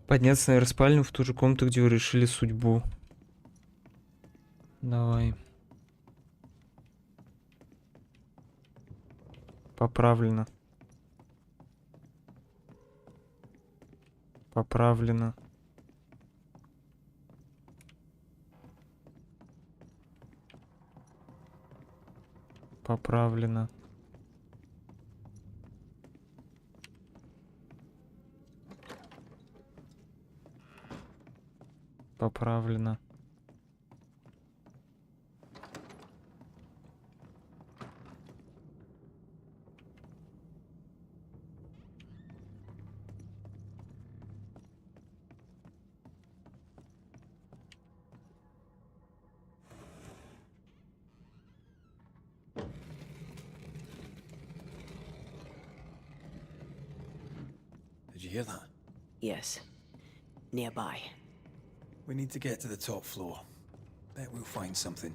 Подняться, наверное, в спальню, в ту же комнату, где вы решили судьбу. Давай. Поправлено. Поправлено. Поправлено. Поправлено. Did you hear that? Yes. Nearby. We need to get to the top floor. Bet we'll find something.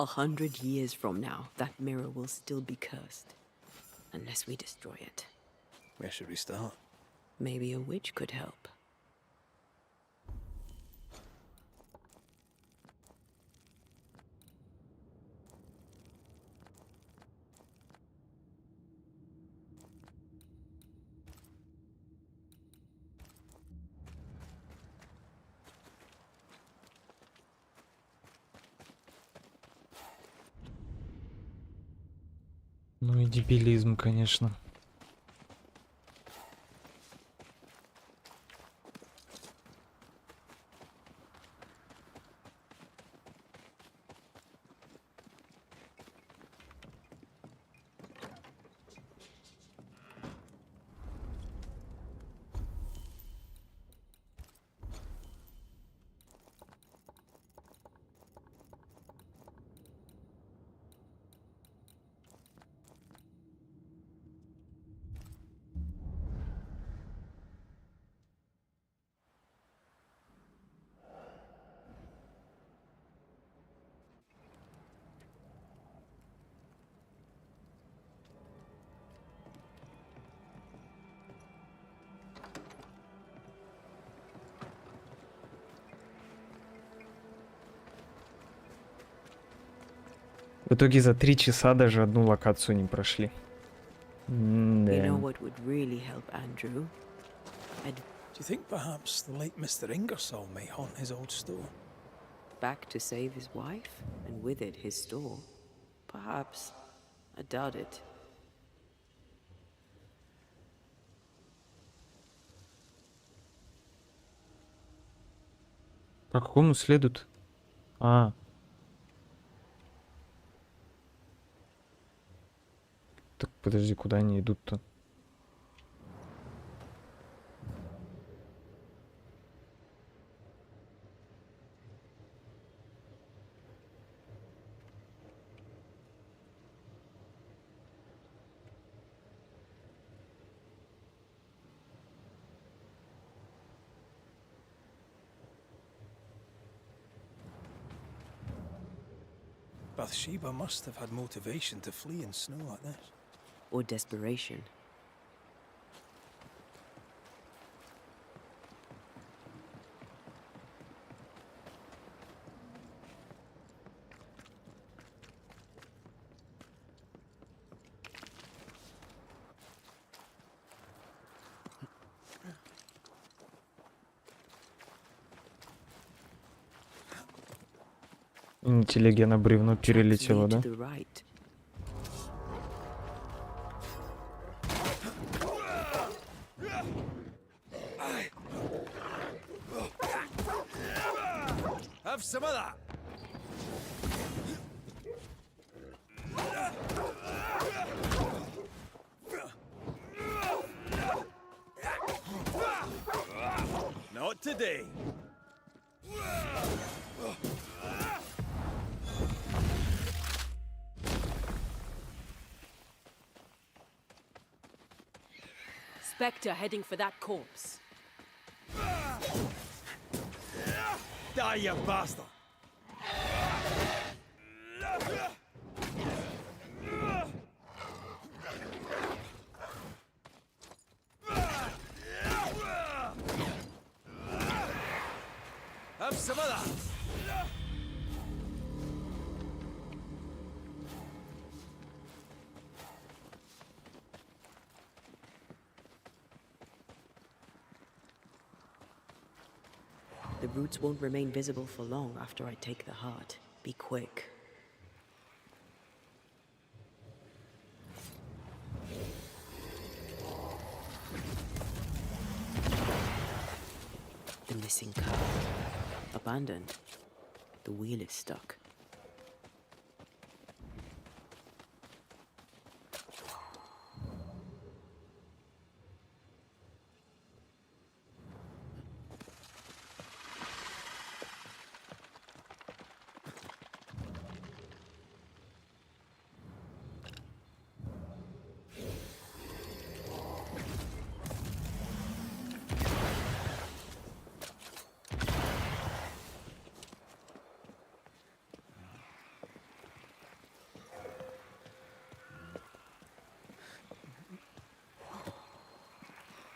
A 100 years from now, that mirror will still be cursed. Unless we destroy it. Where should we start? Maybe a witch could help. Ну и дебилизм, конечно. В итоге за 3 часа даже одну локацию не прошли. You know Да. what would really help Andrew? Do you think perhaps the late Mr. Ingersoll may haunt his old store? Back to save his wife, and with it his store. Perhaps. I doubt it. По какому следует? А. Так, подожди, куда они идут-то? Bathsheba must have had motivation to flee in snow like this. Or desperation. И на телеге на бревно перелетело, Lead да? to the right. Have some of that. Not today. Spectre heading for that corpse. Die, you bastard! Have some of that! The roots won't remain visible for long after I take the heart. Be quick. The missing car. Abandoned. The wheel is stuck.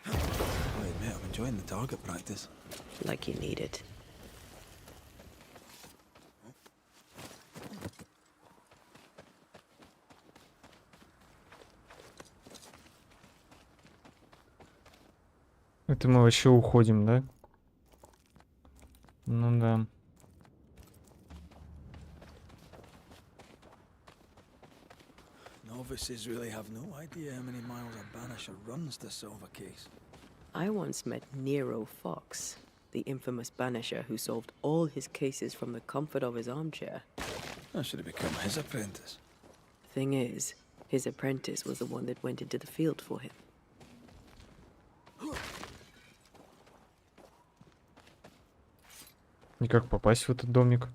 I admit I'm enjoying the target practice. Like you need it. Это мы вообще уходим, да? Ну да. Novices really have no idea how many miles a banisher runs to solve a case. I once met Nero Fox, the infamous banisher who solved all his cases from the comfort of his armchair. I should have become his apprentice. Thing is, his apprentice was the one that went into the field for him. И как попасть в этот домик?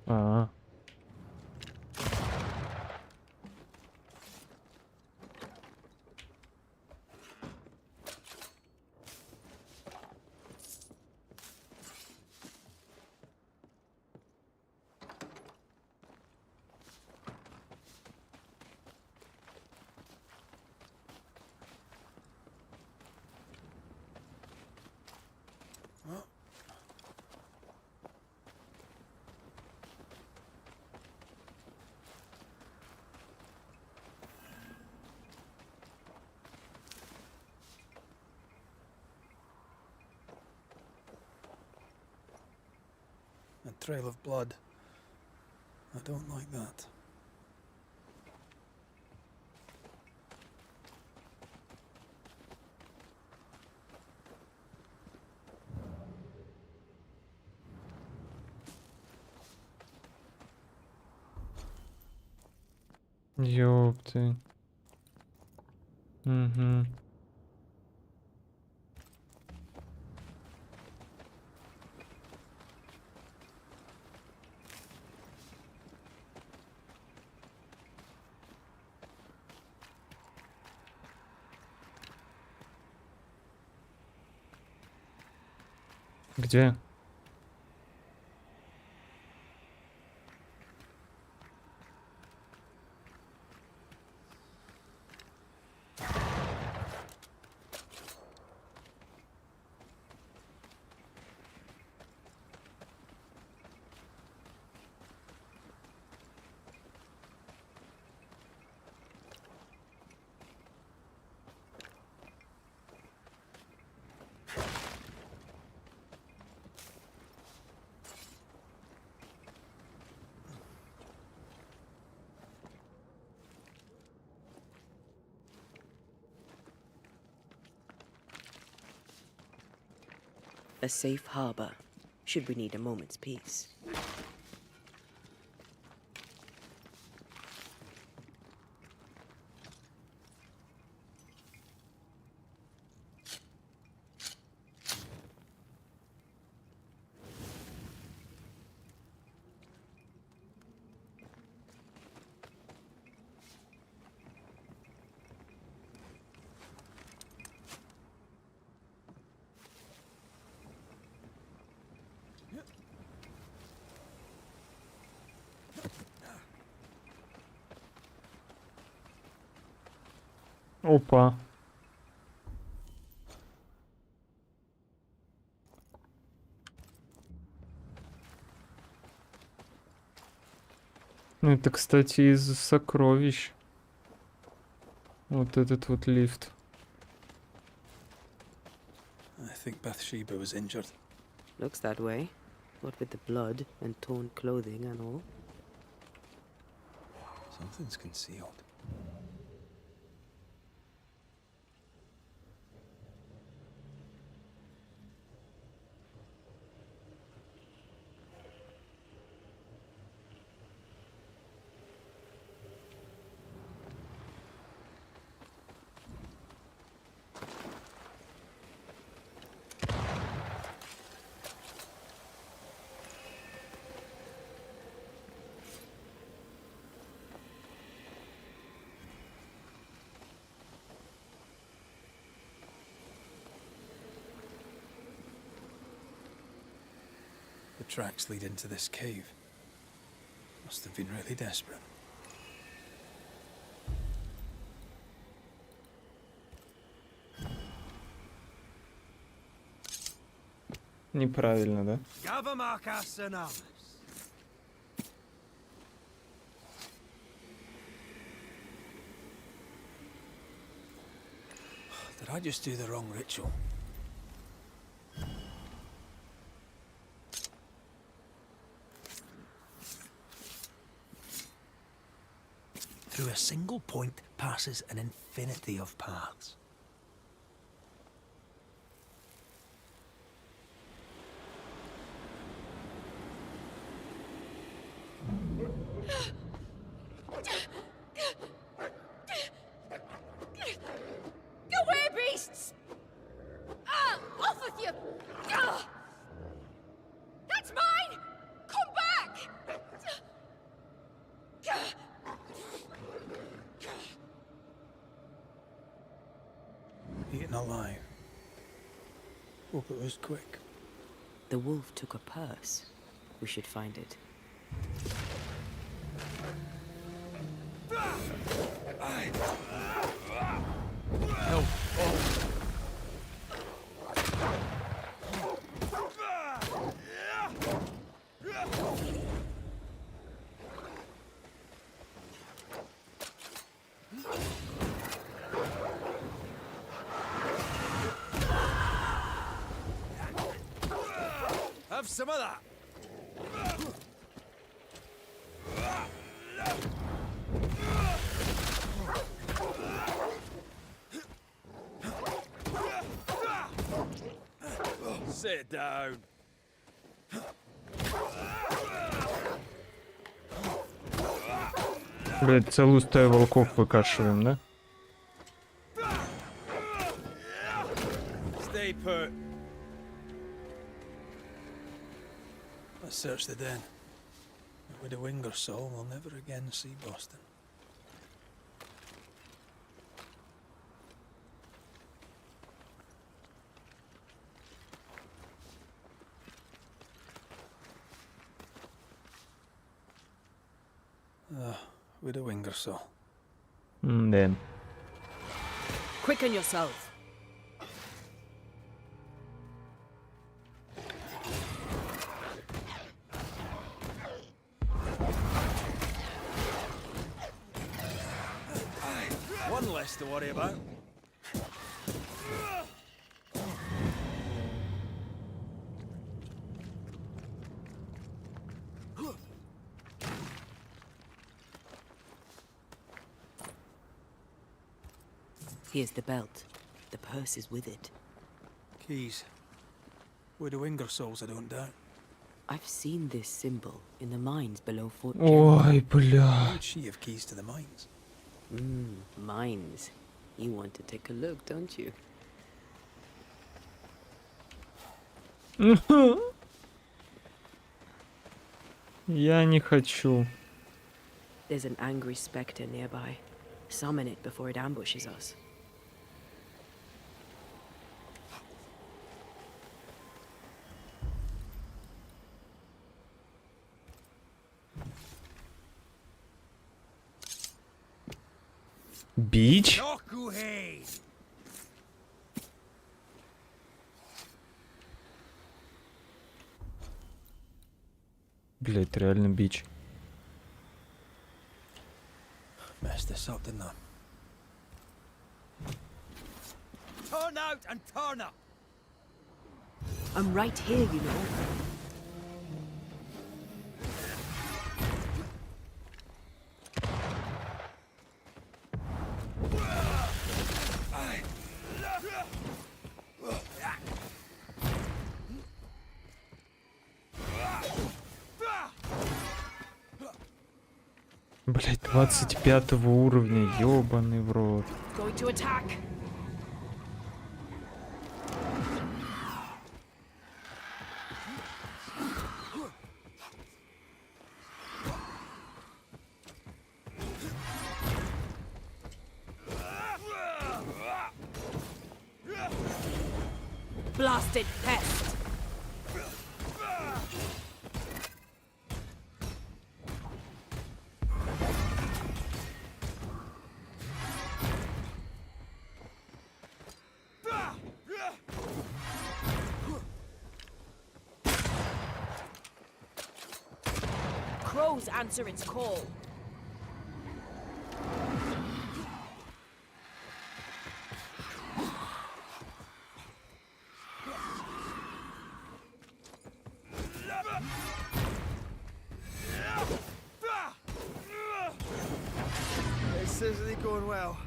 А, A trail of blood. I don't like that. ёпты. Угу. Где? A safe harbor, should we need a moment's peace. Опа. Ну, это, кстати, из сокровищ. Вот этот вот лифт. I think Bathsheba was injured. Looks that way. What with the blood and torn clothing and all. Something's concealed. The tracks lead into this cave. Must have been really desperate. Неправильно, да? Did I just do the wrong ritual? Through a single point passes an infinity of paths. Go away, beasts! Ah, off with you! Ah! That's mine! Come back! Eaten alive. Hope it was quick. The wolf took a purse. We should find it. No. Have some of that. Sit down. Блять, целую стаю волков выкашиваем, да? Stay put. Let's search the den. With a wing or so, we'll never again see Boston. Widow Ingersoll. Да. Quicken yourself. One less to worry about. Here's the belt. The purse is with it. Keys. Widow Ingersoll's, I don't doubt. I've seen this symbol in the mines below Fort Ой, бля. Why would she have keys to the mines? Mines. You want to take a look, don't you? Я не хочу. There's an angry spectre nearby. Summon it before it ambushes us. Бич? Бля, это реально бич. Messed this up, didn't I? Turn out and turn up! I'm right here, you know. Блять, 25 уровня, ёбаный в рот. Going to attack. Blasted pest. Crows answer its call. This isn't going well.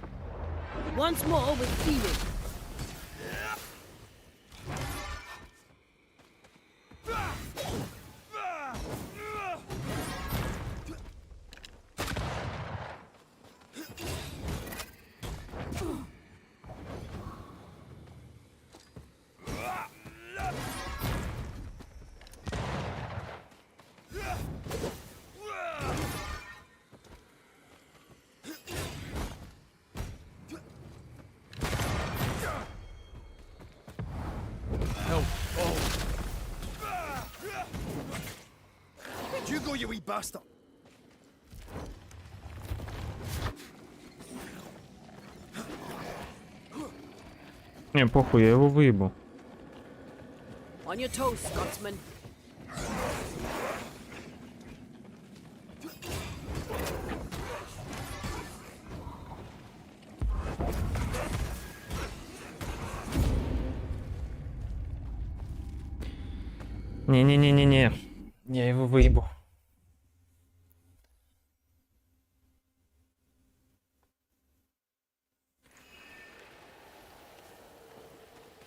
Once more with feeling. You go, you wee bastard! Не, похуй, я его выебу. On your toes, Scotsman. Не-не-не-не-не. Я его выебу.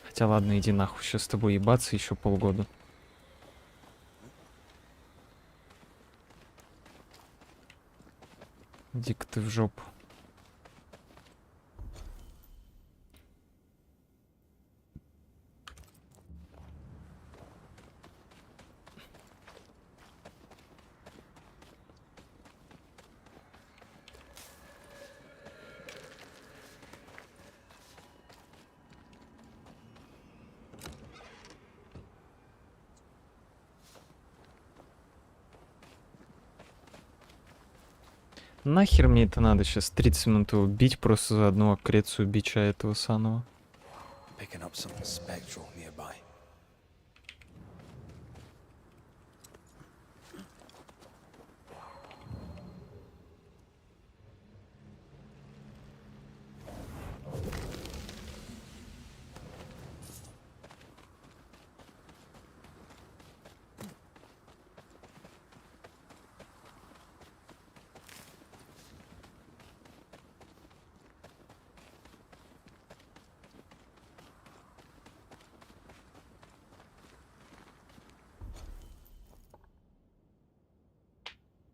Хотя ладно, иди нахуй, сейчас с тобой ебаться еще полгода. Иди-ка ты в жопу. Нахер мне это надо сейчас 30 минут его бить просто за одну аккрецию бича этого самого. Picking up something spectral nearby.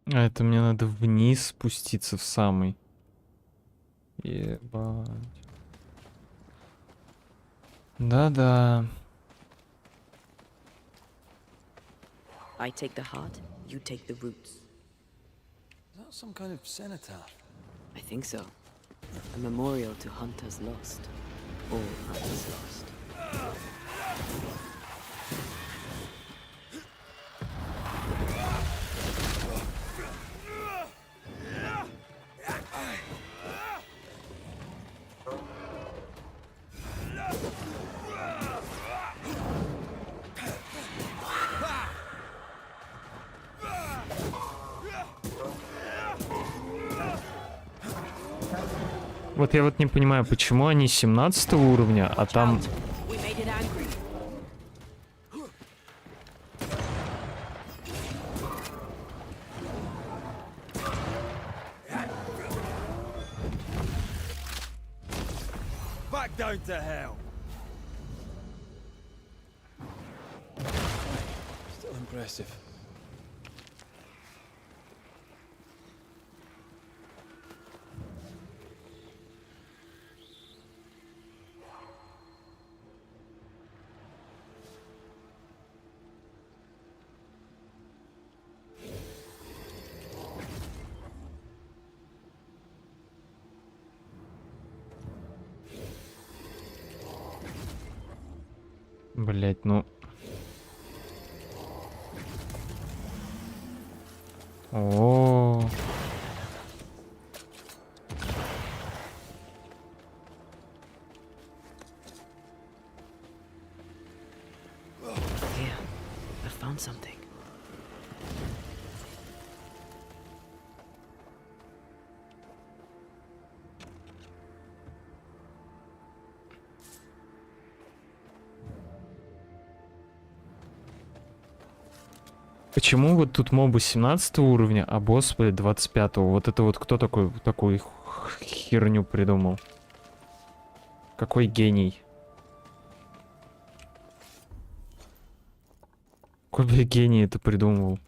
А это мне надо вниз спуститься в самый. Ебать. Да-да. I take the heart, you take the roots. Is that some kind of cenotaph? I think so. A memorial to hunters lost. All hunters lost. Вот я вот не понимаю, почему они 17 уровня, а там... We made it angry. Back down to hell. Still impressive. Блять, ну... О. Here, I found something. Почему вот тут мобы 17 уровня, а босс, блядь, 25? Вот это вот кто такую херню придумал? Какой гений? Какой, блядь, гений это придумал?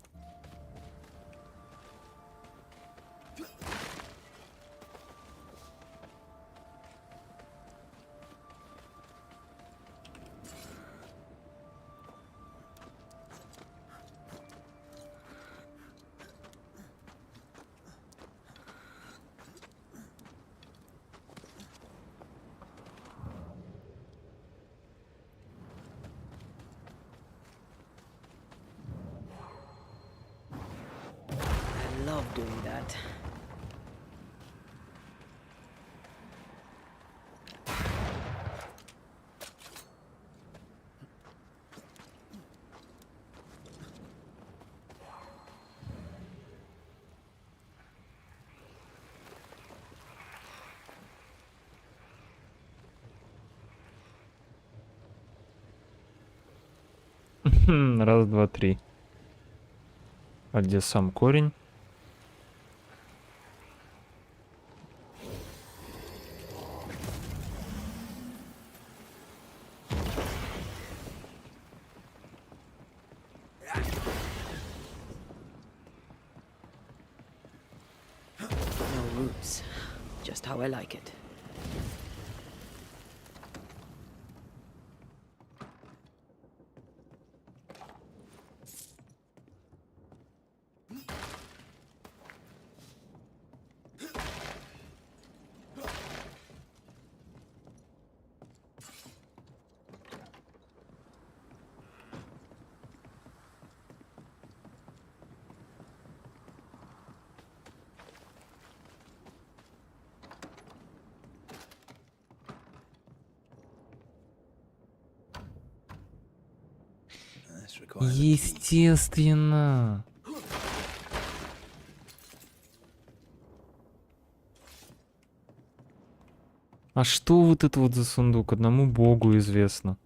I love doing that. Раз, два, три. А где сам корень? No roots. Just how I like it. This requires a key. Естественно. А что вот это вот за сундук? Одному богу известно.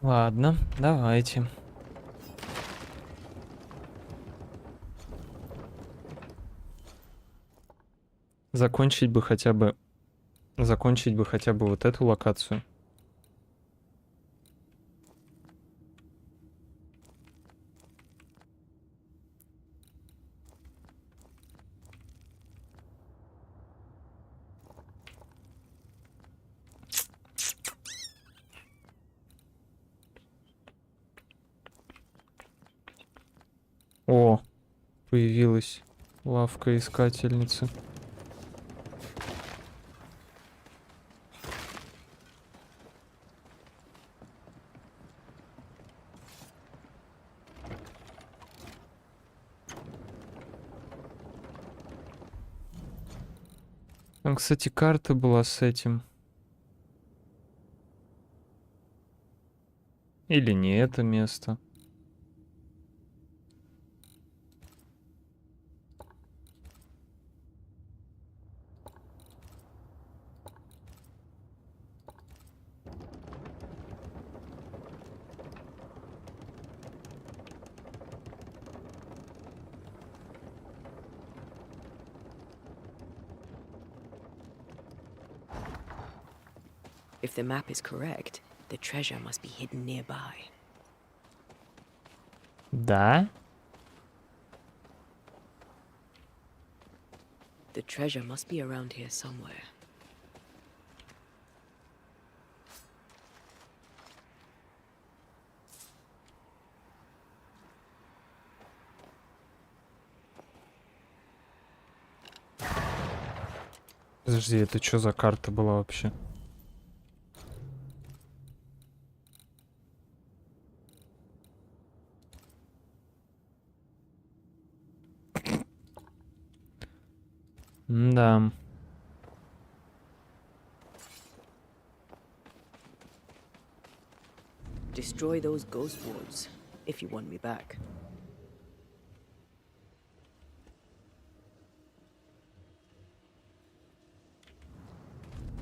Ладно, давайте. Закончить бы хотя бы вот эту локацию. О, появилась лавка искательницы. Там, кстати, карта была с этим. Или не это место. If the map is correct, the treasure must be hidden nearby. Да? The treasure must be around here somewhere. Подожди, это что за карта была вообще? Да. Destroy those ghost boards if you want me back.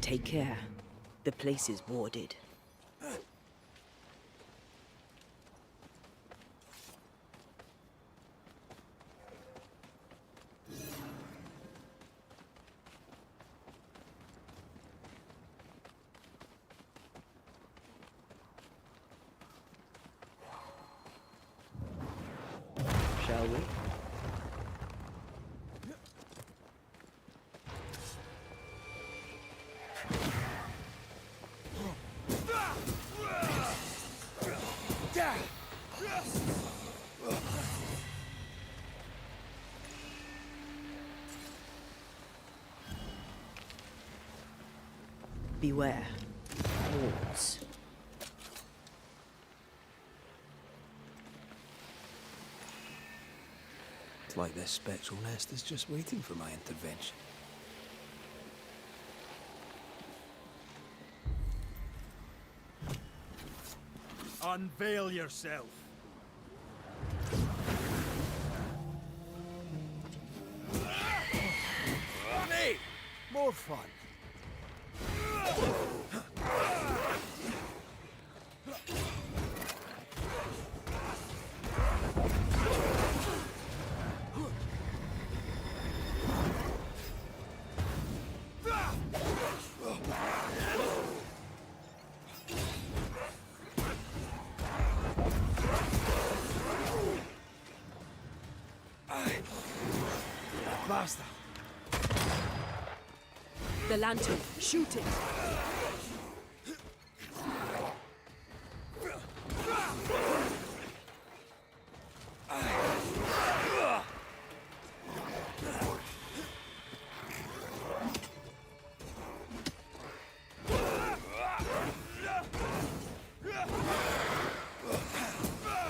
Take care. The place is warded. Shall we? Beware. Wolves. It's like this spectral nest is just waiting for my intervention. Unveil yourself. Hey, more fun. Bastard! The lantern. Shoot it.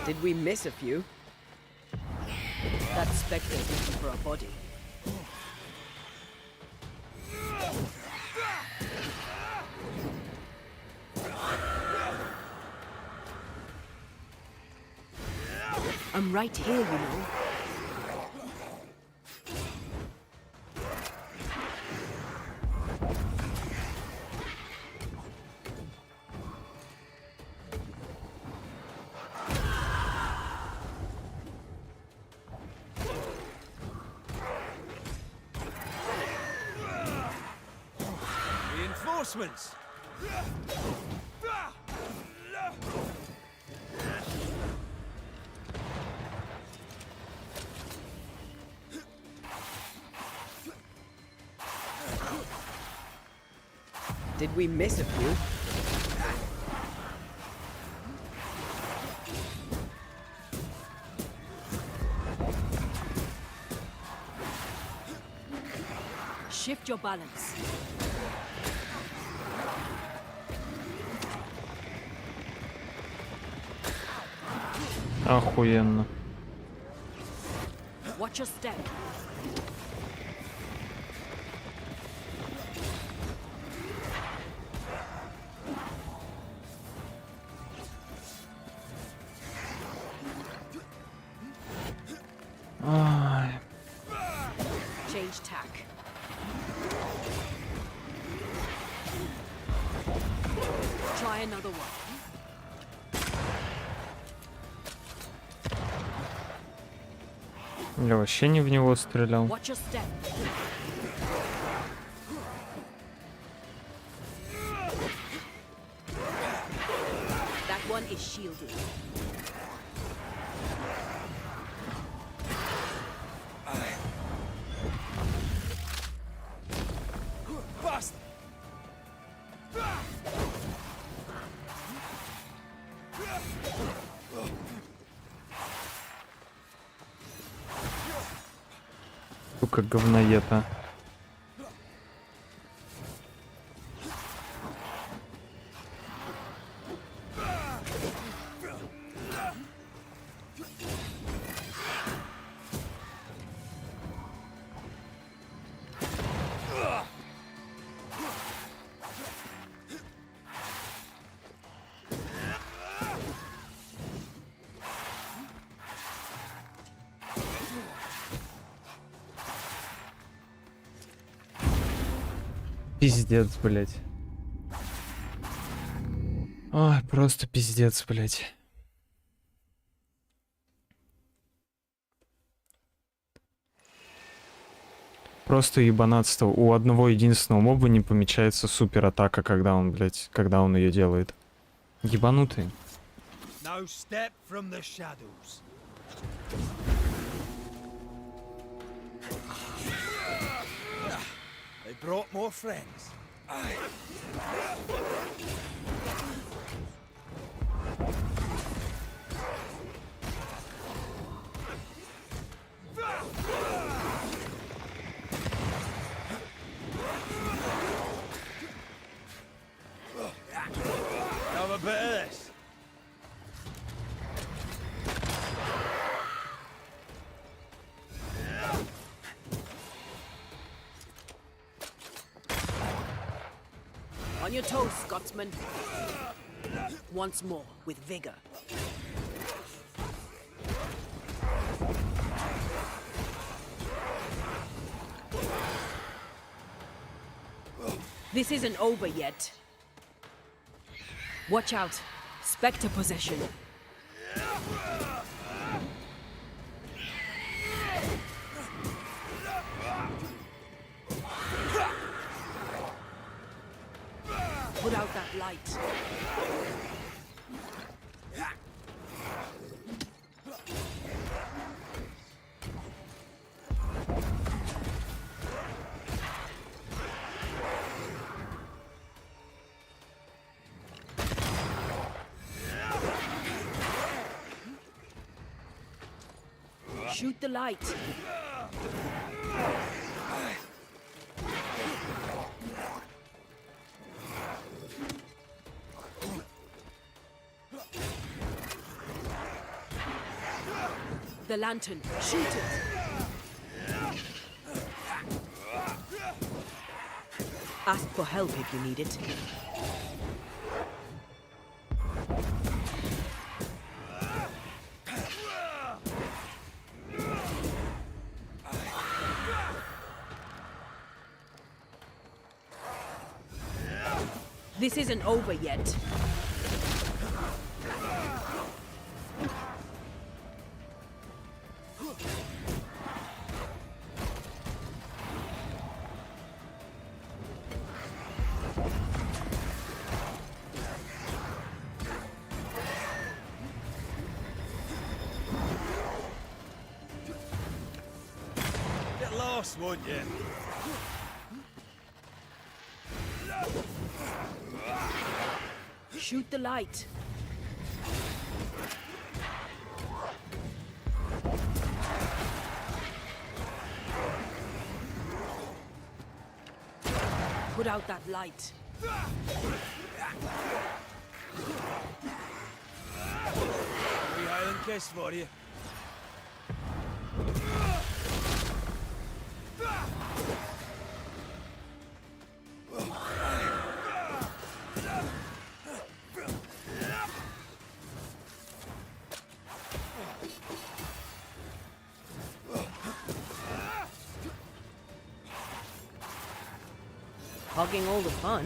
Did we miss a few? That spectre's looking for a body. I'm right here, you know. Reinforcements! Did we miss a few? Shift your balance. Охуенно. Watch your step. Ай. Change tack. Try another one. Я вообще не в него стрелял. Watch your step. That one is shielded. Bastard! Сука, говноед, а. Пиздец, блять. Ой, просто пиздец, блять. Просто ебанатство. У одного единственного моба не помечается супер атака, когда он, блять, когда он ее делает. Ебанутый. Now step from the shadows. They brought more friends. Have a bit of this. On your toes, Scotsman. Once more, with vigor. This isn't over yet. Watch out. Spectre possession. Put out that light. Shoot the light. The lantern. Shoot it. Ask for help if you need it. This isn't over yet. Get lost, won't you? Shoot the light. Put out that light. Free Highland kiss for you. Hogging all the fun.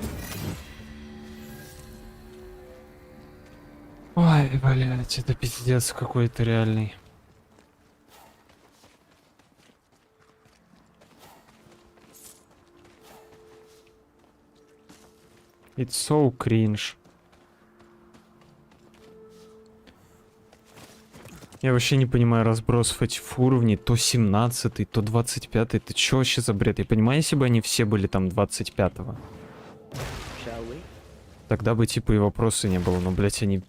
Ой, блядь, это пиздец какой-то реальный. It's so cringe. Я вообще не понимаю разбросов этих уровней. То 17-й, то 25-й. Это чё вообще за бред? Я понимаю, если бы они все были там 25-го. Тогда бы типа и вопроса не было. Но, блядь, они...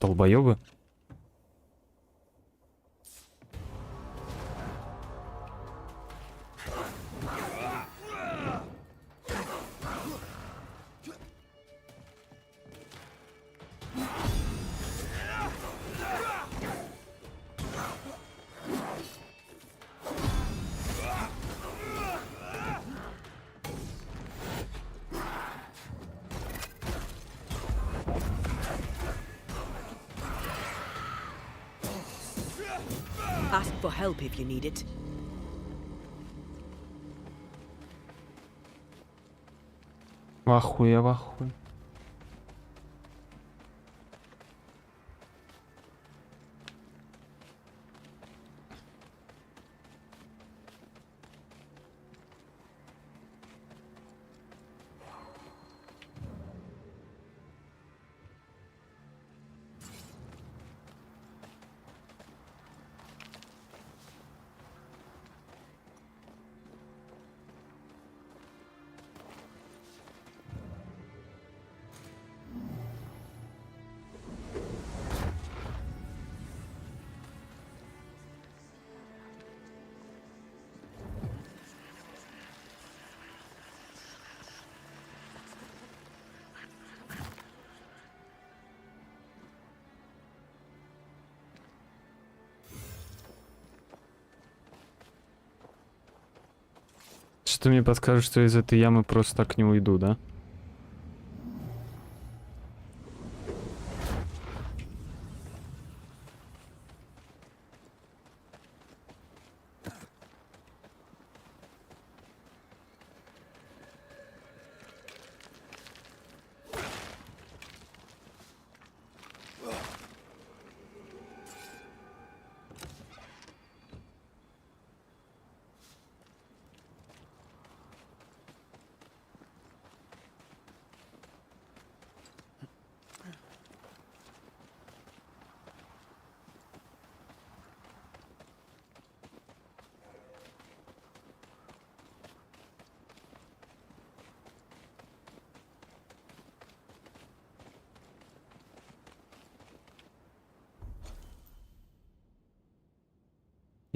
долбоёбы. Ask for help if you need it. В ахуе, в ахуе. Что мне подскажет, что из этой ямы просто так не уйду, да?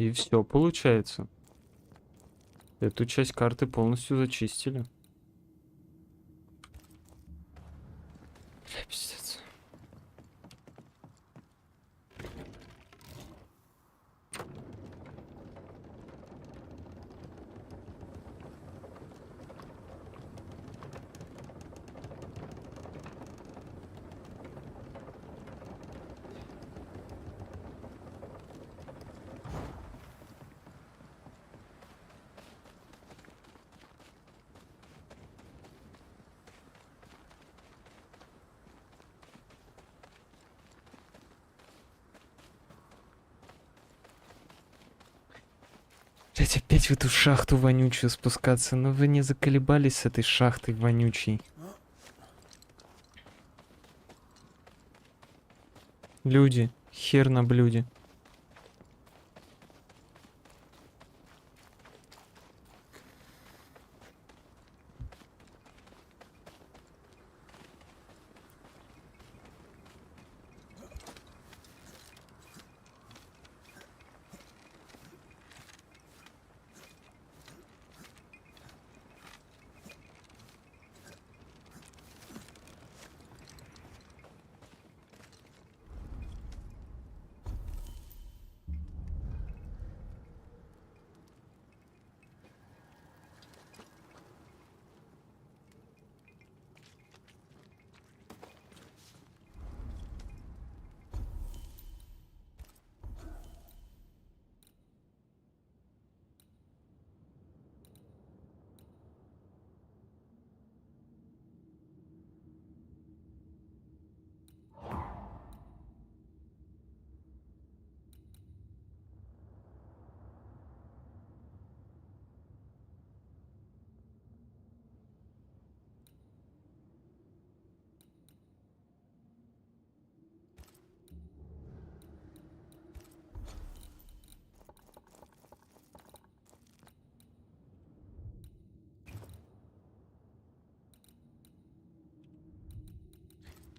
И все получается. Эту часть карты полностью зачистили. Бля, пиздец. Блять, опять в эту шахту вонючую спускаться. Но вы не заколебались с этой шахтой вонючей. Люди, хер на блюде.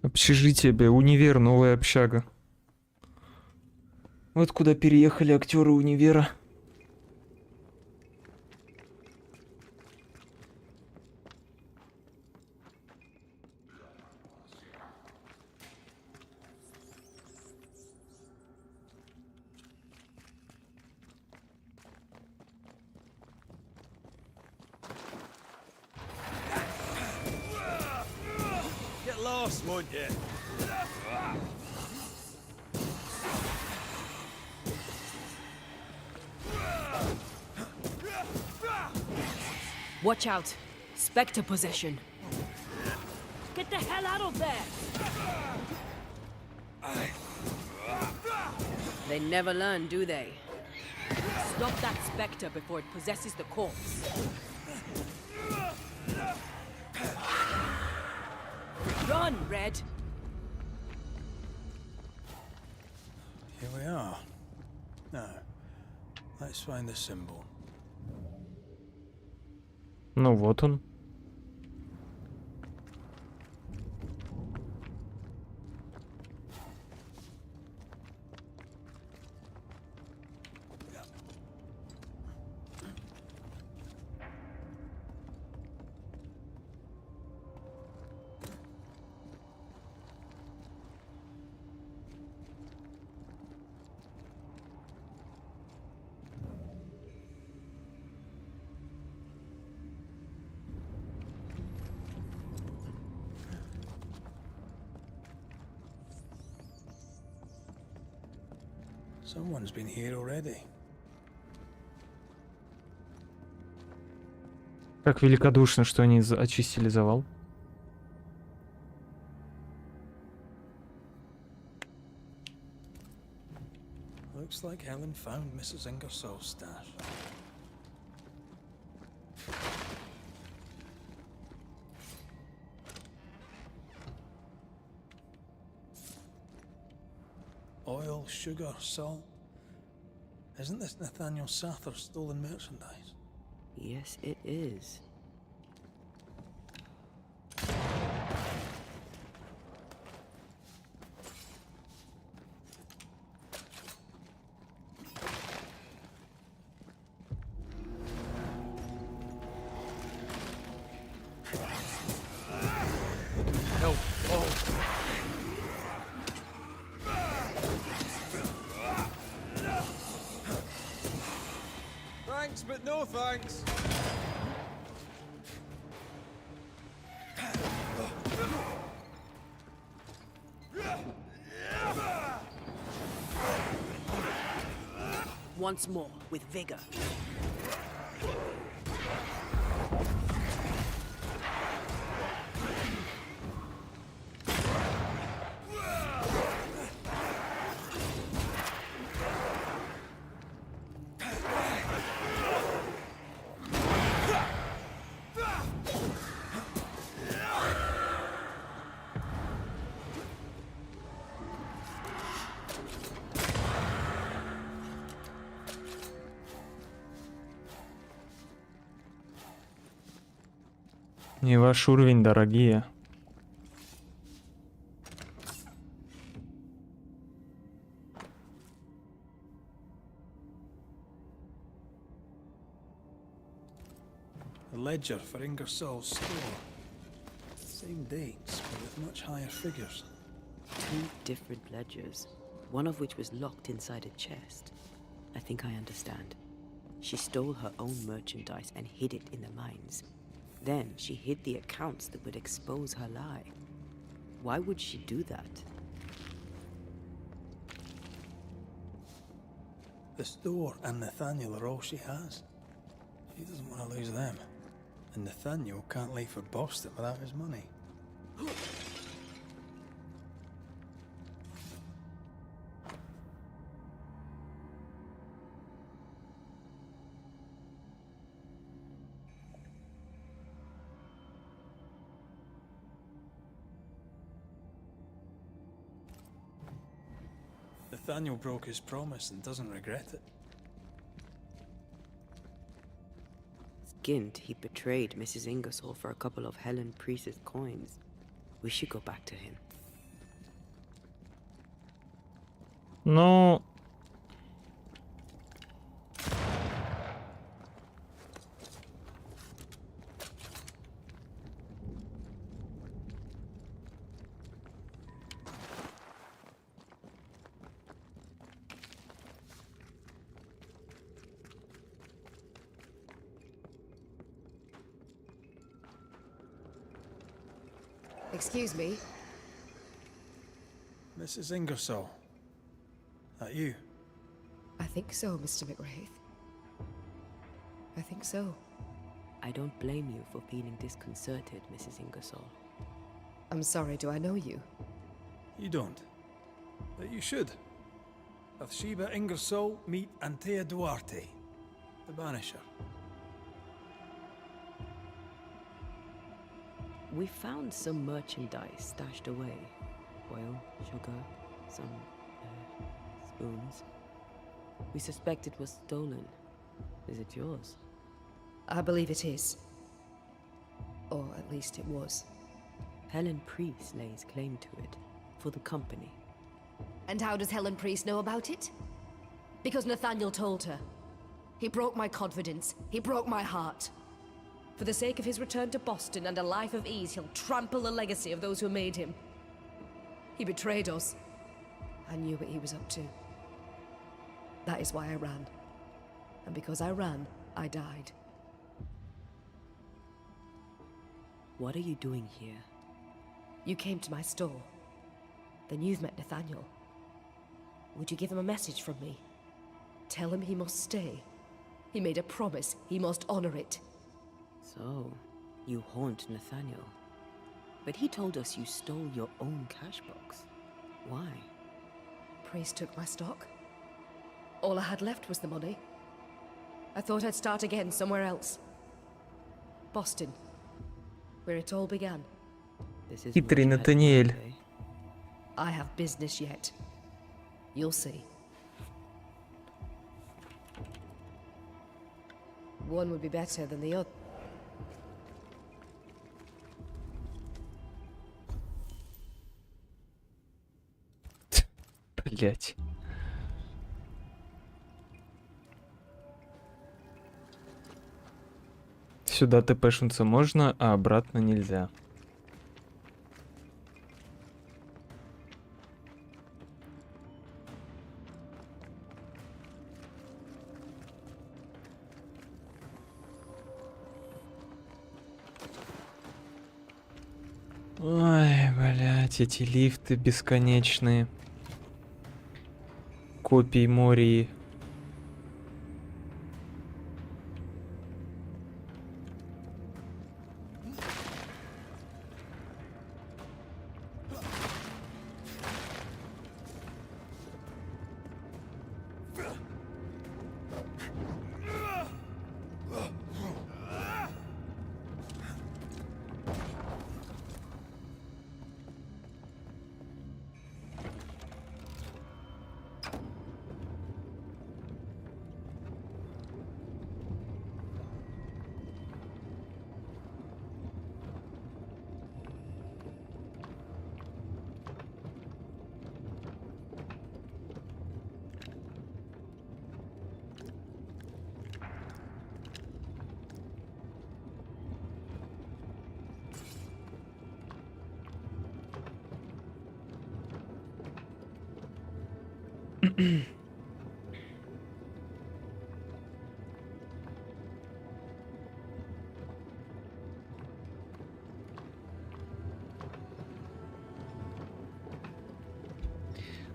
Общежитие, бля, универ, новая общага. Вот куда переехали актеры универа. Get lost, won't you? Watch out. Spectre possession. Get the hell out of there! They never learn, do they? Stop that spectre before it possesses the corpse. Run, Red! Here we are. Now, let's find the symbol. Ну вот он. Someone's been here already. Как великодушно, что они очистили завал. Looks like Helen found Mrs. Ingersoll's stash. Oil, sugar, salt. Isn't this Nathaniel Sather's stolen merchandise? Yes, it is. Thanks, but no thanks. Once more, with vigor. Не ваш уровень, дорогие. The ledger for Ingersoll's store. Same dates, but with much higher figures. 2 different ledgers, one of which was locked inside a chest. I think I understand. She stole her own merchandise and hid it in the mines. Then she hid the accounts that would expose her lie. Why would she do that? The store and Nathaniel are all she has. She doesn't want to lose them. And Nathaniel can't leave for Boston without his money. Nathaniel broke his promise and doesn't regret it. Skint, he betrayed Mrs. Ingersoll for a couple of Helen Priest's coins. We should go back to him. Ну... Excuse me. Mrs. Ingersoll. That you? I think so, Mr. McWraith. I think so. I don't blame you for feeling disconcerted, Mrs. Ingersoll. I'm sorry, do I know you? You don't. But you should. Bathsheba Ingersoll, meet Antea Duarte, the Banisher. We found some merchandise stashed away. Oil, sugar, some spoons. We suspect it was stolen. Is it yours? I believe it is. Or at least it was. Helen Priest lays claim to it, for the company. And how does Helen Priest know about it? Because Nathaniel told her. He broke my confidence. He broke my heart. For the sake of his return to Boston and a life of ease, he'll trample the legacy of those who made him. He betrayed us. I knew what he was up to. That is why I ran. And because I ran, I died. What are you doing here? You came to my store. Then you've met Nathaniel. Would you give him a message from me? Tell him he must stay. He made a promise. He must honor it. So, you haunt Nathaniel. But he told us you stole your own cash box. Why? Priest took my stock. All I had left was the money. I thought I'd start again somewhere else. Boston. Where it all began. This is Хитрый much better, Натаниэль. eh? I have business yet. You'll see. One would be better than the other. Блять. Сюда тпшнуться можно, а обратно нельзя. Ой, блядь, эти лифты бесконечные. Копии Мории.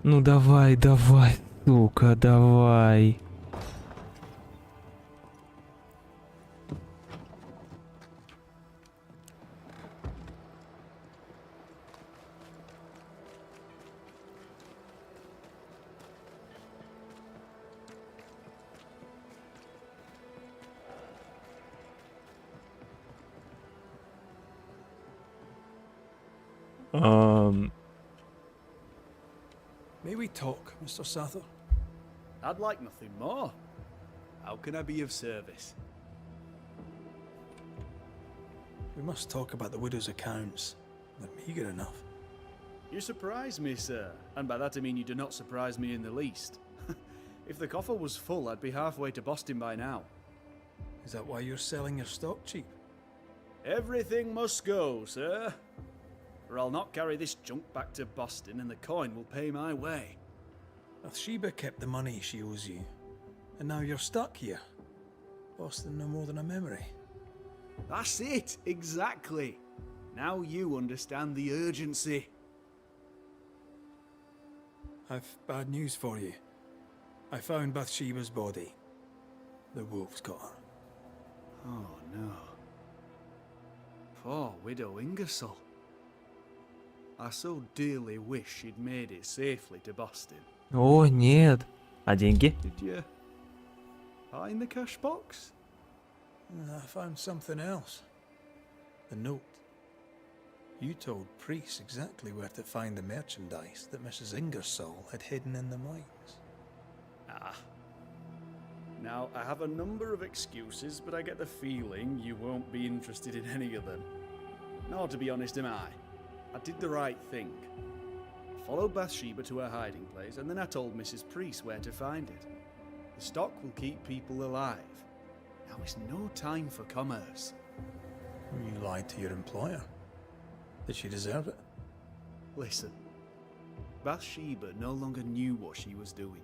Ну давай, давай, сука, давай. May we talk, Mr. Sather? I'd like nothing more. How can I be of service? We must talk about the widow's accounts. They're meagre enough. You surprise me, sir. And by that I mean you do not surprise me in the least. If the coffer was full, I'd be halfway to Boston by now. Is that why you're selling your stock cheap? Everything must go, sir. Or I'll not carry this junk back to Boston and the coin will pay my way. Bathsheba kept the money she owes you. And now you're stuck here. Boston no more than a memory. That's it, exactly. Now you understand the urgency. I've bad news for you. I found Bathsheba's body. The wolves got her. Oh no. Poor widow Ingersoll. I so dearly wish she'd made it safely to Boston. О, нет. А деньги? Did you find the cash box? I found something else. The note. You told Priest exactly where to find the merchandise that Mrs. Ingersoll had hidden in the mines. Ah. Now, I have a number of excuses, but I get the feeling you won't be interested in any of them. Nor, to be honest, am I. I did the right thing. I followed Bathsheba to her hiding place, and then I told Mrs. Priest where to find it. The stock will keep people alive. Now is no time for commerce. You lied to your employer. Did she deserve it? Listen, Bathsheba no longer knew what she was doing.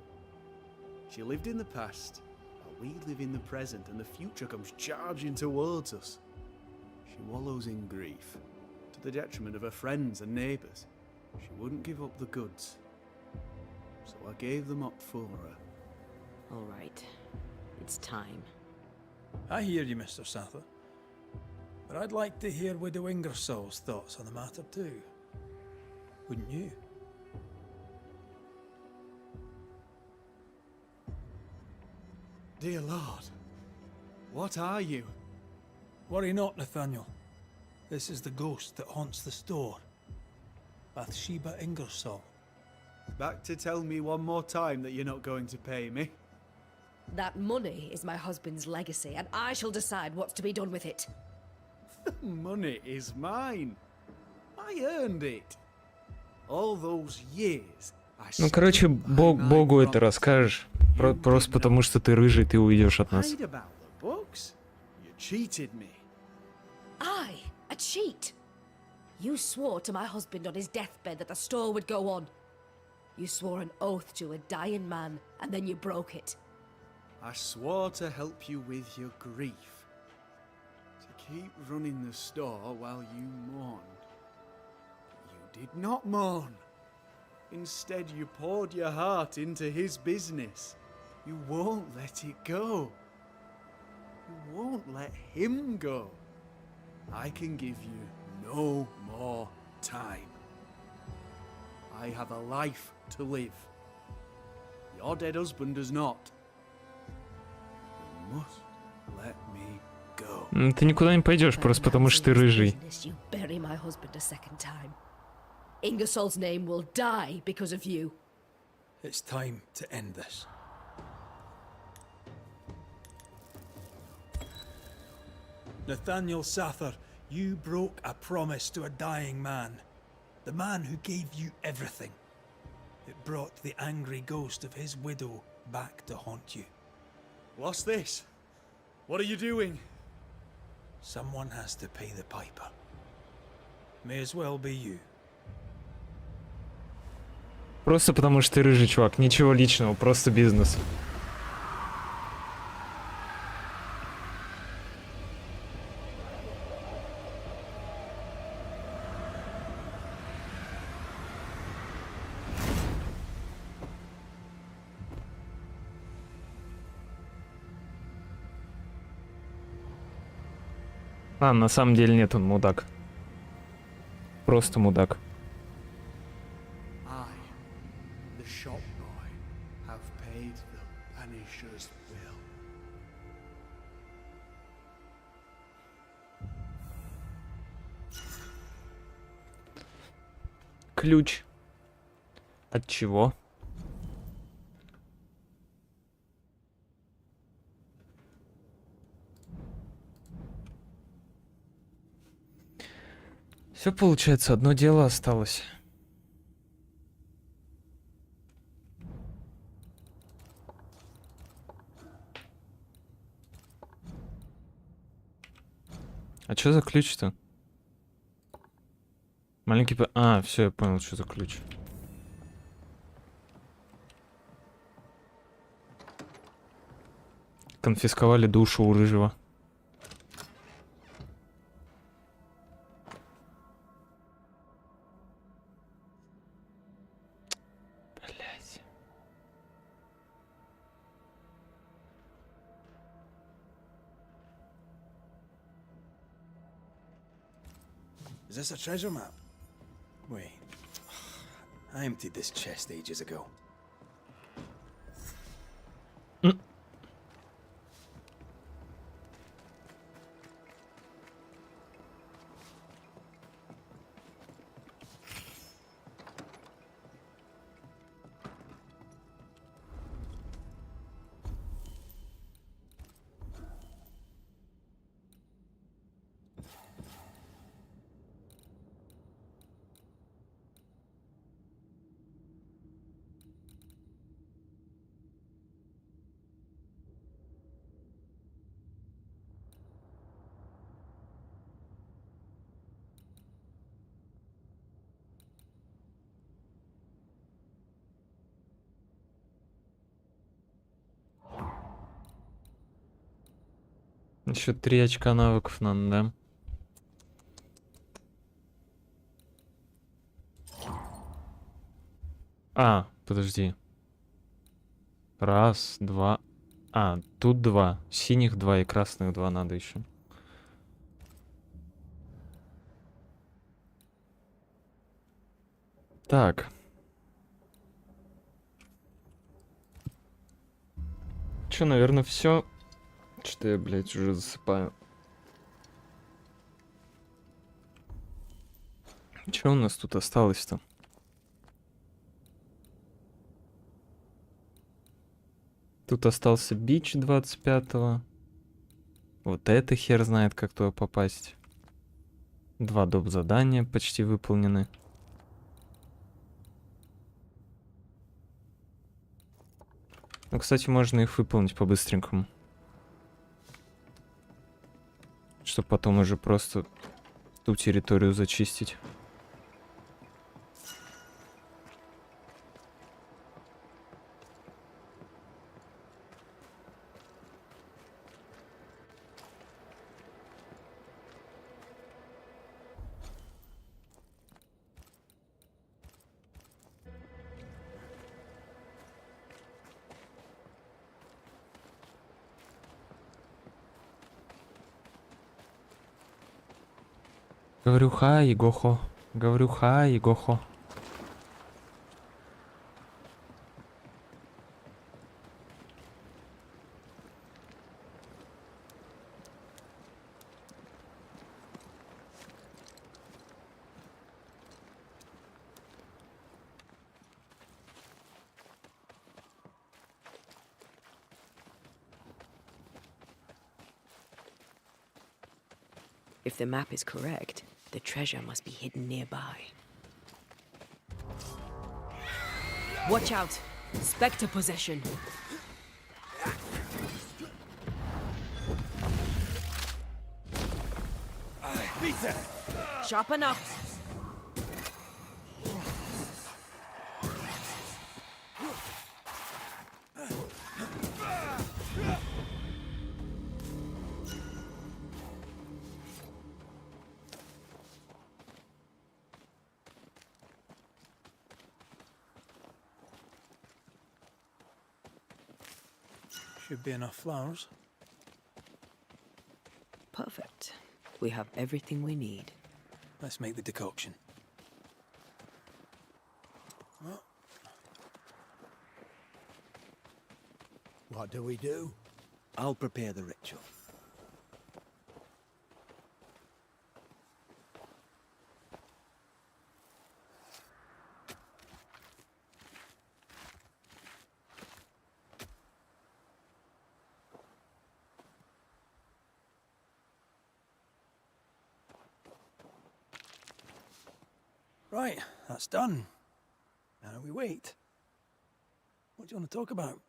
She lived in the past, while we live in the present, and the future comes charging towards us. She wallows in grief, to the detriment of her friends and neighbours. She wouldn't give up the goods, so I gave them up for her. All right. It's time. I hear you, Mr. Sather. But I'd like to hear Widow Ingersoll's thoughts on the matter too. Wouldn't you? Dear Lord, what are you? Worry not, Nathaniel. This is the ghost that haunts the store. Bathsheba Ingersoll. Back to tell me one more time that you're not going to pay me? That money is my husband's legacy, and I shall decide what's to be done with it. Money is mine. I earned it. All those years I Ну, короче, Богу это расскажешь. Просто потому, что ты рыжий, ты уйдешь от нас. Lied about the books. You cheated me. I, a cheat? You swore to my husband on his deathbed that the store would go on. You swore an oath to a dying man, and then you broke it. I swore to help you with your grief. To keep running the store while you mourned. did not mourn. Instead, you poured your heart into his business. You won't let it go. You won't let him go. I can give you no more time. I have a life to live. Your dead husband does not. You must let me go. Ты никуда не пойдешь, просто потому что ты рыжий. You bury my husband a second time. Ingersoll's name will die because of you. It's time to end this. Nathaniel Sather, you broke a promise to a dying man. The man who gave you everything. It brought the angry ghost of his widow back to haunt you. What's this? What are you doing? Someone has to pay the piper. May as well be you. Просто потому что ты рыжий, чувак. Ничего личного, просто бизнес. А, на самом деле нет, он мудак. Просто мудак. I, the shop boy, have paid the BANishers' bill. Ключ. От чего? Все получается, одно дело осталось. А что за ключ-то? Маленький... А, все, я понял, что за ключ. Конфисковали душу у рыжего. Блять. Is this a treasure map? Wait. I emptied this chest ages ago. Еще 3 очка навыков надо, да? А, подожди. Раз, два. А, тут 2. Синих 2 и красных 2 надо еще. Так. Че, наверное, все. Что я, блядь, уже засыпаю. Че у нас тут осталось-то? Тут остался бич 25-го. Вот это хер знает, как туда попасть. 2 доп. Задания почти выполнены. Ну, кстати, можно их выполнить по-быстренькому. Чтобы потом уже просто ту территорию зачистить. Говорю хай, Гохо. Говорю хай, Гохо. If the map is correct, the treasure must be hidden nearby. Watch out! Spectre possession! Sharpen up! Should be enough flowers. Perfect. We have everything we need. Let's make the decoction. What do we do? I'll prepare the ritual. Right, that's done. Now we wait. What do you want to talk about?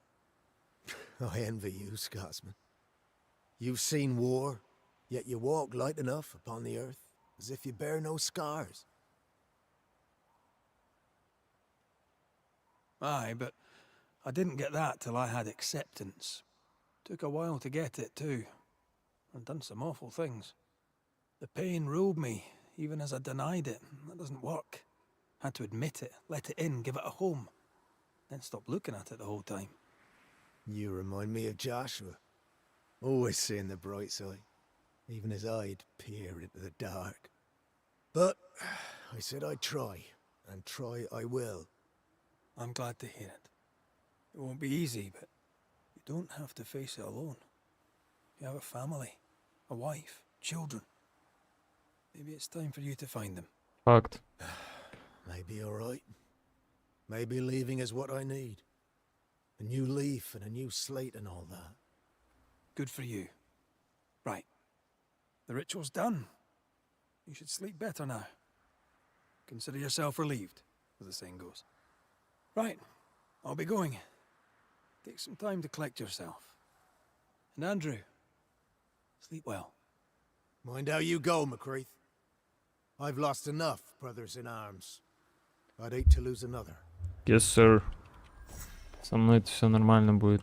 I envy you, Scotsman. You've seen war, yet you walk light enough upon the earth, as if you bear no scars. Aye, but I didn't get that till I had acceptance. Took a while to get it, too. I've done some awful things. The pain ruled me, even as I denied it. That doesn't work. Had to admit it, let it in, give it a home. Then stop looking at it the whole time. You remind me of Joshua. Always seeing the bright side, even as I'd peer into the dark. But I said I'd try, and try I will. I'm glad to hear it. It won't be easy, but you don't have to face it alone. You have a family, a wife, children. Maybe it's time for you to find them. Факт. Maybe all right. Maybe leaving is what I need. A new leaf and a new slate and all that. Good for you. Right. The ritual's done. You should sleep better now. Consider yourself relieved, as the saying goes. Right. I'll be going. Take some time to collect yourself. And Andrew, sleep well. Mind how you go, McCreath. I've lost enough brothers in arms. I'd hate to lose another. Yes, sir. Со мной это все нормально будет.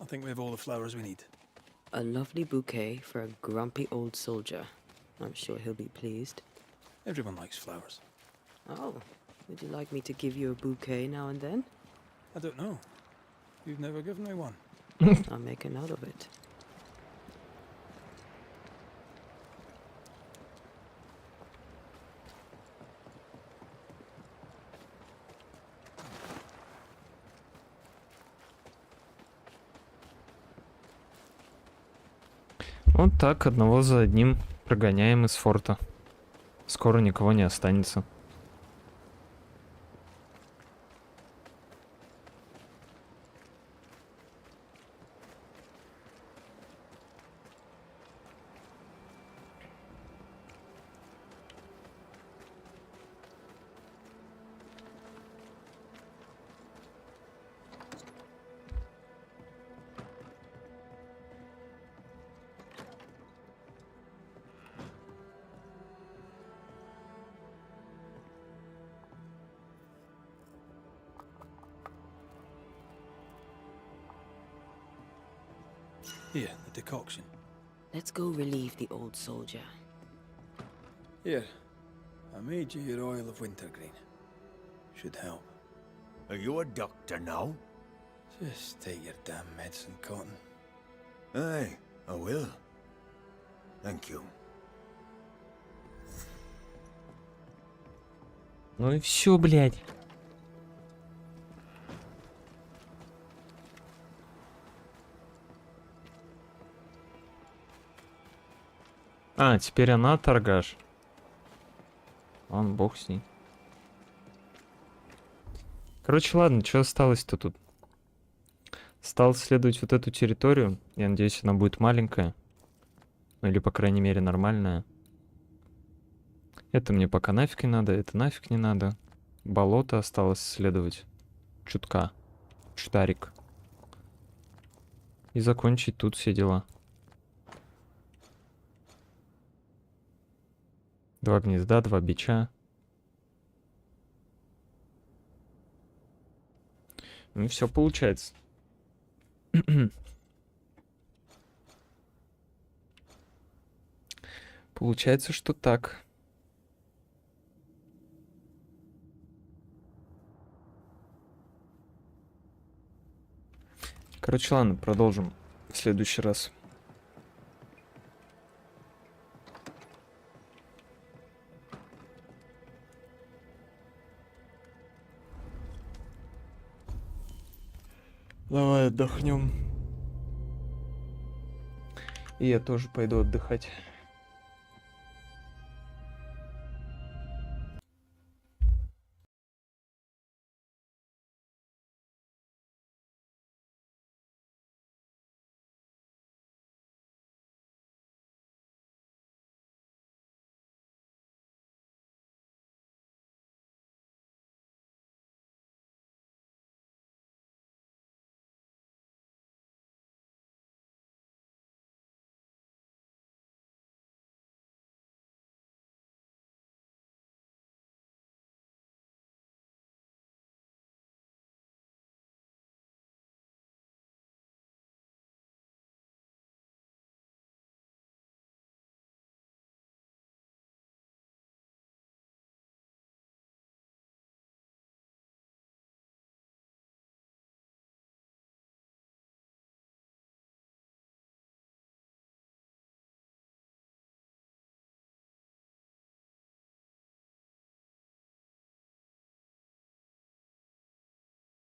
I think we have all the flowers we need. A lovely bouquet for a grumpy old soldier. I'm sure he'll be pleased. Everyone likes flowers. Oh, would you like me to give you a bouquet now and then? I don't know. You've never given me one. I'll make a note of it. Вот так, одного за одним прогоняем из форта. Скоро никого не останется. Here, the decoction. Let's go relieve the old soldier. Here, I made you your oil of wintergreen. Should help. Are you a doctor now? Just take your damn medicine, Cotton. Aye, I will. Thank you. Ну и все, блядь. А, теперь она торгаш. Он бог с ней. Короче, ладно, что осталось-то тут? Стал исследовать вот эту территорию. Я надеюсь, она будет маленькая. Ну или, по крайней мере, нормальная. Это мне пока нафиг не надо, это нафиг не надо. Болото осталось исследовать. Чутка. Чутарик. И закончить тут все дела. 2 гнезда, 2 бича. Ну все получается. Получается, что так. Короче, ладно, продолжим в следующий раз. Давай отдохнем. И я тоже пойду отдыхать.